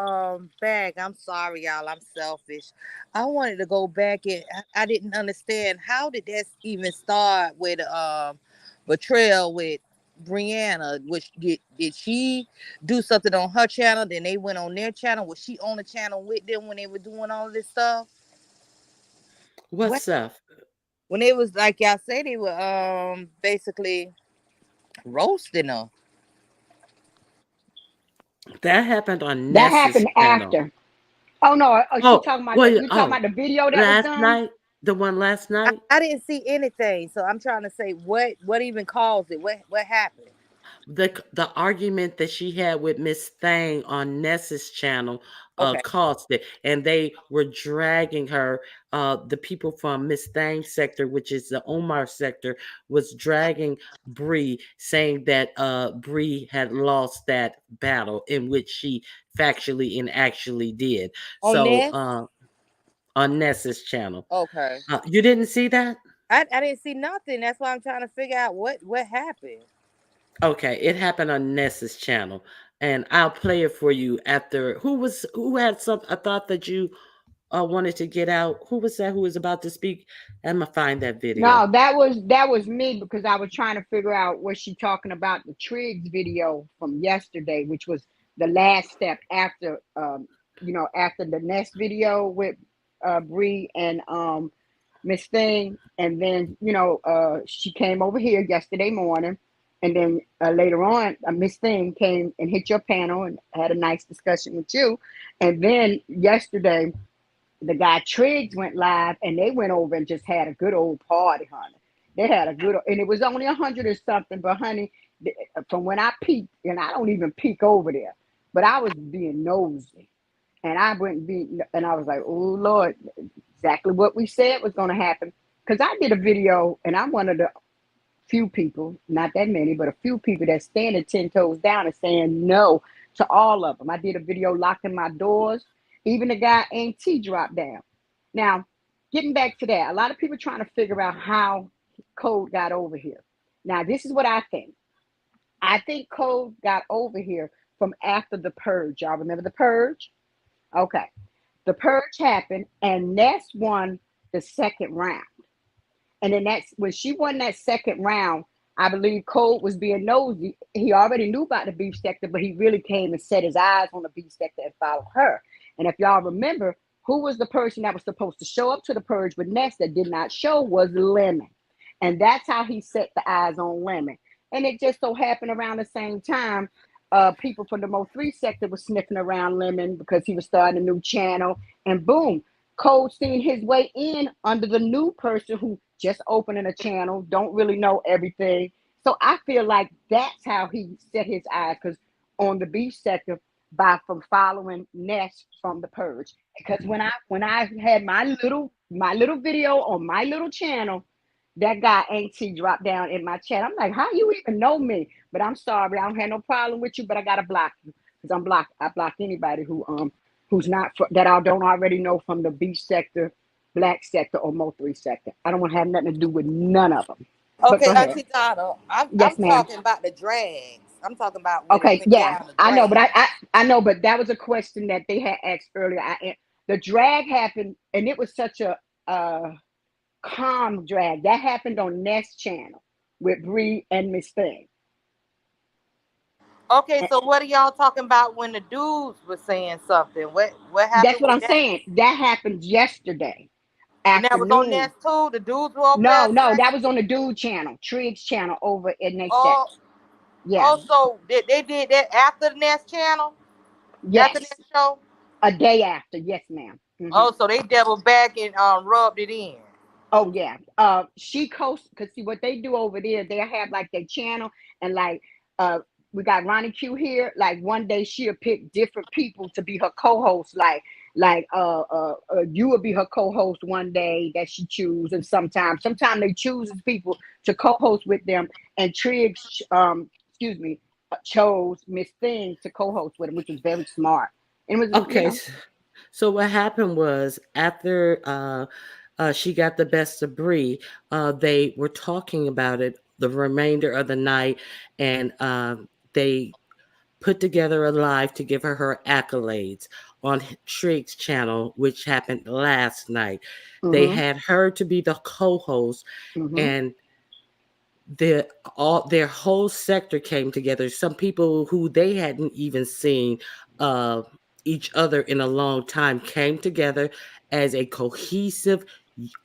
Speaker 6: back. I'm sorry, y'all. I'm selfish. I wanted to go back and I didn't understand how did that even start with betrayal with Brianna. Which did she do something on her channel? Then they went on their channel. Was she on the channel with them when they were doing all this stuff? What
Speaker 1: What's up?
Speaker 6: when it was like y'all say they were basically roasting her.
Speaker 1: That happened on
Speaker 5: That
Speaker 1: Ness's
Speaker 5: happened
Speaker 1: channel.
Speaker 5: after. Oh no, she
Speaker 1: Oh,
Speaker 5: talking about
Speaker 1: well,
Speaker 5: you talking about the video that was
Speaker 1: last
Speaker 5: done?
Speaker 1: night, the one last
Speaker 6: I,
Speaker 1: night.
Speaker 6: I didn't see anything, so I'm trying to say what even caused it. What happened?
Speaker 1: The argument that she had with Miss Thang on Ness's channel
Speaker 6: Okay.
Speaker 1: caused it, and they were dragging her. The people from Miss Thang's sector, which is the Umar sector, was dragging Bree, saying that Bree had lost that battle in which she factually and actually did.
Speaker 6: On
Speaker 1: So
Speaker 6: this?
Speaker 1: on Ness's channel,
Speaker 6: Okay.
Speaker 1: you didn't see that?
Speaker 6: I didn't see nothing. That's why I'm trying to figure out what happened.
Speaker 1: Okay, it happened on Ness's channel, and I'll play it for you after. Who had some? I thought that you wanted to get out. Who was that? Who was about to speak? I'm gonna find that video.
Speaker 5: No, that was me because I was trying to figure out was she talking about the Triggs video from yesterday, which was the last step after after the next video with Bree and Miss Thing, and then she came over here yesterday morning, and then later on Miss Thing came and hit your panel and had a nice discussion with you, and then yesterday the guy Triggs went live and they went over and just had a good old party, honey. They had a good, and it was only 100 or something, but honey, from when I peeked, and I don't even peek over there, but I was being nosy, and I went and and I was like, oh Lord, exactly what we said was going to happen. Because I did a video, and I'm one of the few people, not that many, but a few people that standing 10 toes down and saying no to all of them. I did a video locking my doors. Even the guy Ain't T dropped down. Now, getting back to that, a lot of people trying to figure out how Code got over here. Now, this is what I think. I think Code got over here from after the purge. Y'all remember the purge? Okay. The purge happened, and Ness won the second round. And then that's when she won that second round. I believe Cole was being nosy. He already knew about the beef sector, but he really came and set his eyes on the beef sector and followed her. And if y'all remember, who was the person that was supposed to show up to the purge with Ness that did not show was Lemon. And that's how he set the eyes on Lemon. And it just so happened around the same time, people from the Mo3 sector was sniffing around Lemon because he was starting a new channel. And boom, Cole seen his way in under the new person who just opening a channel, don't really know everything. So I feel like that's how he set his eyes because on the beef sector by from following Ness from the purge. Because when I had my little video on my little channel, that guy Auntie dropped down in my chat. I'm like, how you even know me? But I'm sorry, I don't have no problem with you, but I gotta block you because I block anybody who's not that I don't already know from the beach sector, black sector, or Mo3 sector. I don't want to have nothing to do with none of them. But
Speaker 7: Okay,
Speaker 5: go ahead.
Speaker 7: Auntie Donna, I'm
Speaker 5: Yes, ma'am.
Speaker 7: talking about the drags. I'm talking about when
Speaker 5: Okay,
Speaker 7: they
Speaker 5: yeah,
Speaker 7: have the
Speaker 5: I know, but
Speaker 7: drag.
Speaker 5: I know, but that was a question that they had asked earlier. The drag happened, and it was such a calm drag that happened on Nest Channel with Bree and Miss Thing.
Speaker 7: Okay,
Speaker 5: And
Speaker 7: so what are y'all talking about when the dudes were saying something? What
Speaker 5: that's
Speaker 7: happened
Speaker 5: what
Speaker 7: with
Speaker 5: I'm
Speaker 7: that?
Speaker 5: saying. That happened yesterday
Speaker 7: And that was on
Speaker 5: afternoon.
Speaker 7: Nest too. The dudes were over there
Speaker 5: No, that
Speaker 7: saying,
Speaker 5: was on the Dude channel, Triggs channel over in they
Speaker 7: "Oh,
Speaker 5: section. Yeah,
Speaker 7: also they did that after the Nest channel, after the
Speaker 5: yes,
Speaker 7: Nest show.
Speaker 5: a day after. Yes, ma'am.
Speaker 7: Oh, so they doubled back and rubbed it in.
Speaker 5: Oh yeah. She coast because see what they do over there, they have like their channel and like uh we got Ronnie Q here. Like one day she'll pick different people to be her co-host. You will be her co-host one day that she choose, and sometimes they chooses people to co-host with them. And Triggs chose Miss Thing to co-host with him, which was very smart. And it was
Speaker 1: Okay, so what happened was after she got the best of Bree, they were talking about it the remainder of the night, and they put together a live to give her accolades on Trig's channel, which happened last night. They
Speaker 5: mm-hmm,
Speaker 1: had her to be the co-host,
Speaker 5: mm-hmm.
Speaker 1: and their whole sector came together. Some people who they hadn't even seen uh, each other in a long time came together as a cohesive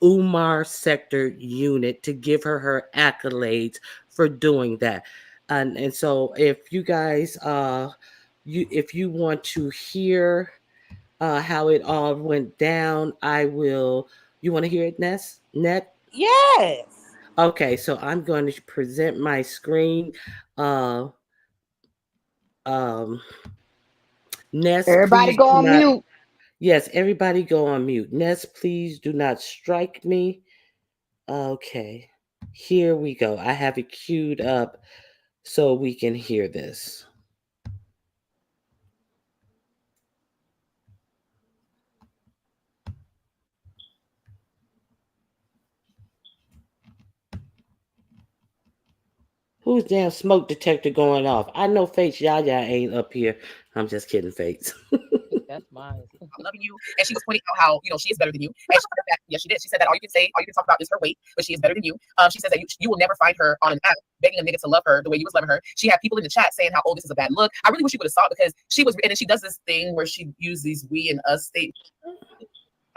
Speaker 1: Umar sector unit to give her accolades for doing that. And so if you guys if you want to hear how it all went down, I will. You want to hear it, Net?
Speaker 7: Yes.
Speaker 1: Okay, so I'm going to present my screen. Uh, um, Ness,
Speaker 5: Everybody
Speaker 1: please
Speaker 5: go
Speaker 1: do
Speaker 5: on
Speaker 1: not.
Speaker 5: mute.
Speaker 1: Yes, everybody go on mute. Ness, please do not strike me. Okay, here we go. I have it queued up so we can hear this. Who's damn smoke detector going off? I know Fates Yaya ain't up here. I'm just kidding, Fates.
Speaker 6: That's mine.
Speaker 8: Loving you. And she was pointing out how, she is better than you. And she said that, yes, she did. She said that all you can talk about is her weight, but she is better than you. She says that you will never find her on an app begging a nigga to love her the way you was loving her. She had people in the chat saying how, oh, this is a bad look. I really wish you would have saw it because she was, and then she does this thing where she uses these we and us statements.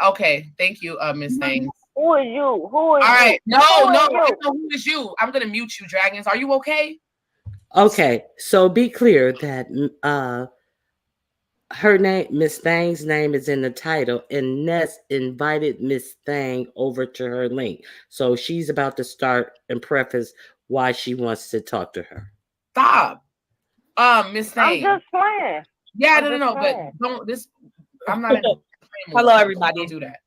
Speaker 8: Okay, thank you, Miss Thing.
Speaker 7: Who are you? Who are
Speaker 8: All right,
Speaker 7: you?
Speaker 8: no,
Speaker 7: Who
Speaker 8: I
Speaker 7: are
Speaker 8: know
Speaker 7: you?
Speaker 8: who is you. I'm gonna mute you, dragons. Are you okay?
Speaker 1: Okay, so be clear that her name, Miss Thang's name, is in the title, and Ness invited Miss Thang over to her link. So she's about to start and preface why she wants to talk to her.
Speaker 8: Stop, Miss Thang.
Speaker 7: I'm just playing.
Speaker 8: Yeah,
Speaker 7: I'm
Speaker 8: no, but
Speaker 7: playing.
Speaker 8: don't this. I'm not.
Speaker 6: Hello, everybody.
Speaker 8: Don't do that.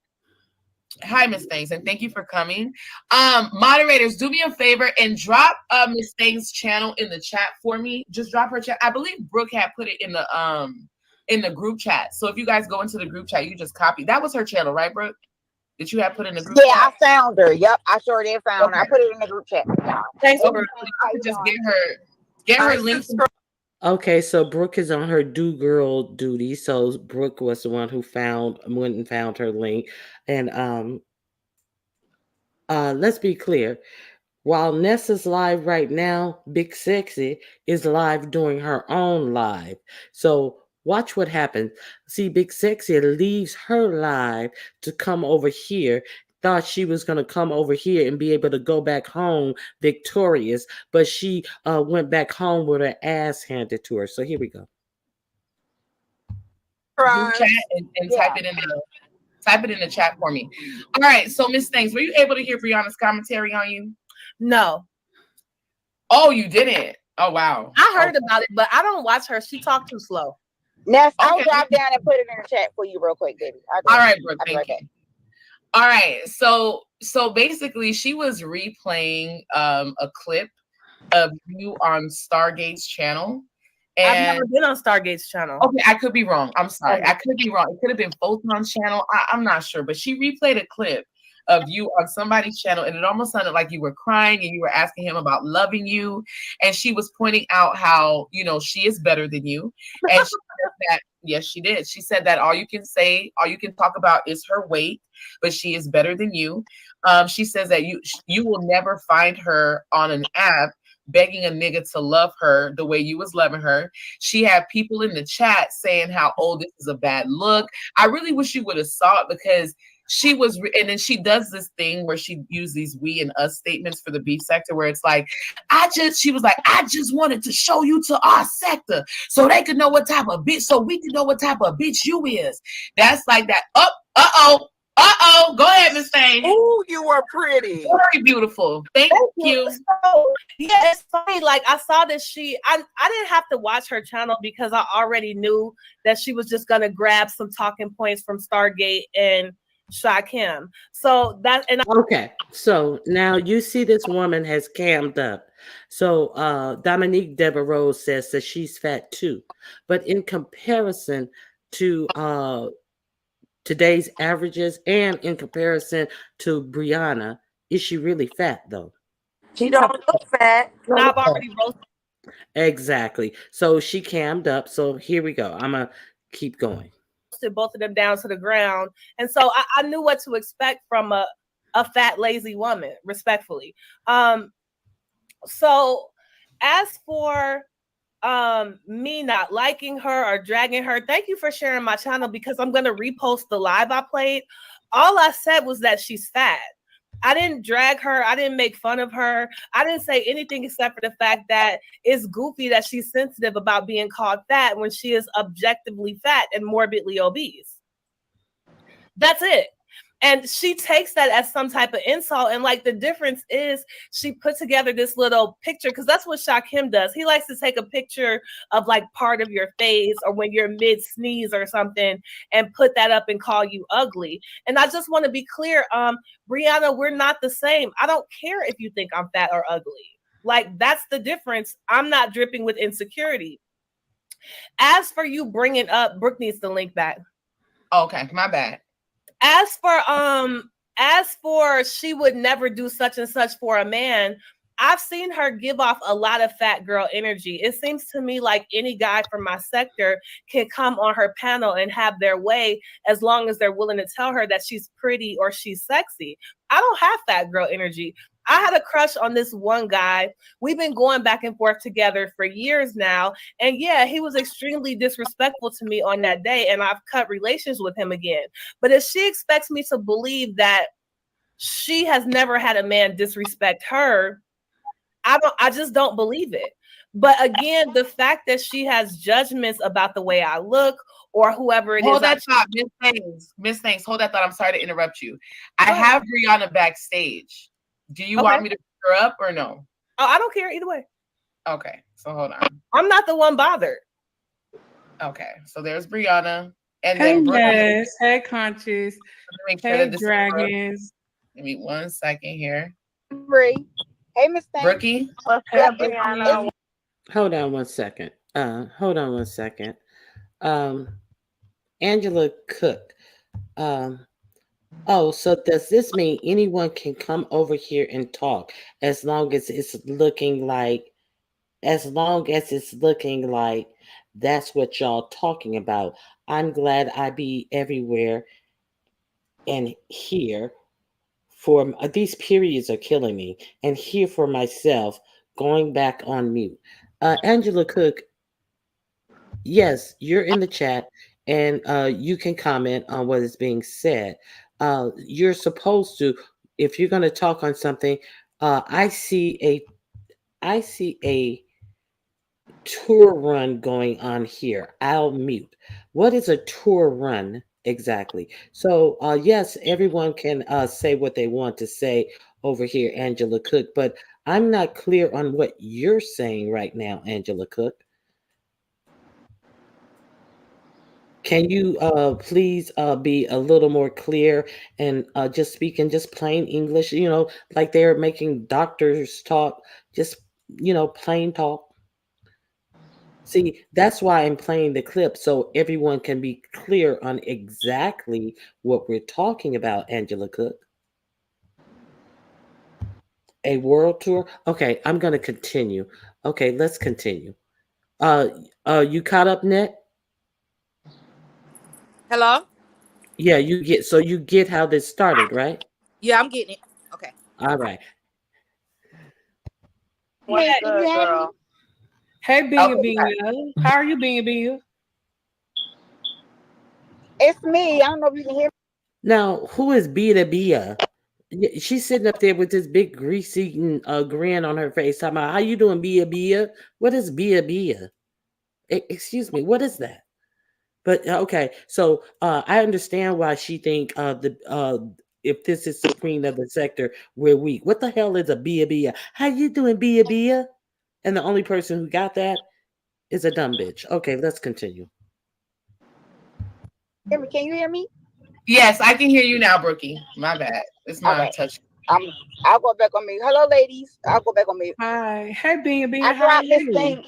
Speaker 8: Hi, Miss Things, and thank you for coming. Moderators, do me a favor and drop Miss Things' channel in the chat for me. Just drop her chat. I believe Brooke had put it in the group chat. So if you guys go into the group chat, you just copy. That was her channel, right, Brooke? That you had put in the group chat?
Speaker 7: I found her. Yep, I sure did found her. I put it in the group chat.
Speaker 8: Thanks, Brooke. Just get her link.
Speaker 1: Okay, so Brooke is on her do girl duty. So Brooke was the one who went and found her link. And let's be clear. While Ness is live right now, Big Sexy is live doing her own live. So watch what happens. See, Big Sexy leaves her live to come over here. Thought she was going to come over here and be able to go back home victorious, but she went back home with her ass handed to her. So here we go.
Speaker 8: Chat and type it in the chat for me. All right, so Miss Things, were you able to hear Brianna's commentary on you?
Speaker 9: No.
Speaker 8: Oh, you didn't? Oh, wow.
Speaker 9: I heard about it, but I don't watch her. She talked too slow.
Speaker 7: Ness, I'll drop down and put it in the chat for you real quick, baby.
Speaker 8: All right, Brooke, thank you. All right. So basically she was replaying a clip of you on Stargate's channel.
Speaker 9: I've
Speaker 8: And
Speaker 9: never been on Stargate's channel.
Speaker 8: okay, I could be wrong. I'm sorry.
Speaker 9: Okay.
Speaker 8: I could be wrong. It could have been Photon's channel. I'm not sure. But she replayed a clip of you on somebody's channel, and it almost sounded like you were crying and you were asking him about loving you. And she was pointing out how, she is better than you. And she said that, yes, she did. She said that all you can talk about is her weight, but she is better than you. She says that you will never find her on an app begging a nigga to love her the way you was loving her. She had people in the chat saying how, oh, this is a bad look. I really wish you would have saw it, because she was, and then she does this thing where she used these we and us statements for the beef sector, where it's like, she was like, I just wanted to show you to our sector so they could know what type of bitch, so we can know what type of bitch you is. That's like that. Go ahead, Miss Thane.
Speaker 5: Ooh, you were pretty.
Speaker 8: Very beautiful. Thank you.
Speaker 9: So, yeah, it's funny. Like, I saw that I didn't have to watch her channel because I already knew that she was just gonna grab some talking points from Stargate and Shakim. So
Speaker 1: okay. So now you see this woman has cammed up. So Dominique Devereaux says that she's fat too, but in comparison to today's averages and in comparison to Brianna, is she really fat though?
Speaker 7: She don't look fat.
Speaker 9: I've already roasted.
Speaker 1: Exactly. So she cammed up. So here we go. I'm gonna keep going.
Speaker 9: Both of them down to the ground, and so I knew what to expect from a fat, lazy woman, respectfully. So as for me not liking her or dragging her, thank you for sharing my channel, because I'm going to repost the live I played. All I said was that she's fat. I didn't drag her. I didn't make fun of her. I didn't say anything except for the fact that it's goofy that she's sensitive about being called fat when she is objectively fat and morbidly obese. That's it. And she takes that as some type of insult. And like, the difference is she put together this little picture, because that's what Shakim does. He likes to take a picture of like part of your face or when you're mid sneeze or something and put that up and call you ugly. And I just want to be clear, Brianna, we're not the same. I don't care if you think I'm fat or ugly. Like, that's the difference. I'm not dripping with insecurity. As for you bringing up, Brooke needs the link back.
Speaker 8: Okay, my bad.
Speaker 9: As for she would never do such and such for a man, I've seen her give off a lot of fat girl energy. It seems to me like any guy from my sector can come on her panel and have their way, as long as they're willing to tell her that she's pretty or she's sexy. I don't have fat girl energy. I had a crush on this one guy. We've been going back and forth together for years now. And yeah, he was extremely disrespectful to me on that day, and I've cut relations with him again. But if she expects me to believe that she has never had a man disrespect her, I just don't believe it. But again, the fact that she has judgments about the way I look or whoever it is.
Speaker 8: Hold that thought, Miss Thanks. Hold that thought. I'm sorry to interrupt you. I have Brianna backstage. Do you want me to pick her up or no?
Speaker 9: Oh, I don't care either way.
Speaker 8: Okay, so hold on.
Speaker 9: I'm not the one bothered.
Speaker 8: Okay, so there's Brianna. And
Speaker 10: hey,
Speaker 8: then
Speaker 10: Jess. Hey, Conscious. Hey, Dragons.
Speaker 8: Give me 1 second here.
Speaker 5: Bree. Hey, Miss Thang.
Speaker 8: Brookie.
Speaker 5: Hey, Brianna.
Speaker 1: Hold on one second. Angela Cook. Oh, so does this mean anyone can come over here and talk as long as it's looking like that's what y'all talking about? I'm glad I be everywhere and here for these periods are killing me, and here for myself going back on mute. Angela Cook, yes, you're in the chat and you can comment on what is being said. You're supposed to, if you're going to talk on something, I see a tour run going on here. I'll mute. What is a tour run exactly? So yes, everyone can say what they want to say over here, Angela Cook, but I'm not clear on what you're saying right now, Angela Cook. Can you please be a little more clear and just speak in just plain English? Like they're making doctors talk, just plain talk. See, that's why I'm playing the clip so everyone can be clear on exactly what we're talking about, Angela Cook. A world tour? Okay, I'm gonna continue. Okay, let's continue. Uh you caught up, Net?
Speaker 7: Hello?
Speaker 1: Yeah, you get how this started, right?
Speaker 7: Yeah, I'm getting it. Okay.
Speaker 1: All right.
Speaker 7: What's
Speaker 5: Hey,
Speaker 7: good, girl?
Speaker 10: Hey,
Speaker 8: Okay.
Speaker 10: Bia. How are you, Bia?
Speaker 5: it's me. I don't know if you can hear me.
Speaker 1: Now, who is Beta Bia? She's sitting up there with this big greasy grin on her face, talking about how you doing, Bia Bia? What is Bia Bia? Excuse me, what is that? But okay, so I understand why she think the if this is the queen of the sector, we're weak. What the hell is a Bia Bia? How you doing, Bia Bia? And the only person who got that is a dumb bitch. Okay, let's continue.
Speaker 5: Can you hear me?
Speaker 8: Yes, I can hear you now, Brookie. My bad. It's my
Speaker 5: Okay.
Speaker 8: touch.
Speaker 5: I'll go back on me. Hello, ladies. I'll go back on me.
Speaker 10: Hi. Hey, Bia.
Speaker 5: I
Speaker 10: How are
Speaker 5: dropped this
Speaker 10: you?
Speaker 5: thing.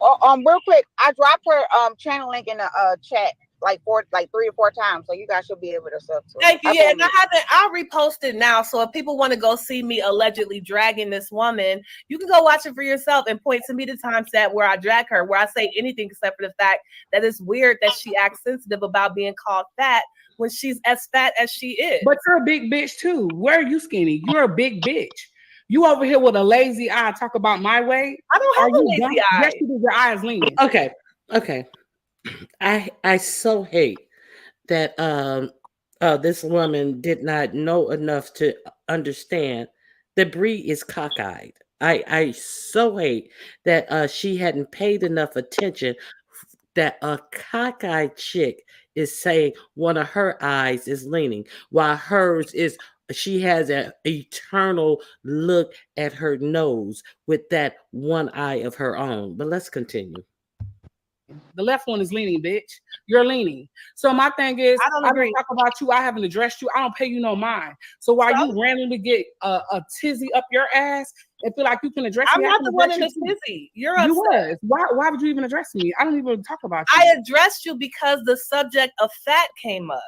Speaker 5: Real quick. I dropped her channel link in the chat like 3 or 4 times, so you guys should be able to sub to it.
Speaker 9: Thank you.
Speaker 5: I'll
Speaker 9: Yeah,
Speaker 5: go
Speaker 9: and
Speaker 5: on
Speaker 9: I'll repost it now. So if people want to go see me allegedly dragging this woman, you can go watch it for yourself and point to me the time set where I drag her, where I say anything except for the fact that it's weird that she acts sensitive about being called fat when she's as fat as she is.
Speaker 10: But you're a big bitch too. Where are you skinny? You're a big bitch. You over here with a lazy eye talk about my weight.
Speaker 9: I don't have a lazy eye.
Speaker 10: Yes, you do. Your eye is leaning.
Speaker 1: Okay. I so hate that this woman did not know enough to understand that Bree is cockeyed. I so hate that she hadn't paid enough attention that a cockeyed chick is saying one of her eyes is leaning while hers is she has an eternal look at her nose with that one eye of her own. But let's continue.
Speaker 10: The left one is leaning, bitch. You're leaning. So my thing is,
Speaker 9: I don't agree.
Speaker 10: talk about you. I haven't addressed you. I don't pay you no mind. So while you randomly get a tizzy up your ass and feel like you can address me,
Speaker 9: I'm not the one in the tizzy. You're upset.
Speaker 10: You was. Why would you even address me? I don't even talk about you.
Speaker 9: I addressed you because the subject of fat came up.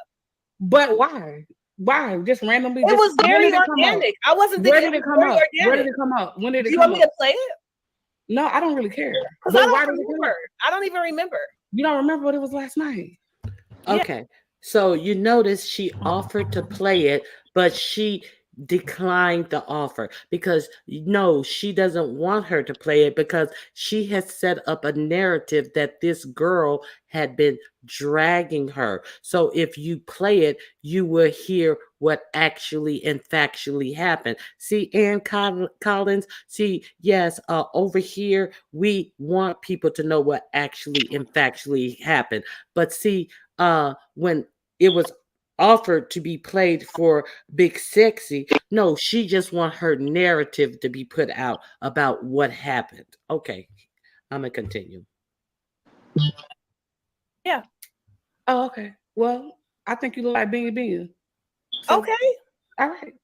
Speaker 10: But why? Why? Just randomly?
Speaker 9: It was very organic. I wasn't thinking.
Speaker 10: Where did it come up? Where did it come up? When did it come up?
Speaker 9: Do you want me to play it?
Speaker 10: No, I don't really care.
Speaker 9: Because I don't remember. I don't even remember.
Speaker 10: You don't remember what it was last night?
Speaker 1: Okay. Yeah. So you notice she offered to play it, but she declined the offer because no, she doesn't want her to play it because she has set up a narrative that this girl had been dragging her. So if you play it, you will hear what actually and factually happened. See, Ann Collins, see, yes, over here, we want people to know what actually and factually happened. But see, when it was offered to be played for Big Sexy, no, she just want her narrative to be put out about what happened. Okay, I'm gonna continue.
Speaker 9: Yeah.
Speaker 10: Oh, okay. Well, I think you look like Bean.
Speaker 9: So, okay.
Speaker 10: All right.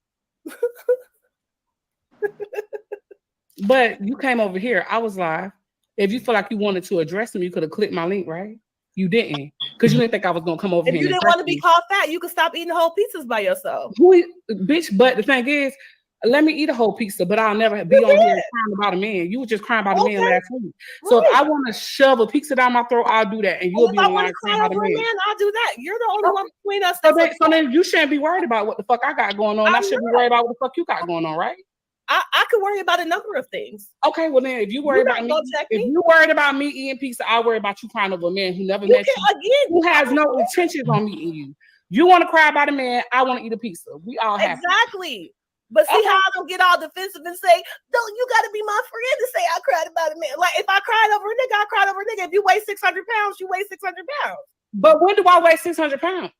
Speaker 10: But you came over here. I was live. If you feel like you wanted to address me, you could have clicked my link, right? You didn't, because you didn't think I was gonna come over here.
Speaker 9: If you didn't want to be called fat, you could stop eating whole pizzas by yourself.
Speaker 10: Bitch, but the thing is, let me eat a whole pizza, but I'll never be on here crying about a man. You were just crying about a man last week. So if I want to shove a pizza down my throat, I'll do that, and you'll be on line crying about a man.
Speaker 9: I'll do that. You're the only one between us.
Speaker 10: So then you shouldn't be worried about what the fuck I got going on. I shouldn't be worried about what the fuck you got going on, right?
Speaker 9: I could worry about a number of things.
Speaker 10: Okay, well then, if you worry about me, if you worried about me eating pizza, I worry about you crying over a man who never met you,
Speaker 9: again,
Speaker 10: who has no intentions on meeting you. You want to cry about a man, I want to eat a pizza. We all happy.
Speaker 9: Exactly. But see how I don't get all defensive and say, "No, you got to be my friend to say I cried about a man." Like if I cried over a nigga, I cried over a nigga. If you weigh 600 pounds, you weigh 600 pounds.
Speaker 10: But when do I weigh 600 pounds?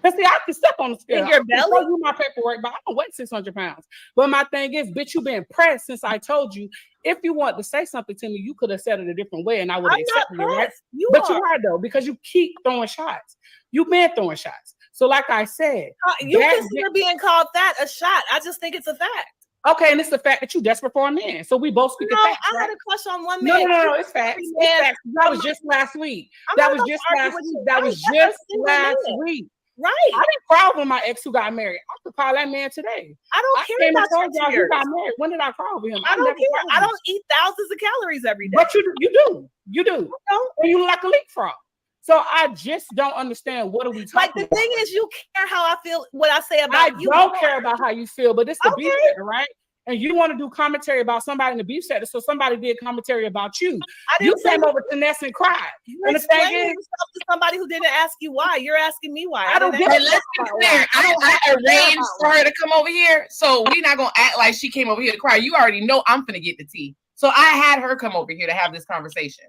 Speaker 10: Cause see, I can step on the scale.
Speaker 9: In your belly?
Speaker 10: I do my paperwork, but I don't weigh 600 pounds. But my thing is, bitch, you been pressed since I told you If you want to say something to me, you could have said it a different way, and I would have
Speaker 9: I'm not
Speaker 10: accepted it, right?
Speaker 9: pressed. You
Speaker 10: But
Speaker 9: are.
Speaker 10: you are though, because you keep throwing shots. You've been throwing shots. So, like I said,
Speaker 9: You
Speaker 10: that-
Speaker 9: consider being called that a shot. I just think it's a fact.
Speaker 10: okay, and it's the fact that you're desperate for a man. So we both speak
Speaker 9: No,
Speaker 10: of facts.
Speaker 9: I
Speaker 10: Right?
Speaker 9: had a crush on one
Speaker 10: No,
Speaker 9: man.
Speaker 10: no, it's facts. It's
Speaker 9: Man,
Speaker 10: facts. That was just last week.
Speaker 9: I'm
Speaker 10: That
Speaker 9: not
Speaker 10: was
Speaker 9: about
Speaker 10: just
Speaker 9: to argue
Speaker 10: last
Speaker 9: with
Speaker 10: week.
Speaker 9: you.
Speaker 10: That
Speaker 9: Right,
Speaker 10: was
Speaker 9: that's a
Speaker 10: just
Speaker 9: single
Speaker 10: last
Speaker 9: man.
Speaker 10: week.
Speaker 9: Right.
Speaker 10: I didn't cry over my ex who got married. I could call that man today.
Speaker 9: I don't care
Speaker 10: came and
Speaker 9: about
Speaker 10: told y'all
Speaker 9: your
Speaker 10: he got
Speaker 9: tears.
Speaker 10: married. When did I cry over him?
Speaker 9: I don't
Speaker 10: never
Speaker 9: care.
Speaker 10: cried
Speaker 9: I
Speaker 10: over him.
Speaker 9: don't eat thousands of calories every day.
Speaker 10: But you do. You do. And you look like a leapfrog. So I just don't understand, what are we talking
Speaker 9: Like, the
Speaker 10: about?
Speaker 9: thing is, you care how I feel, what I say
Speaker 10: I
Speaker 9: about you.
Speaker 10: don't care about how you feel, but it's the beef
Speaker 9: Okay.
Speaker 10: sector, right? And you want to do commentary about somebody in the beef sector, so somebody did commentary about you.
Speaker 9: I
Speaker 10: You
Speaker 9: didn't say
Speaker 10: came over to Ness and cried.
Speaker 9: you
Speaker 10: And the thing
Speaker 9: explaining
Speaker 10: is,
Speaker 9: yourself to somebody who didn't ask you why. You're asking me why.
Speaker 10: I don't
Speaker 9: didn't
Speaker 10: give
Speaker 9: ask
Speaker 10: a
Speaker 9: you
Speaker 8: Let's be
Speaker 9: about
Speaker 8: clear.
Speaker 9: why.
Speaker 8: I arranged for her to come over here, so we're not gonna act like she came over here to cry. You already know I'm gonna get the tea. So I had her come over here to have this conversation.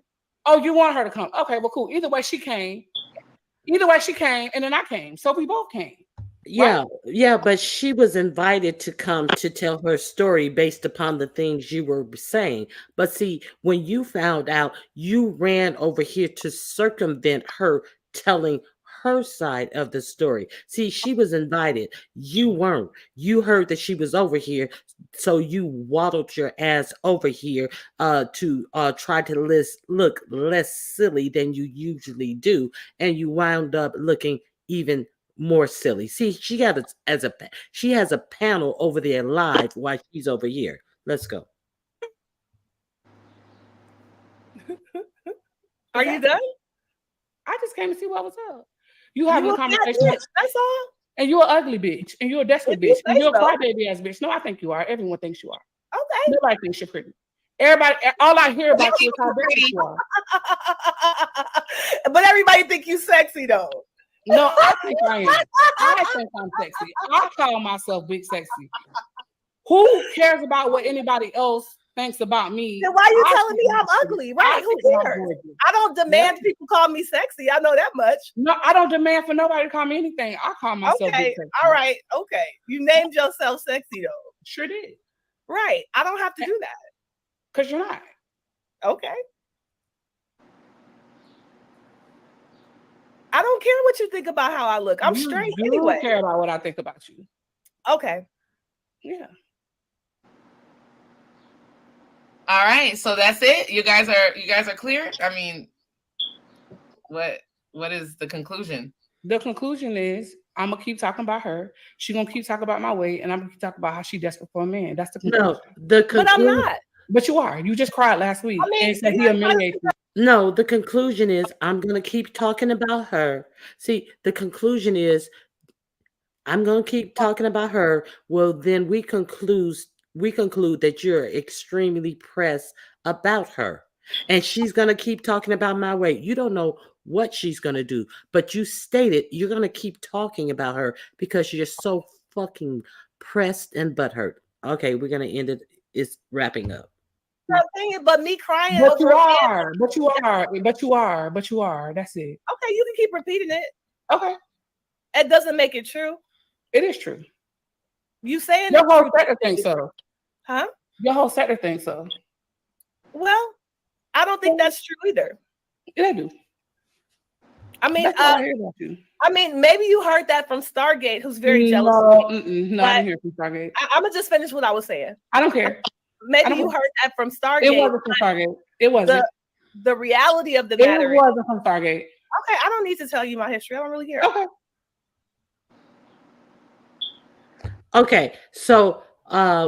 Speaker 10: oh, you want her to come? Okay, well, cool. Either way, she came. And then I came. So we both came.
Speaker 1: Yeah, but she was invited to come to tell her story based upon the things you were saying. But see, when you found out, you ran over here to circumvent her telling her side of the story. See, she was invited. You weren't. You heard that she was over here, so you waddled your ass over here to try to look less silly than you usually do, and you wound up looking even more silly. See, she has a panel over there live while she's over here. Let's go.
Speaker 9: Are you done?
Speaker 10: I just came to see what was up. You having
Speaker 9: You
Speaker 10: a
Speaker 9: a fat
Speaker 10: conversation,
Speaker 9: bitch, that's all.
Speaker 10: and you're an ugly bitch, and you're a desperate
Speaker 9: If you
Speaker 10: bitch, and
Speaker 9: say
Speaker 10: you're a
Speaker 9: so.
Speaker 10: crybaby ass bitch. No, I think you are. Everyone thinks you are.
Speaker 9: Okay.
Speaker 10: Nobody thinks you're pretty. Everybody, all I hear about you is how pretty you are.
Speaker 9: But everybody think you sexy though.
Speaker 10: No, I think I am. I think I'm sexy. I call myself big sexy. Who cares about what anybody else thinks about me?
Speaker 9: Then why are you
Speaker 10: I
Speaker 9: telling me
Speaker 10: think
Speaker 9: I'm
Speaker 10: I'm
Speaker 9: ugly?
Speaker 10: I
Speaker 9: Right? Who
Speaker 10: think I'm
Speaker 9: cares?
Speaker 10: gorgeous.
Speaker 9: I don't demand people call me sexy. I know that much.
Speaker 10: No, I don't demand for nobody to call me anything. I call myself
Speaker 9: Okay.
Speaker 10: big sexy.
Speaker 9: All right. Okay. You named yourself sexy though.
Speaker 10: Sure did.
Speaker 9: Right. I don't have to do that.
Speaker 10: Because you're not.
Speaker 9: Okay. I don't care what you think about how I look. I'm
Speaker 10: You
Speaker 9: straight
Speaker 10: do
Speaker 9: anyway.
Speaker 10: care about what I think about you.
Speaker 9: Okay.
Speaker 10: Yeah.
Speaker 8: All right, so that's it. You guys are clear. I mean, what is the conclusion?
Speaker 10: The conclusion is I'm gonna keep talking about her. She's gonna keep talking about my weight, and I'm gonna keep talking about how she desperate for a man. That's the conclusion.
Speaker 1: No, the conclusion.
Speaker 9: But I'm not.
Speaker 10: But you are. You just cried last week
Speaker 9: I mean,
Speaker 10: and said he
Speaker 9: that's
Speaker 10: humiliated you.
Speaker 1: No, the conclusion is I'm going to keep talking about her. See, the conclusion is I'm going to keep talking about her. Well, then we conclude that you're extremely pressed about her. And she's going to keep talking about my weight. You don't know what she's going to do, but you stated you're going to keep talking about her because you're so fucking pressed and butthurt. Okay, we're going to end it. It's wrapping up.
Speaker 9: But me crying
Speaker 10: But
Speaker 9: over
Speaker 10: you
Speaker 9: a man-
Speaker 10: are. But you are. But you are. But you are. That's it.
Speaker 9: Okay, you can keep repeating it.
Speaker 10: Okay.
Speaker 9: It doesn't make it true.
Speaker 10: It is true.
Speaker 9: You saying
Speaker 10: Your
Speaker 9: it's
Speaker 10: whole
Speaker 9: true.
Speaker 10: sector thinks so.
Speaker 9: Huh?
Speaker 10: Your whole sector thinks so.
Speaker 9: Well, I don't think that's true either.
Speaker 10: Yeah, I do.
Speaker 9: I mean,
Speaker 10: That's all I hear about you.
Speaker 9: I mean, maybe you heard that from Stargate, who's very jealous of
Speaker 10: No,
Speaker 9: me.
Speaker 10: no, I didn't hear from Stargate.
Speaker 9: I'm gonna just finish what I was saying.
Speaker 10: I don't care.
Speaker 9: Maybe
Speaker 10: don't
Speaker 9: you
Speaker 10: know.
Speaker 9: heard that from Stargate.
Speaker 10: It wasn't from Stargate. It wasn't.
Speaker 9: The reality of the
Speaker 10: It
Speaker 9: matter.
Speaker 10: wasn't from Stargate.
Speaker 9: Okay, I don't need to tell you my history. I don't really care.
Speaker 10: Okay.
Speaker 1: Okay, so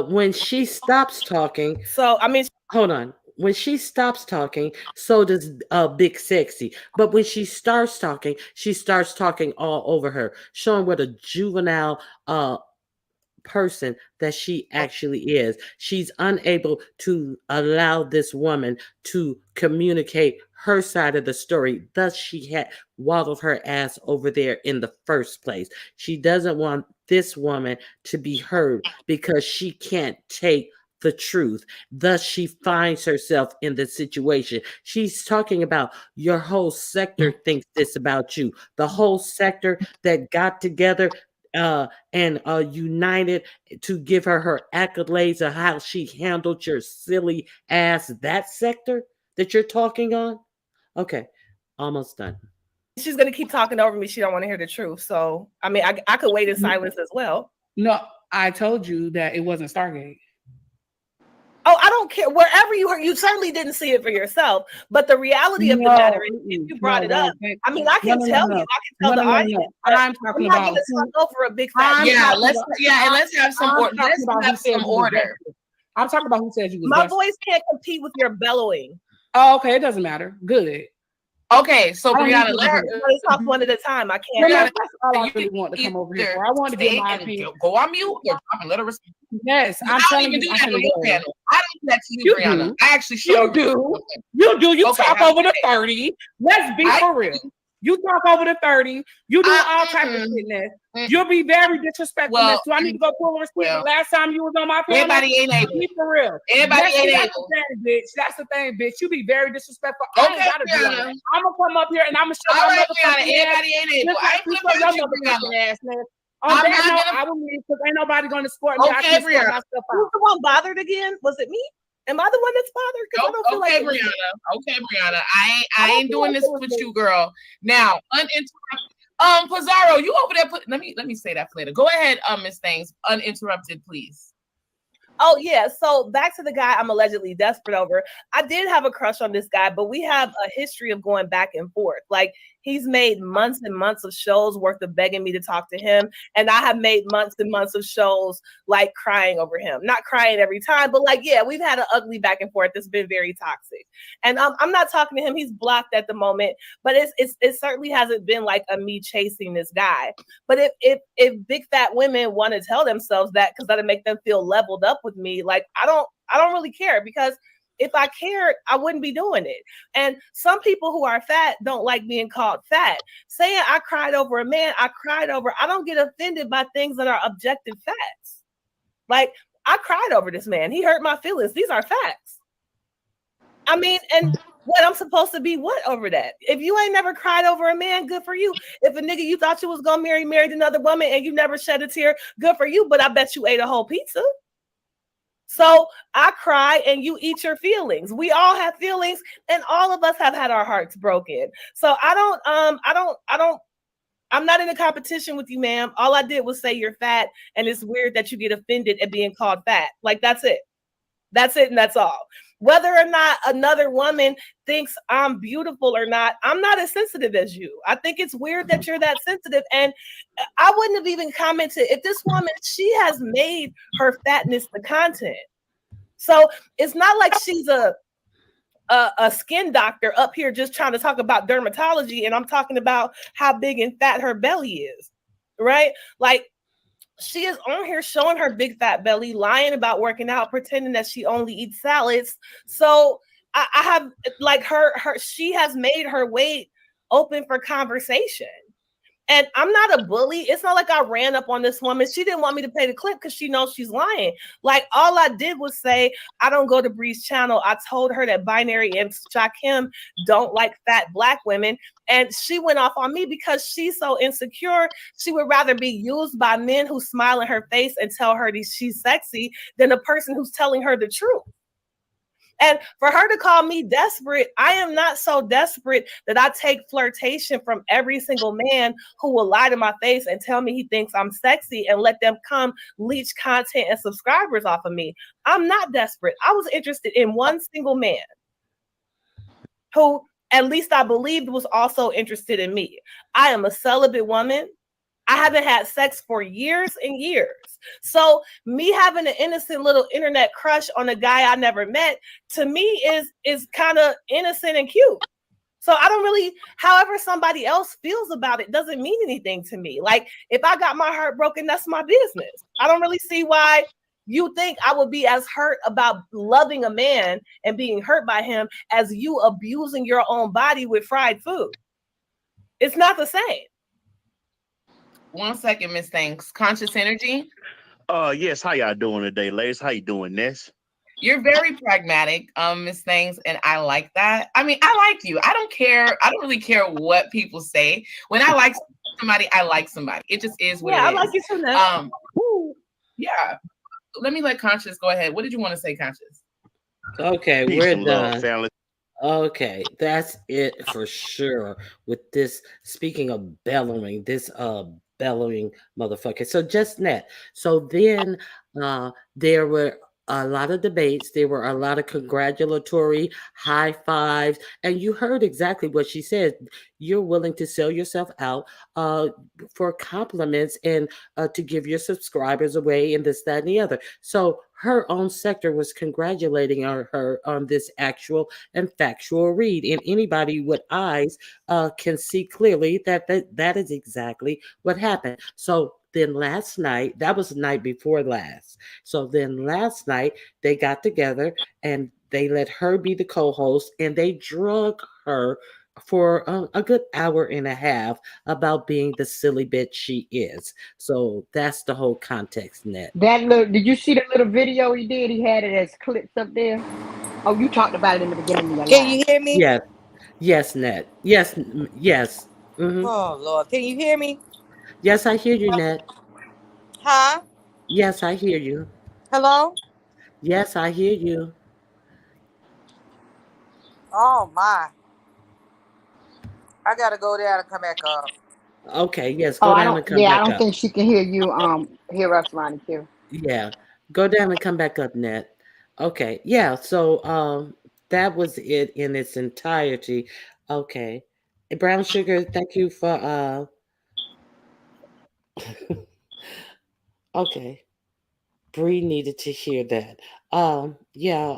Speaker 1: when she stops talking,
Speaker 9: So I mean,
Speaker 1: hold on. When she stops talking, so does Big Sexy. But when she starts talking all over her, showing what a juvenile person that she actually is. She's unable to allow this woman to communicate her side of the story. Thus, she had waddled her ass over there in the first place. She doesn't want this woman to be heard because she can't take the truth. Thus, she finds herself in this situation. She's talking about your whole sector thinks this about you. The whole sector that got together and united to give her accolades of how she handled your silly ass that sector that you're talking on? Okay, almost done.
Speaker 9: She's gonna keep talking over me. She don't want to hear the truth. So I mean, I could wait in silence as well.
Speaker 10: No, I told you that it wasn't Stargate.
Speaker 9: Oh, I don't care. Wherever you heard, you certainly didn't see it for yourself. But the reality of the matter is, if you brought it up, I mean, I can tell you, I can tell the audience.
Speaker 10: I'm talking about
Speaker 9: getting stuck over a big fat.
Speaker 8: Yeah, let's have some order. Let's have some order.
Speaker 10: I'm talking about who said you was.
Speaker 9: My voice can't compete with your bellowing.
Speaker 10: Oh, okay, it doesn't matter. Good.
Speaker 8: Okay, so Brianna, let her
Speaker 9: talk one at a time. I can't.
Speaker 10: That's all I really want to come over here for. I want to get my opinion.
Speaker 8: Go on mute or let her respond.
Speaker 10: Yes, I'm
Speaker 8: telling you. I don't do that to you, Brianna. I actually show
Speaker 10: you. You do. You talk over the 30. Let's be for real. You talk over the 30. You do all types of shit. You'll be very disrespectful. Do I need to go pull a receipt? Last time you was on my panel,
Speaker 8: everybody ain't able.
Speaker 10: Be for real.
Speaker 8: Everybody ain't able.
Speaker 10: That's the thing, bitch. You be very disrespectful.
Speaker 8: Okay,
Speaker 10: I ain't gotta do that. I'm gonna come up here and I'm gonna show my motherfucking ass.
Speaker 8: Everybody ain't able. I ain't gonna
Speaker 10: your motherfucking ass, man. I will need because ain't nobody gonna escort me.
Speaker 8: Okay, Brianna.
Speaker 9: Who's the one bothered again? Was it me? Am I the one that's bothered? Because I don't feel like
Speaker 8: Brianna. Okay, Brianna. I ain't doing this with you, girl. Now, uninterrupted. Pizarro, you over there? Let me say that for later. Go ahead, Miss Things. Uninterrupted, please.
Speaker 9: Oh yeah. So back to the guy I'm allegedly desperate over. I did have a crush on this guy, but we have a history of going back and forth. Like he's made months and months of shows worth of begging me to talk to him. And I have made months and months of shows like crying over him. Not crying every time, but like, yeah, we've had an ugly back and forth that's been very toxic. And I'm not talking to him. He's blocked at the moment, but it certainly hasn't been like a me chasing this guy. But if big fat women want to tell themselves that because that'll make them feel leveled up with me, like I don't really care, because if I cared, I wouldn't be doing it. And some people who are fat don't like being called fat. Saying I cried over a man, I don't get offended by things that are objective facts. Like I cried over this man. He hurt my feelings. These are facts. I mean, and what I'm supposed to be what over that? If you ain't never cried over a man, good for you. If a nigga you thought you was gonna married another woman and you never shed a tear, good for you. But I bet you ate a whole pizza. So I cry and you eat your feelings. We all have feelings and all of us have had our hearts broken. So I'm not in a competition with you, ma'am. All I did was say you're fat and it's weird that you get offended at being called fat. Like that's it. That's it and that's all. Whether or not another woman thinks I'm beautiful or not, I'm not as sensitive as you. I think it's weird that you're that sensitive. And I wouldn't have even commented if this woman, she has made her fatness the content. So it's not like she's a skin doctor up here just trying to talk about dermatology and I'm talking about how big and fat her belly is, right? Like, she is on here showing her big fat belly, lying about working out, pretending that she only eats salads. So I have like she has made her weight open for conversation. And I'm not a bully. It's not like I ran up on this woman. She didn't want me to pay the clip because she knows she's lying. Like all I did was say, I don't go to Bree's channel. I told her that Binary and Shakim don't like fat Black women. And she went off on me because she's so insecure. She would rather be used by men who smile in her face and tell her she's sexy than a person who's telling her the truth. And for her to call me desperate, I am not so desperate that I take flirtation from every single man who will lie to my face and tell me he thinks I'm sexy and let them come leech content and subscribers off of me. I'm not desperate. I was interested in one single man who, at least I believed, was also interested in me. I am a celibate woman. I haven't had sex for years and years. So me having an innocent little internet crush on a guy I never met, to me is kind of innocent and cute. So I don't really, however somebody else feels about it doesn't mean anything to me. Like if I got my heart broken, that's my business. I don't really see why you think I would be as hurt about loving a man and being hurt by him as you abusing your own body with fried food. It's not the same.
Speaker 8: 1 second, Miss Thanks. Conscious Energy.
Speaker 11: Yes. How y'all doing today, ladies? How you doing, Ness?
Speaker 8: You're very pragmatic, Miss Things, and I like that. I mean, I like you. I don't care. I don't really care what people say. When I like somebody, I like somebody. It just is what
Speaker 9: Yeah,
Speaker 8: it
Speaker 9: I
Speaker 8: is.
Speaker 9: like you too, Nat.
Speaker 8: Yeah. Let me let Conscious go ahead. What did you want to say, Conscious?
Speaker 1: Okay,
Speaker 11: Peace
Speaker 1: we're
Speaker 11: and love,
Speaker 1: done.
Speaker 11: family.
Speaker 1: Okay, that's it for sure. With this, speaking of bellowing, this bellowing motherfucker. So just net. So then there were a lot of debates. There were a lot of congratulatory high fives, and you heard exactly what she said. You're willing to sell yourself out uh for compliments and to give your subscribers away and this, that, and the other. So her own sector was congratulating her on this actual and factual read. And anybody with eyes can see clearly that is exactly what happened. So then last night, that was the night before last. So then last night, they got together and they let her be the co host and they drug her for a good hour and a half about being the silly bitch she is. So that's the whole context, net.
Speaker 5: That little, did you see the little video he did? He had it as clips up there. Oh, you talked about it in the beginning of your
Speaker 7: Can
Speaker 5: live.
Speaker 7: you hear me?
Speaker 1: Yes, yes, net. Yes, yes. Hmm.
Speaker 7: Oh Lord, can you hear me?
Speaker 1: Yes, I hear you, net.
Speaker 7: Huh?
Speaker 1: Yes, I hear you.
Speaker 7: Hello?
Speaker 1: Yes, I hear you.
Speaker 7: Oh my. I gotta go down and come back up.
Speaker 1: Okay, yes,
Speaker 5: Oh,
Speaker 1: go
Speaker 5: I
Speaker 1: down
Speaker 5: don't.
Speaker 1: and come
Speaker 5: Yeah, I
Speaker 1: back
Speaker 5: don't
Speaker 1: up.
Speaker 5: think she can hear you. Hear us, Ronnie Q.
Speaker 1: Yeah, go down and come back up, net. Okay, yeah, so that was it in its entirety. Okay. Brown sugar, thank you for okay. Bree needed to hear that. Yeah,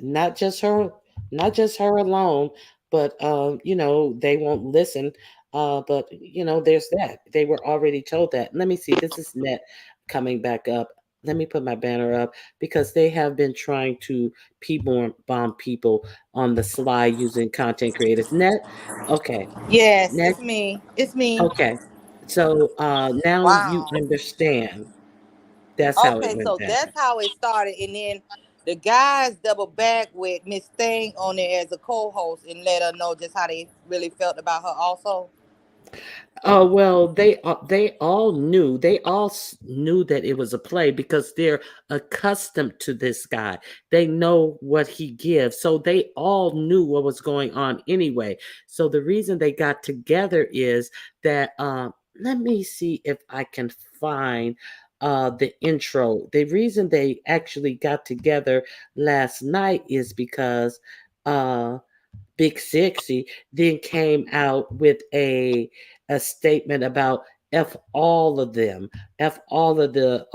Speaker 1: not just her, not just her alone, but they won't listen. But there's that. They were already told that. Let me see. This is net coming back up. Let me put my banner up because they have been trying to people bomb people on the sly using content creators. Net, okay,
Speaker 7: Yes,
Speaker 1: net,
Speaker 7: it's me. It's me.
Speaker 1: okay. So now you
Speaker 7: Wow.
Speaker 1: understand. That's how it
Speaker 7: Okay,
Speaker 1: went
Speaker 7: so
Speaker 1: down.
Speaker 7: that's how it started, and then the guys double back with Miss Thing on there as a co-host and let her know just how they really felt about her. Also,
Speaker 1: Oh well, they all knew that it was a play because they're accustomed to this guy. They know what he gives, so they all knew what was going on anyway. So the reason they got together is that let me see if I can find the intro. The reason they actually got together last night is because uh Big Sexy then came out with a statement about F all of them, F all of the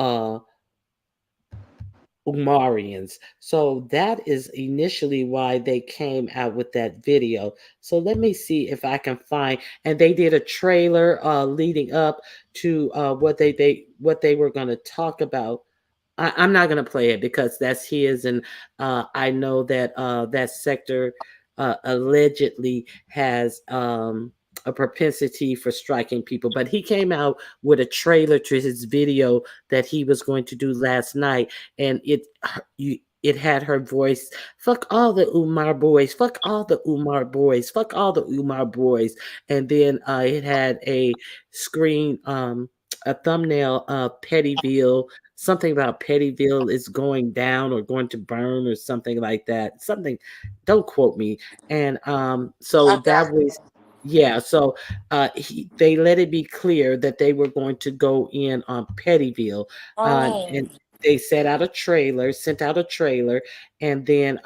Speaker 1: Umarians. So that is initially why they came out with that video. So let me see if I can find, and they did a trailer leading up to what they were going to talk about. I'm not going to play it because that's his, and I know that that sector allegedly has a propensity for striking people. But he came out with a trailer to his video that he was going to do last night, and it had her voice. Fuck all the Umar boys. Fuck all the Umar boys. Fuck all the Umar boys. And then it had a screen. A thumbnail of Pettyville, something about Pettyville is going down or going to burn or something like that. Something, don't quote me. And
Speaker 7: I
Speaker 1: so that
Speaker 7: got
Speaker 1: was, yeah. So they let it be clear that they were going to go in on Pettyville,
Speaker 7: oh,
Speaker 1: and they sent out a trailer, and then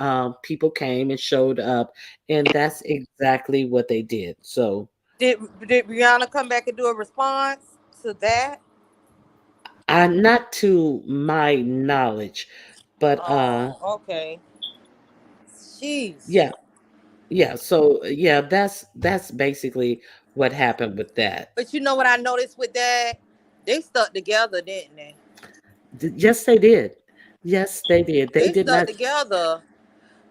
Speaker 1: people came and showed up, and that's exactly what they did. So
Speaker 7: did Rihanna come back and do a response to that?
Speaker 1: not to my knowledge, but
Speaker 7: Oh, okay. Jeez.
Speaker 1: yeah, yeah. So yeah, that's basically what happened with that.
Speaker 7: But you know what I noticed with that? They stuck together, didn't they?
Speaker 1: Yes, they did. Yes, they did. They
Speaker 7: They
Speaker 1: did
Speaker 7: stuck
Speaker 1: not.
Speaker 7: together,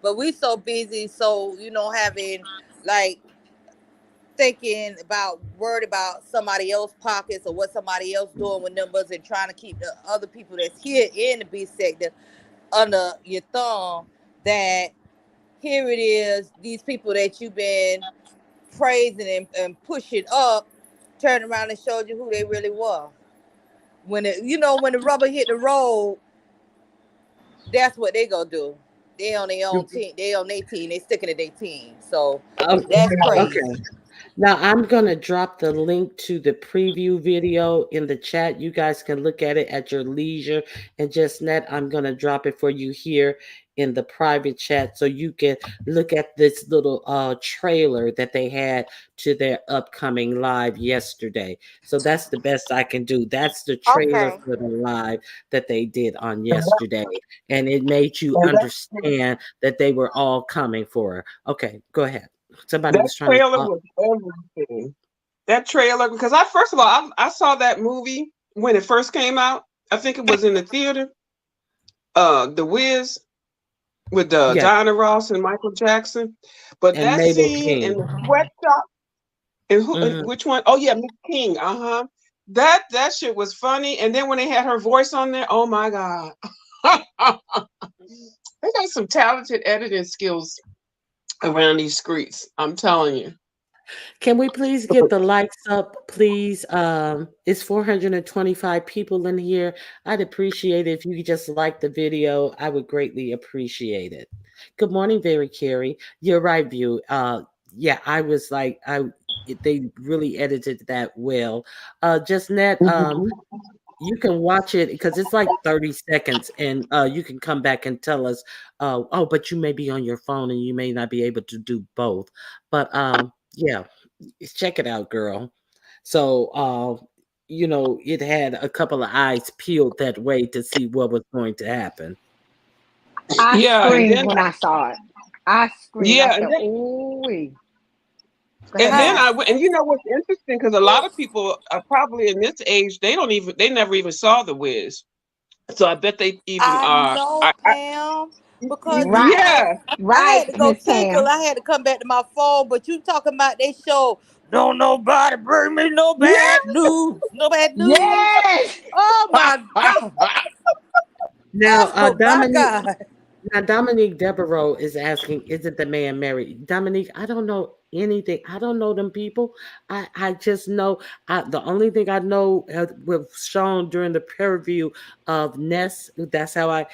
Speaker 7: but we so busy, so having like thinking about worried about somebody else's pockets or what somebody else doing with numbers and trying to keep the other people that's here in the B sector. under your thumb that here it is, these people that you've been praising and pushing up, turned around and showed you who they really were. When it, when the rubber hit the road, that's what they gonna do. They on their own team. They on their team. They sticking to their team. So that's crazy.
Speaker 1: Okay. Now I'm gonna drop the link to the preview video in the chat. You guys can look at it at your leisure. And just net, I'm gonna drop it for you here in the private chat so you can look at this little trailer that they had to their upcoming live yesterday. So that's the best I can do. That's the trailer
Speaker 7: Okay.
Speaker 1: for the live that they did on yesterday. And it made you
Speaker 4: And
Speaker 1: understand that they were all coming for her. Okay, go ahead. Somebody
Speaker 4: that
Speaker 1: was trying to
Speaker 4: trailer
Speaker 1: talk.
Speaker 4: was everything. That trailer, because first of all, I saw that movie when it first came out. I think it was in the theater. The Wiz with
Speaker 1: Yes,
Speaker 4: Diana Ross and Michael Jackson. But
Speaker 1: and
Speaker 4: that
Speaker 1: Mabel
Speaker 4: scene in
Speaker 1: King.
Speaker 4: the sweatshop, and
Speaker 1: Mhm.
Speaker 4: which one? Oh yeah, Miss King. That shit was funny. And then when they had her voice on there, oh my God. They got some talented editing skills around these streets. I'm telling you.
Speaker 1: Can we please get the likes up, please? It's 425 people in here. I'd appreciate it if you could just like the video. I would greatly appreciate it. Good morning, Very Carrie. You're right, View. Yeah, I was like, they really edited that well. Just net,
Speaker 4: Mhm.
Speaker 1: you can watch it because it's like 30 seconds and you can come back and tell us, oh, but you may be on your phone and you may not be able to do both. But yeah, check it out, girl. So, it had a couple of eyes peeled that way to see what was going to happen.
Speaker 5: I
Speaker 4: Yeah, and
Speaker 5: screamed
Speaker 4: then
Speaker 5: when I saw it. I screamed. I
Speaker 4: yeah,
Speaker 5: said, "Ooh, go ahead,
Speaker 4: and then
Speaker 7: Hi.
Speaker 5: Mom."
Speaker 4: I went, and you know what's interesting, because a lot of people are probably in this age, they never even saw the Wiz. So I bet they even
Speaker 7: I
Speaker 4: are.
Speaker 7: know, Pam, because
Speaker 5: Right,
Speaker 4: Yeah,
Speaker 7: I
Speaker 5: right,
Speaker 7: had to go
Speaker 5: Miss
Speaker 7: tinkle.
Speaker 5: Pam.
Speaker 7: I had to come back to my phone. But you talking about they show? Don't nobody bring me no
Speaker 4: yeah.
Speaker 7: bad news. No bad news.
Speaker 5: Yes.
Speaker 7: Oh my God.
Speaker 1: Now,
Speaker 7: Oh my God.
Speaker 1: Dominique Devereaux is asking, isn't the man married? Dominique, I don't know anything. I don't know them people. I just know the only thing I know was shown during the peer review of Ness. That's how I,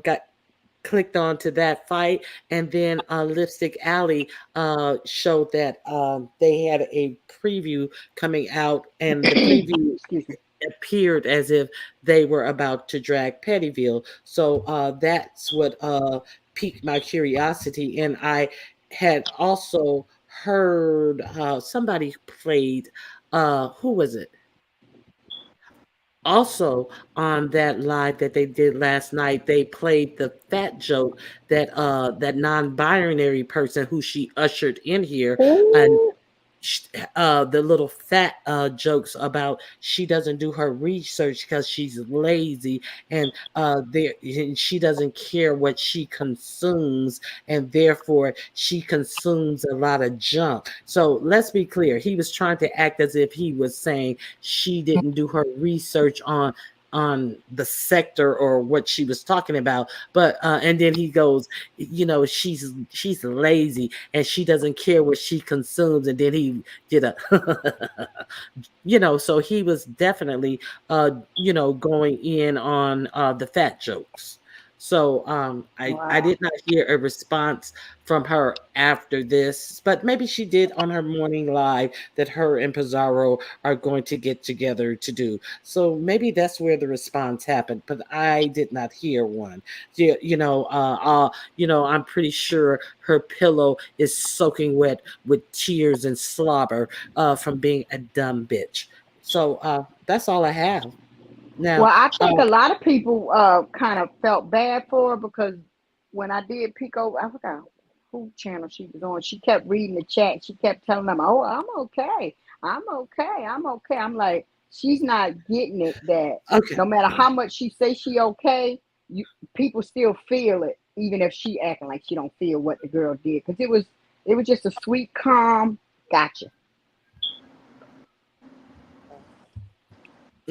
Speaker 1: got clicked on to that fight. And then Lipstick Alley showed that they had a preview coming out, and the preview
Speaker 5: Excuse me.
Speaker 1: appeared as if they were about to drag Pettyville. So that's what piqued my curiosity. And I had also heard somebody played, who was it? Also, on that live that they did last night, they played the fat joke that that non-binary person who she ushered in here, and
Speaker 5: Ooh.
Speaker 1: the little fat jokes about she doesn't do her research because she's lazy, and and she doesn't care what she consumes, and therefore she consumes a lot of junk. So let's be clear, he was trying to act as if he was saying she didn't do her research on the sector or what she was talking about. But and then he goes, she's lazy and she doesn't care what she consumes, and then he did a so he was definitely going in on the fat jokes. So I
Speaker 5: Wow.
Speaker 1: did not hear a response from her after this, but maybe she did on her morning live that her and Pizarro are going to get together to do. So maybe that's where the response happened, but I did not hear one. I'm pretty sure her pillow is soaking wet with tears and slobber from being a dumb bitch. So that's all I have. Now,
Speaker 5: Well, I think a lot of people kind of felt bad for her because when I did peek over, I forgot who channel she was on. She kept reading the chat. She kept telling them, "Oh, I'm okay. I'm okay. I'm okay." I'm like, she's not getting it that
Speaker 1: okay.
Speaker 5: no matter how much she say she okay, people still feel it, even if she acting like she don't feel what the girl did. Because it was just a sweet, calm, gotcha.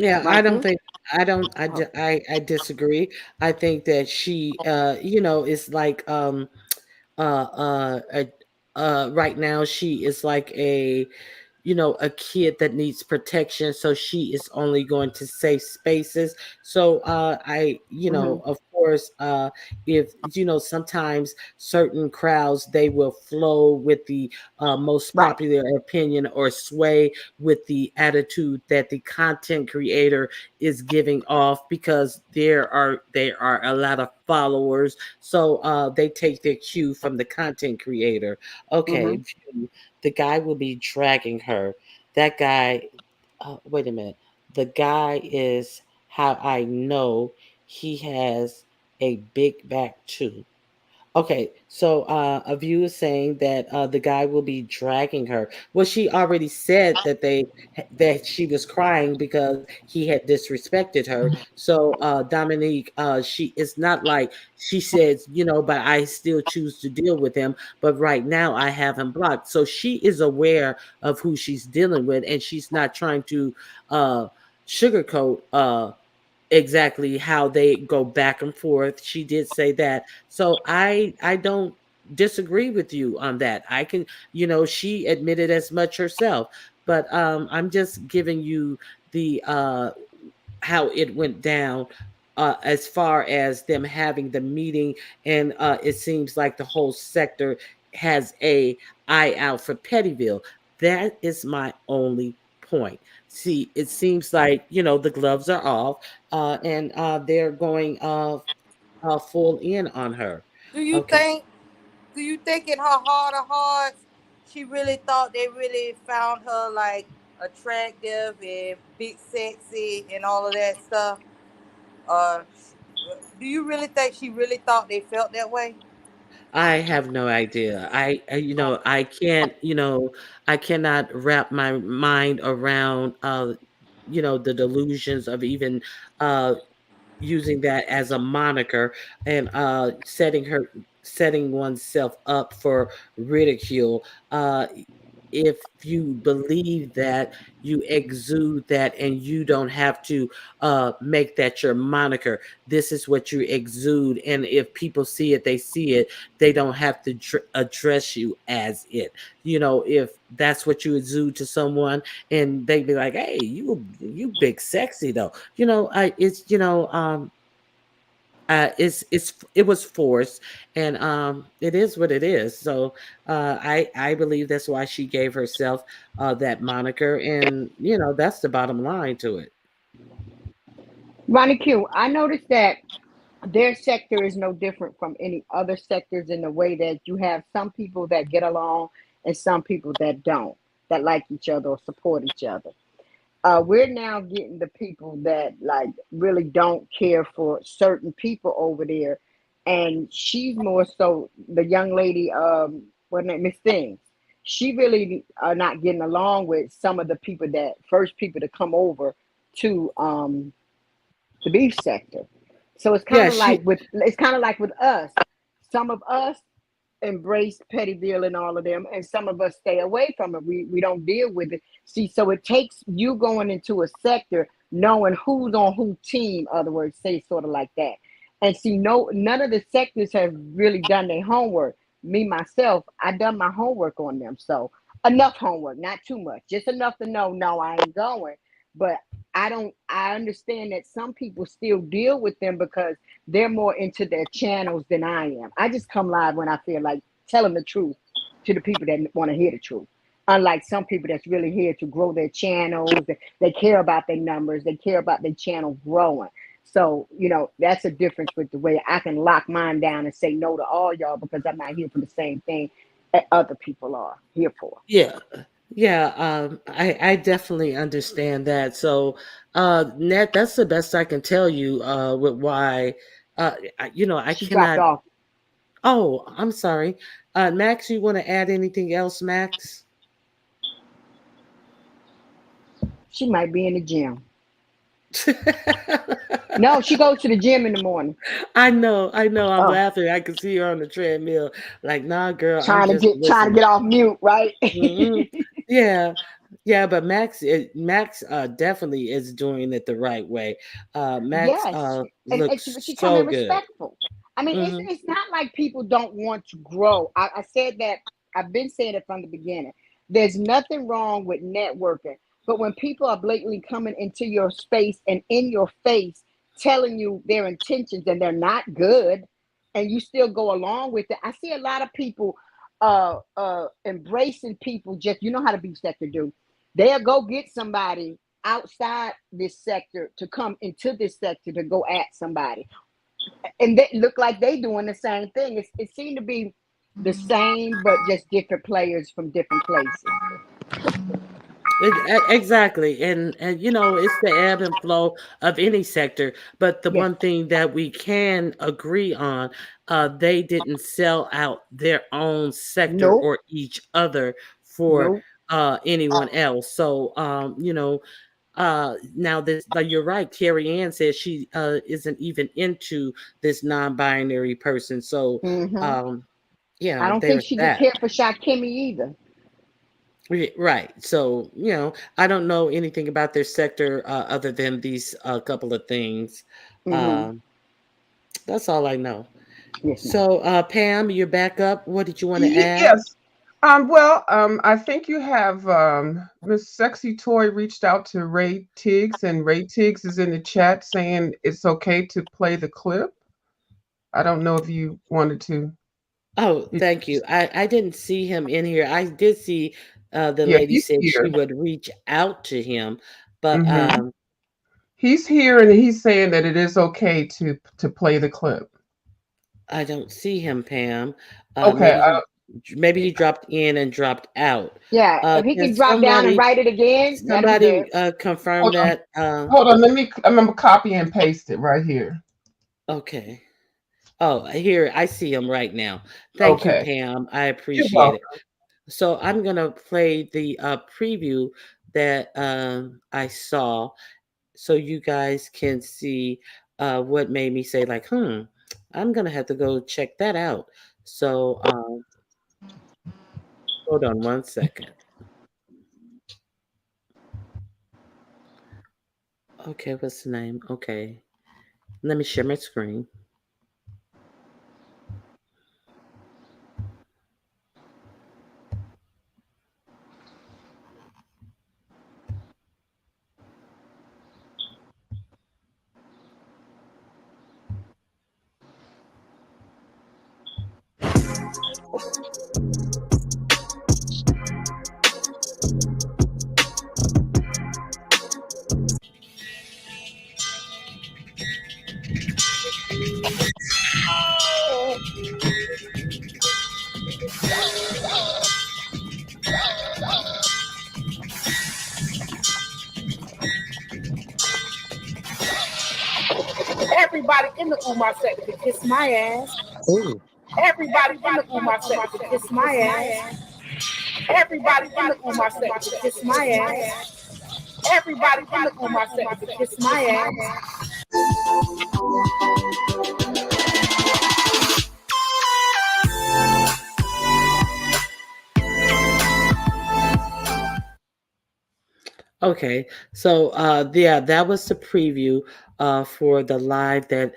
Speaker 1: Yeah, I don't
Speaker 5: Michael?
Speaker 1: think I don't
Speaker 5: Oh,
Speaker 1: I disagree. I think that she is like right now she is like a kid that needs protection, so she is only going to safe spaces. So
Speaker 5: hmm,
Speaker 1: of course, if sometimes certain crowds, they will flow with the most
Speaker 5: right.
Speaker 1: popular opinion or sway with the attitude that the content creator is giving off, because there are a lot of followers, so they take their cue from the content creator. Okay,
Speaker 5: Hmm.
Speaker 1: the guy will be dragging her. That guy, wait a minute. The guy is how I know he has a big back too. Okay, so a view is saying that the guy will be dragging her. Well, she already said that she was crying because he had disrespected her. So Dominique, she is not like she says, but I still choose to deal with him. But right now, I have him blocked. So she is aware of who she's dealing with, and she's not trying to uh, sugarcoat. Exactly how they go back and forth. She did say that. So I don't disagree with you on that. I can, she admitted as much herself. But I'm just giving you the how it went down, as far as them having the meeting, and it seems like the whole sector has a eye out for Pettyville. That is my only point. See, it seems like the gloves are off, and they're going full in on her.
Speaker 7: Do you
Speaker 1: Okay.
Speaker 7: think? Do you think in her heart of hearts, she really thought they really found her like attractive and big, sexy, and all of that stuff? Uh, do you really think she really thought they felt that way?
Speaker 1: I have no idea. I cannot wrap my mind around the delusions of even uh using that as a moniker, and setting oneself up for ridicule. If you believe that, you exude that, and you don't have to make that your moniker. This is what you exude, and if people see it, they see it. They don't have to address you as it. If that's what you exude to someone, and they be like, "Hey, you big sexy though." I it's it was forced, and it is what it is. So I believe that's why she gave herself that moniker, and that's the bottom line to it.
Speaker 5: Ronnie Q, I noticed that their sector is no different from any other sectors in the way that you have some people that get along and some people that don't, that like each other or support each other. We're now getting the people that like really don't care for certain people over there, and she's more so the young lady, what name, Miss Thing. She really are not getting along with some of the people that first people to come over to the beef sector. So
Speaker 1: Yeah, she
Speaker 5: it's kind of like with us. Some of us embrace Pettyville and all of them, and some of us stay away from it. We don't deal with it. See, so it takes you going into a sector knowing who's on who team. Other words, say sort of like that. And see, no, none of the sectors have really done their homework. Me myself, I done my homework on them. So enough homework, not too much, just enough to know. No, I ain't going. But I don't. I understand that some people still deal with them because they're more into their channels than I am. I just come live when I feel like telling the truth to the people that want to hear the truth. Unlike some people that's really here to grow their channels, they care about their numbers, they care about their channel growing. So, that's a difference with the way I can lock mine down and say no to all y'all because I'm not here for the same thing that other people are here for.
Speaker 1: yeah. Yeah, I definitely understand that. So, Nat, that's the best I can tell you with why, I
Speaker 5: She dropped
Speaker 1: cannot.
Speaker 5: off.
Speaker 1: Oh, I'm sorry. Max, you want to add anything else, Max?
Speaker 5: She might be in the gym. No, she goes to the gym in the morning.
Speaker 1: I know. I'm
Speaker 5: Oh,
Speaker 1: laughing. I can see her on the treadmill. Like, nah, girl, I'm
Speaker 5: trying to
Speaker 1: just
Speaker 5: get
Speaker 1: listening.
Speaker 5: off mute, right?
Speaker 1: Hmm. Yeah. Yeah, but Max definitely is doing it the right way. Max
Speaker 5: Yes, and
Speaker 1: looks
Speaker 5: she's
Speaker 1: so
Speaker 5: becoming
Speaker 1: good.
Speaker 5: respectful. I mean,
Speaker 1: Hmm.
Speaker 5: it's not like people don't want to grow. I said that. I've been saying it from the beginning. There's nothing wrong with networking, but when people are blatantly coming into your space and in your face telling you their intentions and they're not good, and you still go along with it, I see a lot of people embracing people. Just, you know how the beef sector do. They'll go get somebody outside this sector to come into this sector to go at somebody, and they look like they doing the same thing. It seemed to be the same but just different players from different places.
Speaker 1: Exactly, and it's the ebb and flow of any sector. But the
Speaker 5: Yes.
Speaker 1: one thing that we can agree on, they didn't sell out their own sector
Speaker 5: Nope.
Speaker 1: or each other for
Speaker 5: Nope.
Speaker 1: anyone else. So now this, like, you're right. Carrie Ann says she isn't even into this non-binary person. So
Speaker 5: Hmm.
Speaker 1: um,
Speaker 5: I don't think
Speaker 1: there's
Speaker 5: she could
Speaker 1: that.
Speaker 5: care for Shakimi either.
Speaker 1: Right. So, I don't know anything about their sector other than these couple of things.
Speaker 5: Hmm.
Speaker 1: Um, that's all I know.
Speaker 5: Yes, ma'am.
Speaker 1: So, Pam, you're back up. What did you want to add?
Speaker 4: Yes. Well, I think you have Miss Sexy Toy reached out to Ray Tiggs, and Ray Tiggs is in the chat saying it's okay to play the clip. I don't know if you wanted to.
Speaker 1: Oh, thank you. I didn't see him in here. I did see the
Speaker 4: Yeah,
Speaker 1: lady
Speaker 4: he's
Speaker 1: said
Speaker 4: here.
Speaker 1: she would reach out to him, but
Speaker 4: Hmm. He's here, and he's saying that it is okay to play the clip.
Speaker 1: I don't see him, Pam.
Speaker 4: Okay.
Speaker 1: Maybe he dropped in and dropped out.
Speaker 5: Yeah, if he
Speaker 1: Can
Speaker 5: can drop down and
Speaker 1: somebody
Speaker 5: write it again, that'll be good.
Speaker 1: confirm
Speaker 4: Hold on.
Speaker 1: that?
Speaker 4: Hold on. I'm gonna copy and paste it right here.
Speaker 1: Okay. Oh, here, I see him right now. Thank you,
Speaker 4: Okay.
Speaker 1: Pam. I
Speaker 4: You're
Speaker 1: appreciate it.
Speaker 4: welcome.
Speaker 1: So I'm gonna play the preview that I saw, so you guys can see what made me say, like, I'm gonna have to go check that out. So hold on one second. Okay, what's the name? Okay, let me share my screen.
Speaker 10: Everybody in the Umar sector can kiss my ass.
Speaker 1: Oh,
Speaker 10: Everybody in the Umar sector can kiss my ass. Everybody in the Umar sector can kiss my ass. Everybody in the Umar sector can kiss my ass.
Speaker 1: okay. So yeah, that was the preview for the live that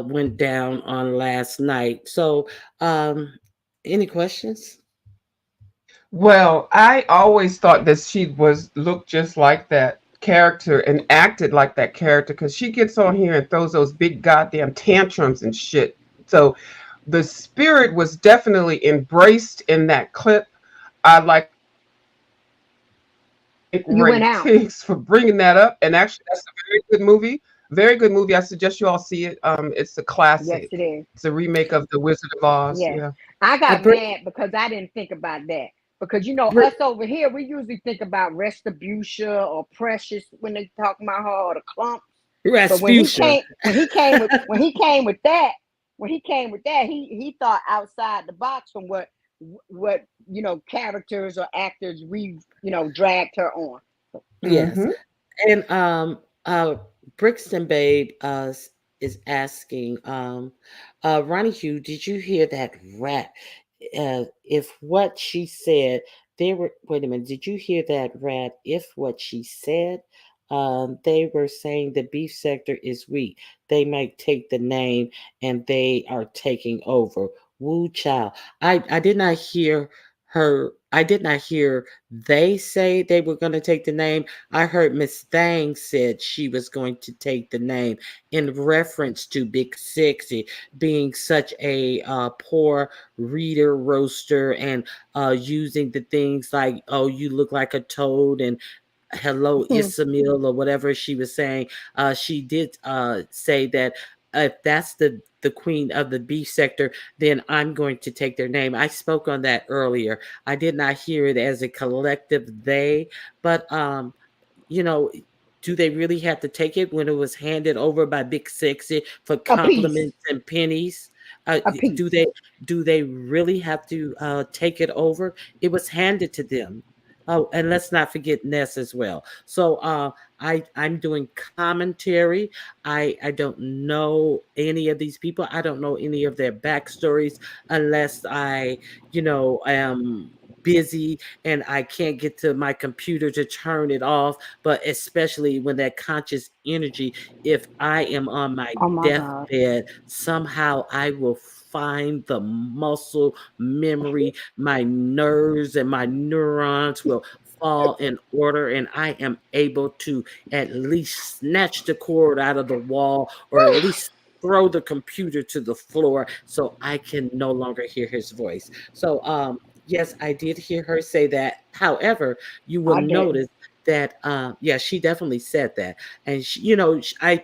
Speaker 1: went down on last night. So any questions?
Speaker 4: Well, I always thought that she was looked just like that character and acted like that character because she gets on here and throws those big goddamn tantrums and shit. So the spirit was definitely embraced in that clip. I like
Speaker 5: You went
Speaker 4: Ray
Speaker 5: out.
Speaker 4: Tiggs for bringing that up, and actually, that's a very good movie. Very good movie. I suggest you all see it. It's a
Speaker 5: Yes, it
Speaker 4: classic.
Speaker 5: is.
Speaker 4: It's a remake of The Wizard of Oz.
Speaker 5: Yes.
Speaker 4: Yeah.
Speaker 5: I got
Speaker 1: Brit,
Speaker 5: mad because I didn't think about that. Because
Speaker 1: Brit,
Speaker 5: us over here, we usually think about retribution or precious when they talk about her or the clumps. But
Speaker 1: Rasputia.
Speaker 5: when he came with that, he thought outside the box from what characters or actors we dragged her on.
Speaker 1: Yes.
Speaker 4: Mm-hmm.
Speaker 1: And Brixton Babe is asking, Ronnie Hugh, did you hear that rat? If what she said They were, wait a minute, did you hear that, Rad? If what she said, they were saying the beef sector is weak. They might take the name and they are taking over. Woo child. I did not hear her. I did not hear they say they were going to take the name. I heard Miss Thang said she was going to take the name in reference to Big Sexy being such a poor reader roaster and using the things like, oh, you look like a toad and hello Ismail or whatever she was saying. She did say that if that's the queen of the beef sector, then I'm going to take their name. I spoke on that earlier. I did not hear it as a collective they, but you know, do they really have to take it when it was handed over by Big Sexy for
Speaker 5: A piece.
Speaker 1: compliments and pennies? Uh,
Speaker 5: A
Speaker 1: do
Speaker 5: piece.
Speaker 1: they really have to take it over? It was handed to them. Oh, and let's not forget Ness as well. So I'm doing commentary. I don't know any of these people. I don't know any of their backstories unless I, am busy and I can't get to my computer to turn it off. But especially when that conscious energy, if I am on my
Speaker 5: Oh my God.
Speaker 1: deathbed, somehow I will find the muscle memory, my nerves and my neurons will fall in order, and I am able to at least snatch the cord out of the wall or at least throw the computer to the floor so I can no longer hear his voice. So yes, I did hear her say that. However, you will
Speaker 5: I didn't.
Speaker 1: notice that yeah, she definitely said that. And she, I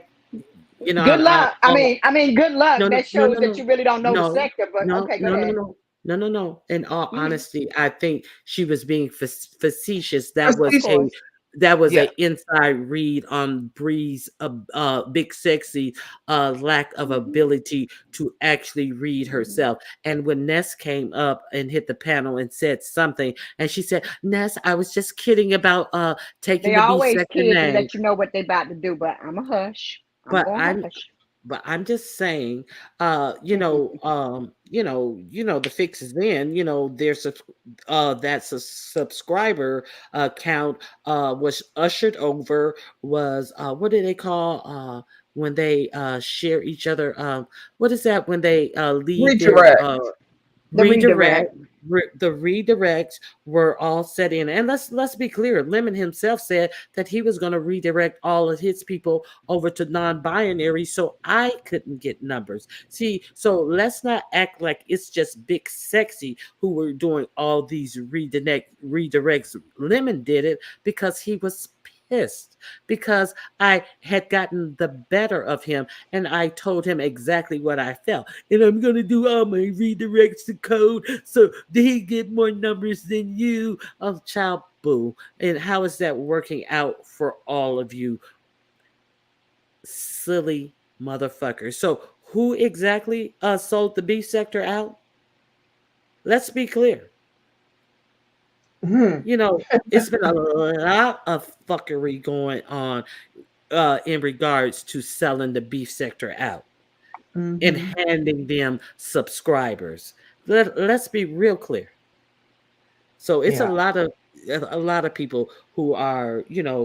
Speaker 5: Good luck.
Speaker 1: all
Speaker 5: Good luck.
Speaker 1: no, no,
Speaker 5: That
Speaker 1: no,
Speaker 5: shows
Speaker 1: no,
Speaker 5: that
Speaker 1: no,
Speaker 5: you really don't know the
Speaker 1: no,
Speaker 5: sector. But
Speaker 1: no,
Speaker 5: okay, go
Speaker 1: no, no,
Speaker 5: ahead.
Speaker 1: no, no, no, no. In all
Speaker 5: Hmm.
Speaker 1: honesty, I think she was being facetious. That was
Speaker 5: Of
Speaker 4: Facetious.
Speaker 1: a
Speaker 5: course.
Speaker 4: Yeah.
Speaker 1: inside read on Bree's Big Sexy lack of
Speaker 5: Hmm.
Speaker 1: ability to actually read
Speaker 5: Hmm.
Speaker 1: herself. And when Ness came up and hit the panel and said something, and she said, "Ness, I was just kidding about taking
Speaker 5: They
Speaker 1: the B
Speaker 5: always
Speaker 1: sector
Speaker 5: kid to
Speaker 1: name."
Speaker 5: let you know what they about to do. But I'm a hush. I'm
Speaker 1: But
Speaker 5: going
Speaker 1: I'm
Speaker 5: hush.
Speaker 1: just saying,
Speaker 5: Hmm.
Speaker 1: the fix is in, there's that's a subscriber count was ushered over was what do they call when they share each other what is that when they leave their
Speaker 4: Redirect.
Speaker 5: The
Speaker 1: redirect.
Speaker 5: redirect.
Speaker 1: The redirects were all set in, and let's be clear. Lemon himself said that he was going to redirect all of his people over to non-binary, so I couldn't get numbers. See, so let's not act like it's just Big Sexy who were doing all these redirects. Lemon did it because he was pissed because I had gotten the better of him, and I told him exactly what I felt. And I'm gonna do all my redirects to code so they get more numbers than you. Oh, child boo. And how is that working out for all of you silly motherfuckers? So who exactly sold the B sector out? Let's be clear.
Speaker 4: Hmm.
Speaker 1: It's been a lot of fuckery going on in regards to selling the beef sector out and
Speaker 4: Hmm.
Speaker 1: handing them subscribers. Let's be real clear. So it's
Speaker 4: Yeah.
Speaker 1: a lot of people who are,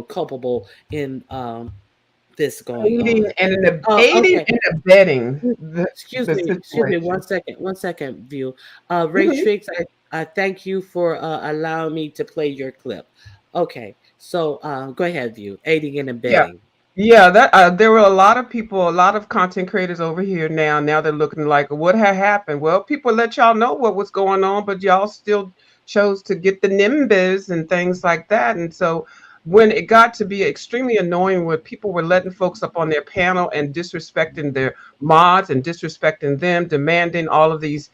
Speaker 1: culpable in this going
Speaker 4: Aiding
Speaker 1: on.
Speaker 4: and
Speaker 1: Oh,
Speaker 4: aiding
Speaker 1: okay.
Speaker 4: and abetting
Speaker 1: Excuse
Speaker 4: the
Speaker 1: excuse me,
Speaker 4: situation.
Speaker 1: one second, View. Ray
Speaker 4: Mhm.
Speaker 1: Triggs, I thank you for allowing me to play your clip. Okay, so go ahead, View. Aiding and
Speaker 4: Yeah.
Speaker 1: abetting.
Speaker 4: Yeah, that there were a lot of people, a lot of content creators over here now. Now they're looking like, what had happened? Well, people let y'all know what was going on, but y'all still chose to get the nimbus and things like that. And so when it got to be extremely annoying where people were letting folks up on their panel and disrespecting their mods and disrespecting them, demanding all of these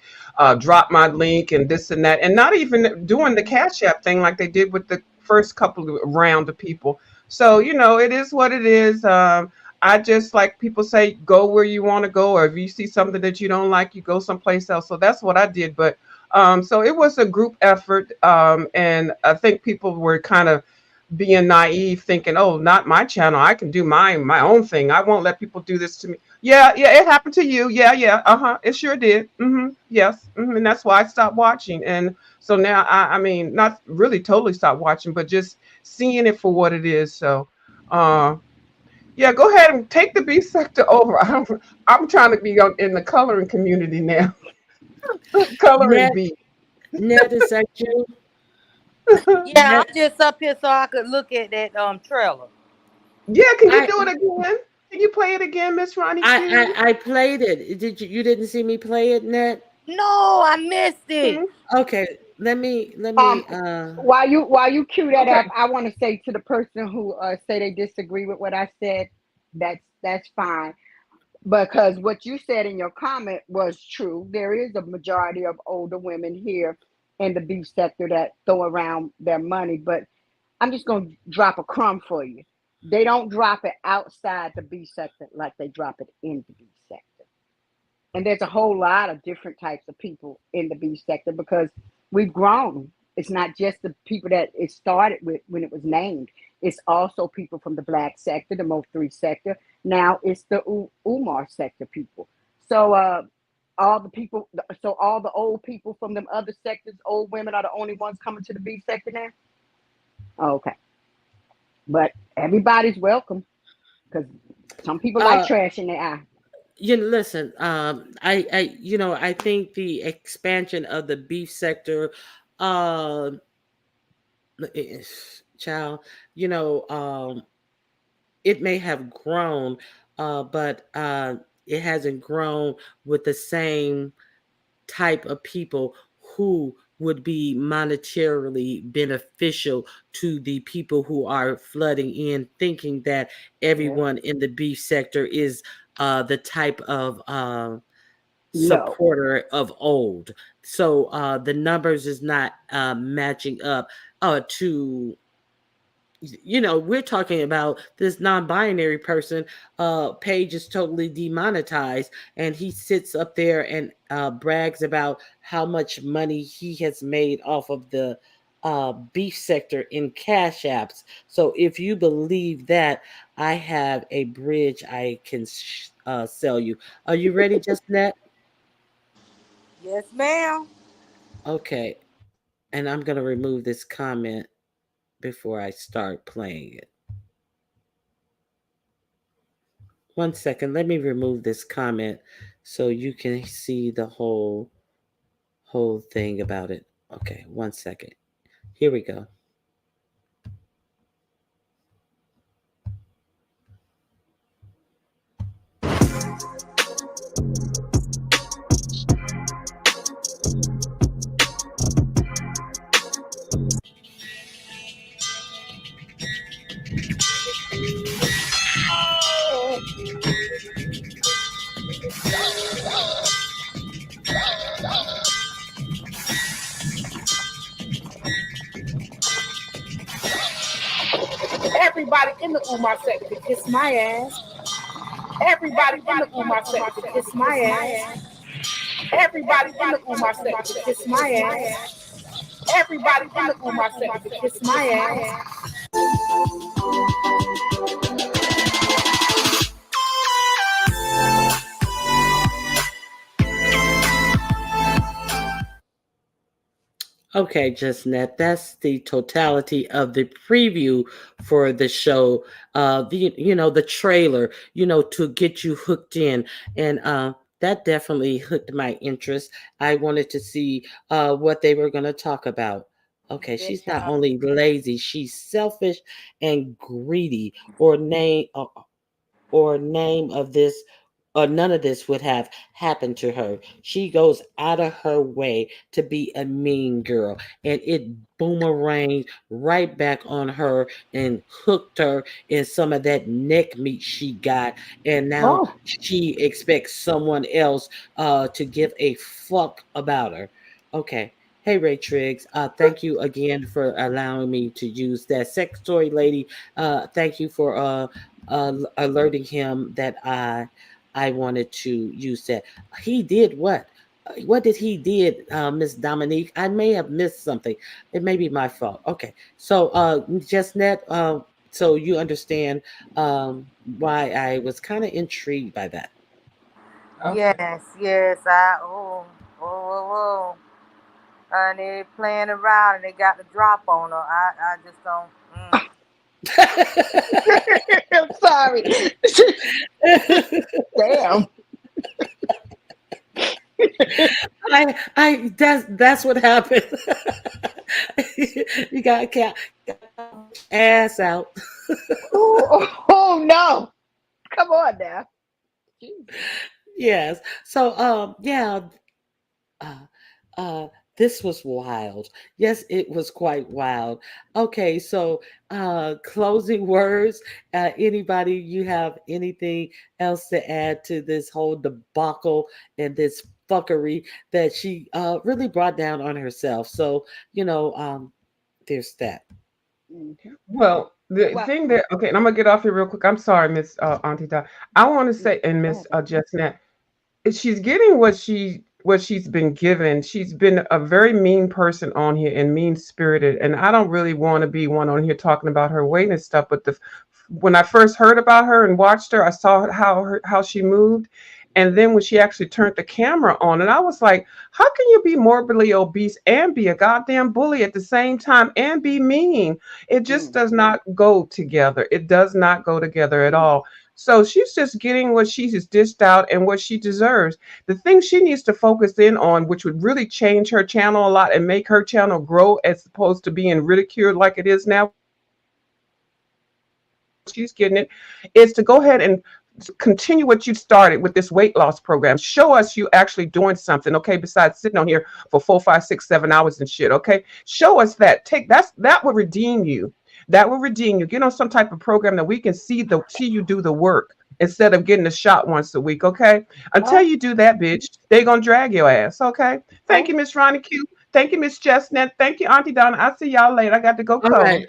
Speaker 4: drop my link and this and that, and not even doing the Cash App thing like they did with the first couple of round of people. So, it is what it is. I just like people say, go where you want to go, or if you see something that you don't like, you go someplace else. So that's what I did. But so it was a group effort. And I think people were kind of being naive, thinking, "Oh, not my channel. I can do my own thing. I won't let people do this to me." Yeah, yeah, it happened to you. Yeah, yeah, it sure did. Yes, and that's why I stopped watching. And so now, I mean, not really totally stopped watching, but just seeing it for what it is. So, uh, yeah, go ahead and take the B sector over. I'm trying to be in the coloring community now. Coloring
Speaker 1: Ned,
Speaker 4: bee.
Speaker 1: Ned, is that you?
Speaker 7: Yeah,
Speaker 1: Ned,
Speaker 7: I'm just up here so I could look at that trailer.
Speaker 4: Yeah, can you
Speaker 1: I,
Speaker 4: do it again? Can you play it again, Miss Ronnie
Speaker 1: I,
Speaker 4: Q?
Speaker 1: I, I played it. Did you? You didn't see me play it, Ned?
Speaker 7: No, I missed it.
Speaker 4: Hmm.
Speaker 1: Okay, let
Speaker 5: Um,
Speaker 1: me.
Speaker 5: while you cue that up,
Speaker 4: Okay.
Speaker 5: I want to say to the person who say they disagree with what I said, that's fine. Because what you said in your comment was true. There is a majority of older women here in the beef sector that throw around their money, but I'm just going to drop a crumb for you. They don't drop it outside the beef sector like they drop it in the beef sector. And there's a whole lot of different types of people in the beef sector because we've grown. It's not just the people that it started with when it was named. It's also people from the black sector, the Mo3 sector. Now it's the Umar sector people. So all the people, so all the old people from them other sectors, old women are the only ones coming to the beef sector now. Oh, okay, but everybody's welcome because some people like
Speaker 1: uh,
Speaker 5: trash in their eye.
Speaker 1: listen. I think the expansion of the beef sector, uh, child, you know, it may have grown, but it hasn't grown with the same type of people who would be monetarily beneficial to the people who are flooding in, thinking that
Speaker 5: Yeah.
Speaker 1: everyone in the beef sector is the type of
Speaker 5: No.
Speaker 1: supporter of old. So the numbers is not matching up to we're talking about this non-binary person. Page is totally demonetized, and he sits up there and brags about how much money he has made off of the beef sector in cash apps. So if you believe that, I have a bridge I can sell you. Are you ready, just net?
Speaker 7: Yes, ma'am.
Speaker 1: Okay, and I'm gonna remove this comment before I start playing it. 1 second, let me remove this comment so you can see the whole thing about it. Okay, 1 second. Here we go.
Speaker 10: Everybody in the Umar sector kiss my ass. Everybody in the Umar sector kiss my ass. Everybody in the Umar sector kiss my ass. Everybody in the Umar sector kiss my ass.
Speaker 1: Okay, just net. That's the totality of the preview for the show. The trailer, to get you hooked in, and that definitely hooked my interest. I wanted to see what they were going to talk about. Okay,
Speaker 7: Yeah,
Speaker 1: she's not
Speaker 7: child.
Speaker 1: only lazy, she's selfish and greedy, or name of this, or none of this would have happened to her. She goes out of her way to be a mean girl, and it boomeranged right back on her and hooked her in some of that neck meat she got, and now
Speaker 5: Oh,
Speaker 1: she expects someone else to give a fuck about her. Okay. Hey Ray Triggs, thank you again for allowing me to use that sex toy lady. Thank you for alerting him that I wanted to use that. He did what? What did he did, Miss Dominique? I may have missed something. It may be my fault. Okay, so just net. So you understand why I was kind of intrigued by that.
Speaker 4: Okay.
Speaker 7: Yes, yes. Oh. And they playing around and they got the drop on her. I just don't.
Speaker 5: I'm sorry. Damn.
Speaker 1: That's what happened. You got your ass out.
Speaker 5: Oh no. Come on now. Jesus.
Speaker 1: Yes. So yeah, uh, uh, this was wild. Yes, it was quite wild. Okay, so closing words. Anybody, you have anything else to add to this whole debacle and this fuckery that she really brought down on herself? So there's that.
Speaker 5: Mm.
Speaker 4: Well, the
Speaker 5: Well,
Speaker 4: thing that okay, and I'm gonna get off here real quick. I'm sorry, Miss Auntie Dot. I want to say, and
Speaker 5: go
Speaker 4: Miss
Speaker 5: ahead.
Speaker 4: Jessnet, she's getting what she's been given. She's been a very mean person on here and mean spirited, and I don't really want to be one on here talking about her weight and stuff. But when I first heard about her and watched her, I saw how she moved, and then when she actually turned the camera on, and I was like, how can you be morbidly obese and be a goddamn bully at the same time and be mean? It just
Speaker 5: Mm.
Speaker 4: does not go together. It does not go together at
Speaker 5: Mm.
Speaker 4: all. So she's just getting what she has dished out and what she deserves. The thing she needs to focus in on, which would really change her channel a lot and make her channel grow as opposed to being ridiculed like it is now, she's getting it, is to go ahead and continue what you started with this weight loss program. Show us you actually doing something, okay? Besides sitting on here for 4, 5, 6, 7 hours and shit, okay? Show us that. That will redeem you. That will redeem you. Get on some type of program that we can see you do the work instead of getting a shot once a week, okay? Until
Speaker 5: Oh,
Speaker 4: you do that, bitch, they gonna drag your ass, okay? Thank
Speaker 5: oh,
Speaker 4: you, Miss Ronnie Q. Thank you, Miss Chestnut. Thank you, Auntie Donna. I'll see y'all later. I got to go
Speaker 1: All
Speaker 4: cuddle.
Speaker 1: right.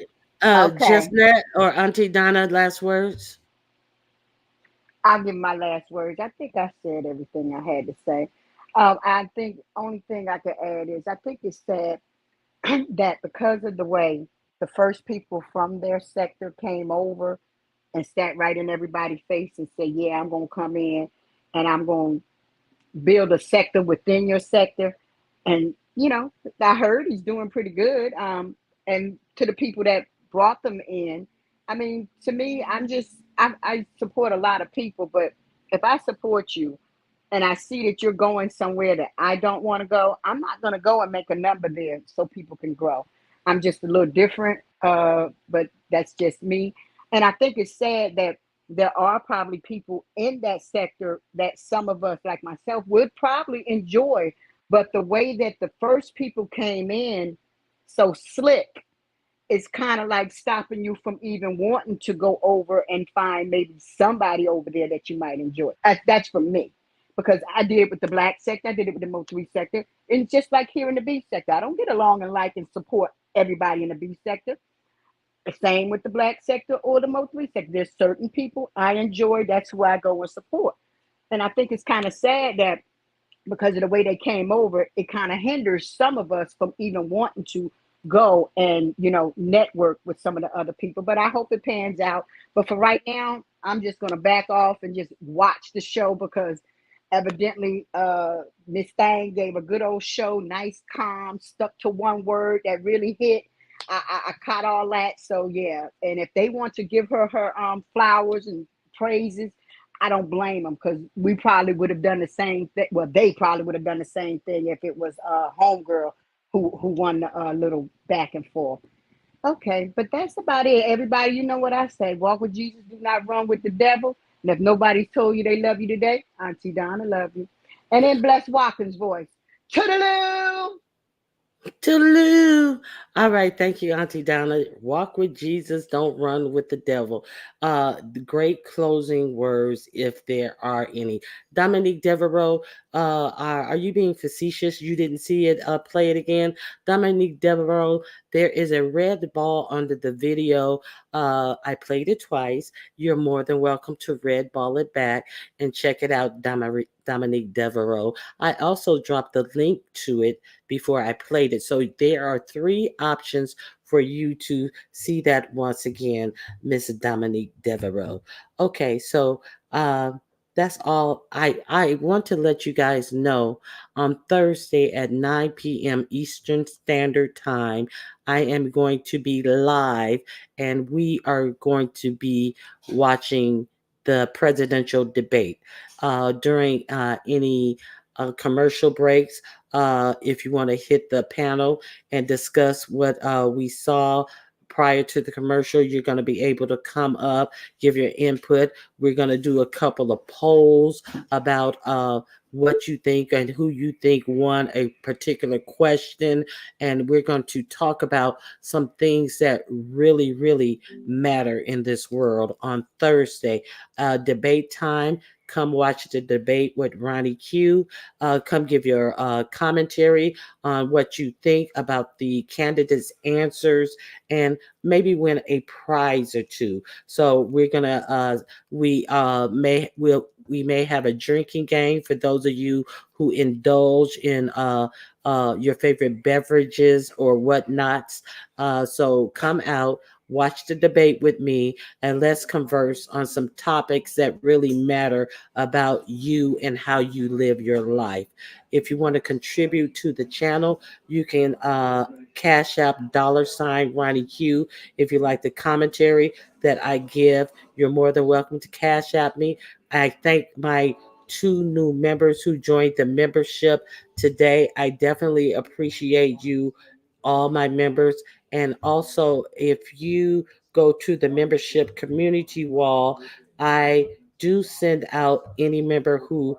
Speaker 1: Just
Speaker 5: okay.
Speaker 1: net or Auntie Donna, last words.
Speaker 5: I'll give my last words. I think I said everything I had to say. I think only thing I could add is I think it's sad that because of the way the first people from their sector came over and sat right in everybody's face and said, "Yeah, I'm gonna come in and I'm gonna build a sector within your sector." And I heard he's doing pretty good. And to the people that brought them in, I mean, to me, I support a lot of people, but if I support you and I see that you're going somewhere that I don't want to go, I'm not going to go and make a number there so people can grow. I'm just a little different, but that's just me. And I think it's sad that there are probably people in that sector that some of us, like myself, would probably enjoy. But the way that the first people came in so slick, it's kind of like stopping you from even wanting to go over and find maybe somebody over there that you might enjoy. That's for me. Because I did it with the black sector, I did it with the multi sector. It's just like here in the B sector. I don't get along and like and support everybody in the B sector. The same with the black sector or the multi sector. There's certain people I enjoy, that's who I go and support. And I think it's kind of sad that because of the way they came over, it kind of hinders some of us from even wanting to go and network with some of the other people. But I hope it pans out. But for right now, I'm just going to back off and just watch the show because evidently Miss Thang gave a good old show, nice, calm, stuck to one word that really hit. I caught all that. So yeah, and if they want to give her flowers and praises, I don't blame them because we probably would have done the same thing. Well, they probably would have done the same thing if it was homegirl who won the little back and forth. Okay, but that's about it. Everybody, you know what I say. Walk with Jesus, do not run with the devil. And if nobody's told you they love you today, Auntie Donna love you. And in Bless Watkins' voice, toodaloo!
Speaker 1: Toodaloo. All right, thank you, Auntie Donna. Walk with Jesus, don't run with the devil. The great closing words, if there are any. Dominique Devereaux, are you being facetious? You didn't see it. Play it again. Dominique Devereaux, there is a red ball under the video. I played it twice. You're more than welcome to red ball it back and check it out, Dominique Devereaux. I also dropped the link to it before I played it. So there are three options for you to see that once again, Miss Dominique Devereaux. Okay, so that's all. I want to let you guys know on Thursday at 9 p.m. Eastern Standard Time, I am going to be live and we are going to be watching the presidential debate. During any commercial breaks, if you want to hit the panel and discuss what we saw prior to the commercial, you're going to be able to come up, give your input. We're going to do a couple of polls about what you think and who you think won a particular question. And we're going to talk about some things that really, really matter in this world on Thursday. Debate time. Come watch the debate with Ronnie Q. Come give your commentary on what you think about the candidates' answers and maybe win a prize or two. So we're gonna we may have a drinking game for those of you who indulge in your favorite beverages or whatnots. So come out, watch the debate with me, and let's converse on some topics that really matter about you and how you live your life. If you want to contribute to the channel, you can cash app $Ronnie Q. If you like the commentary that I give, you're more than welcome to cash app me. I thank my two new members who joined the membership today. I definitely appreciate you, all my members. And also, if you go to the membership community wall, I do send out any member who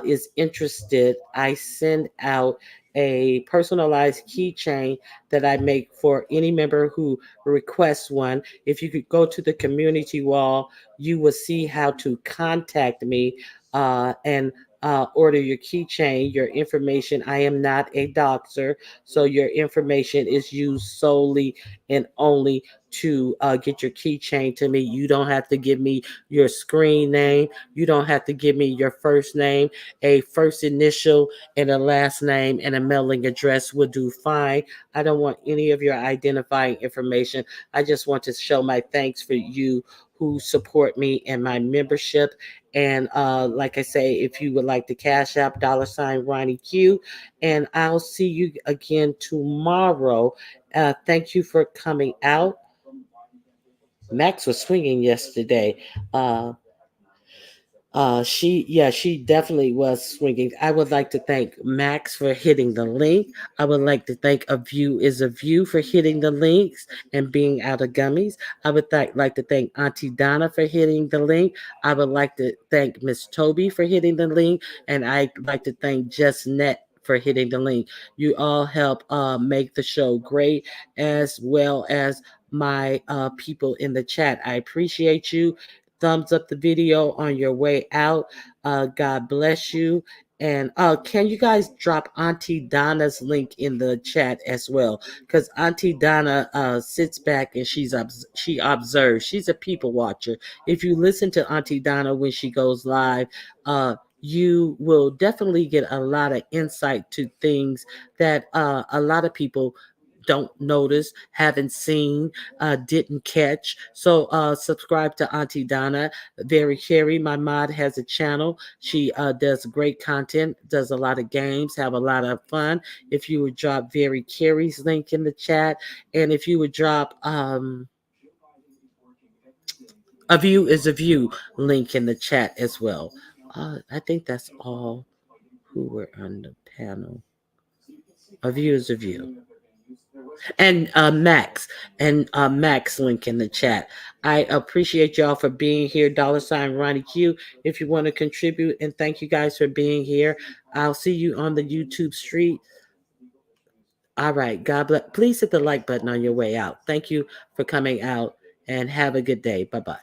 Speaker 1: is interested. I send out a personalized keychain that I make for any member who requests one. If you could go to the community wall, you will see how to contact me and order your keychain, your information. I am not a doctor, so your information is used solely and only to get your keychain to me. You don't have to give me your screen name. You don't have to give me your first name. A first initial and a last name and a mailing address will do fine. I don't want any of your identifying information. I just want to show my thanks for you who support me and my membership. And like I say, if you would like to cash app $Ronnie Q, and I'll see you again tomorrow. Thank you for coming out. Max was swinging yesterday. She definitely was swinging. I would like to thank Max for hitting the link. I would like to thank A View is a View for hitting the links and being out of gummies. I would like to thank Auntie Donna for hitting the link. I would like to thank Miss Toby for hitting the link. And I'd like to thank Just Net for hitting the link. You all help make the show great, as well as my people in the chat. I appreciate you. Thumbs up the video on your way out. God bless you. And can you guys drop Auntie Donna's link in the chat as well? Because Auntie Donna sits back and she observes. She's a people watcher. If you listen to Auntie Donna when she goes live, you will definitely get a lot of insight to things that a lot of people don't notice, haven't seen, didn't catch. So subscribe to Auntie Donna. Very Carrie, my mod, has a channel. She does great content, does a lot of games, have a lot of fun. If you would drop Very Carrie's link in the chat, and if you would drop A View is a View link in the chat as well. I think that's all who were on the panel. A View is a View. And Max link in the chat. I appreciate y'all for being here. $Ronnie Q. If you want to contribute, and thank you guys for being here. I'll see you on the YouTube street. All right. God bless. Please hit the like button on your way out. Thank you for coming out and have a good day. Bye bye.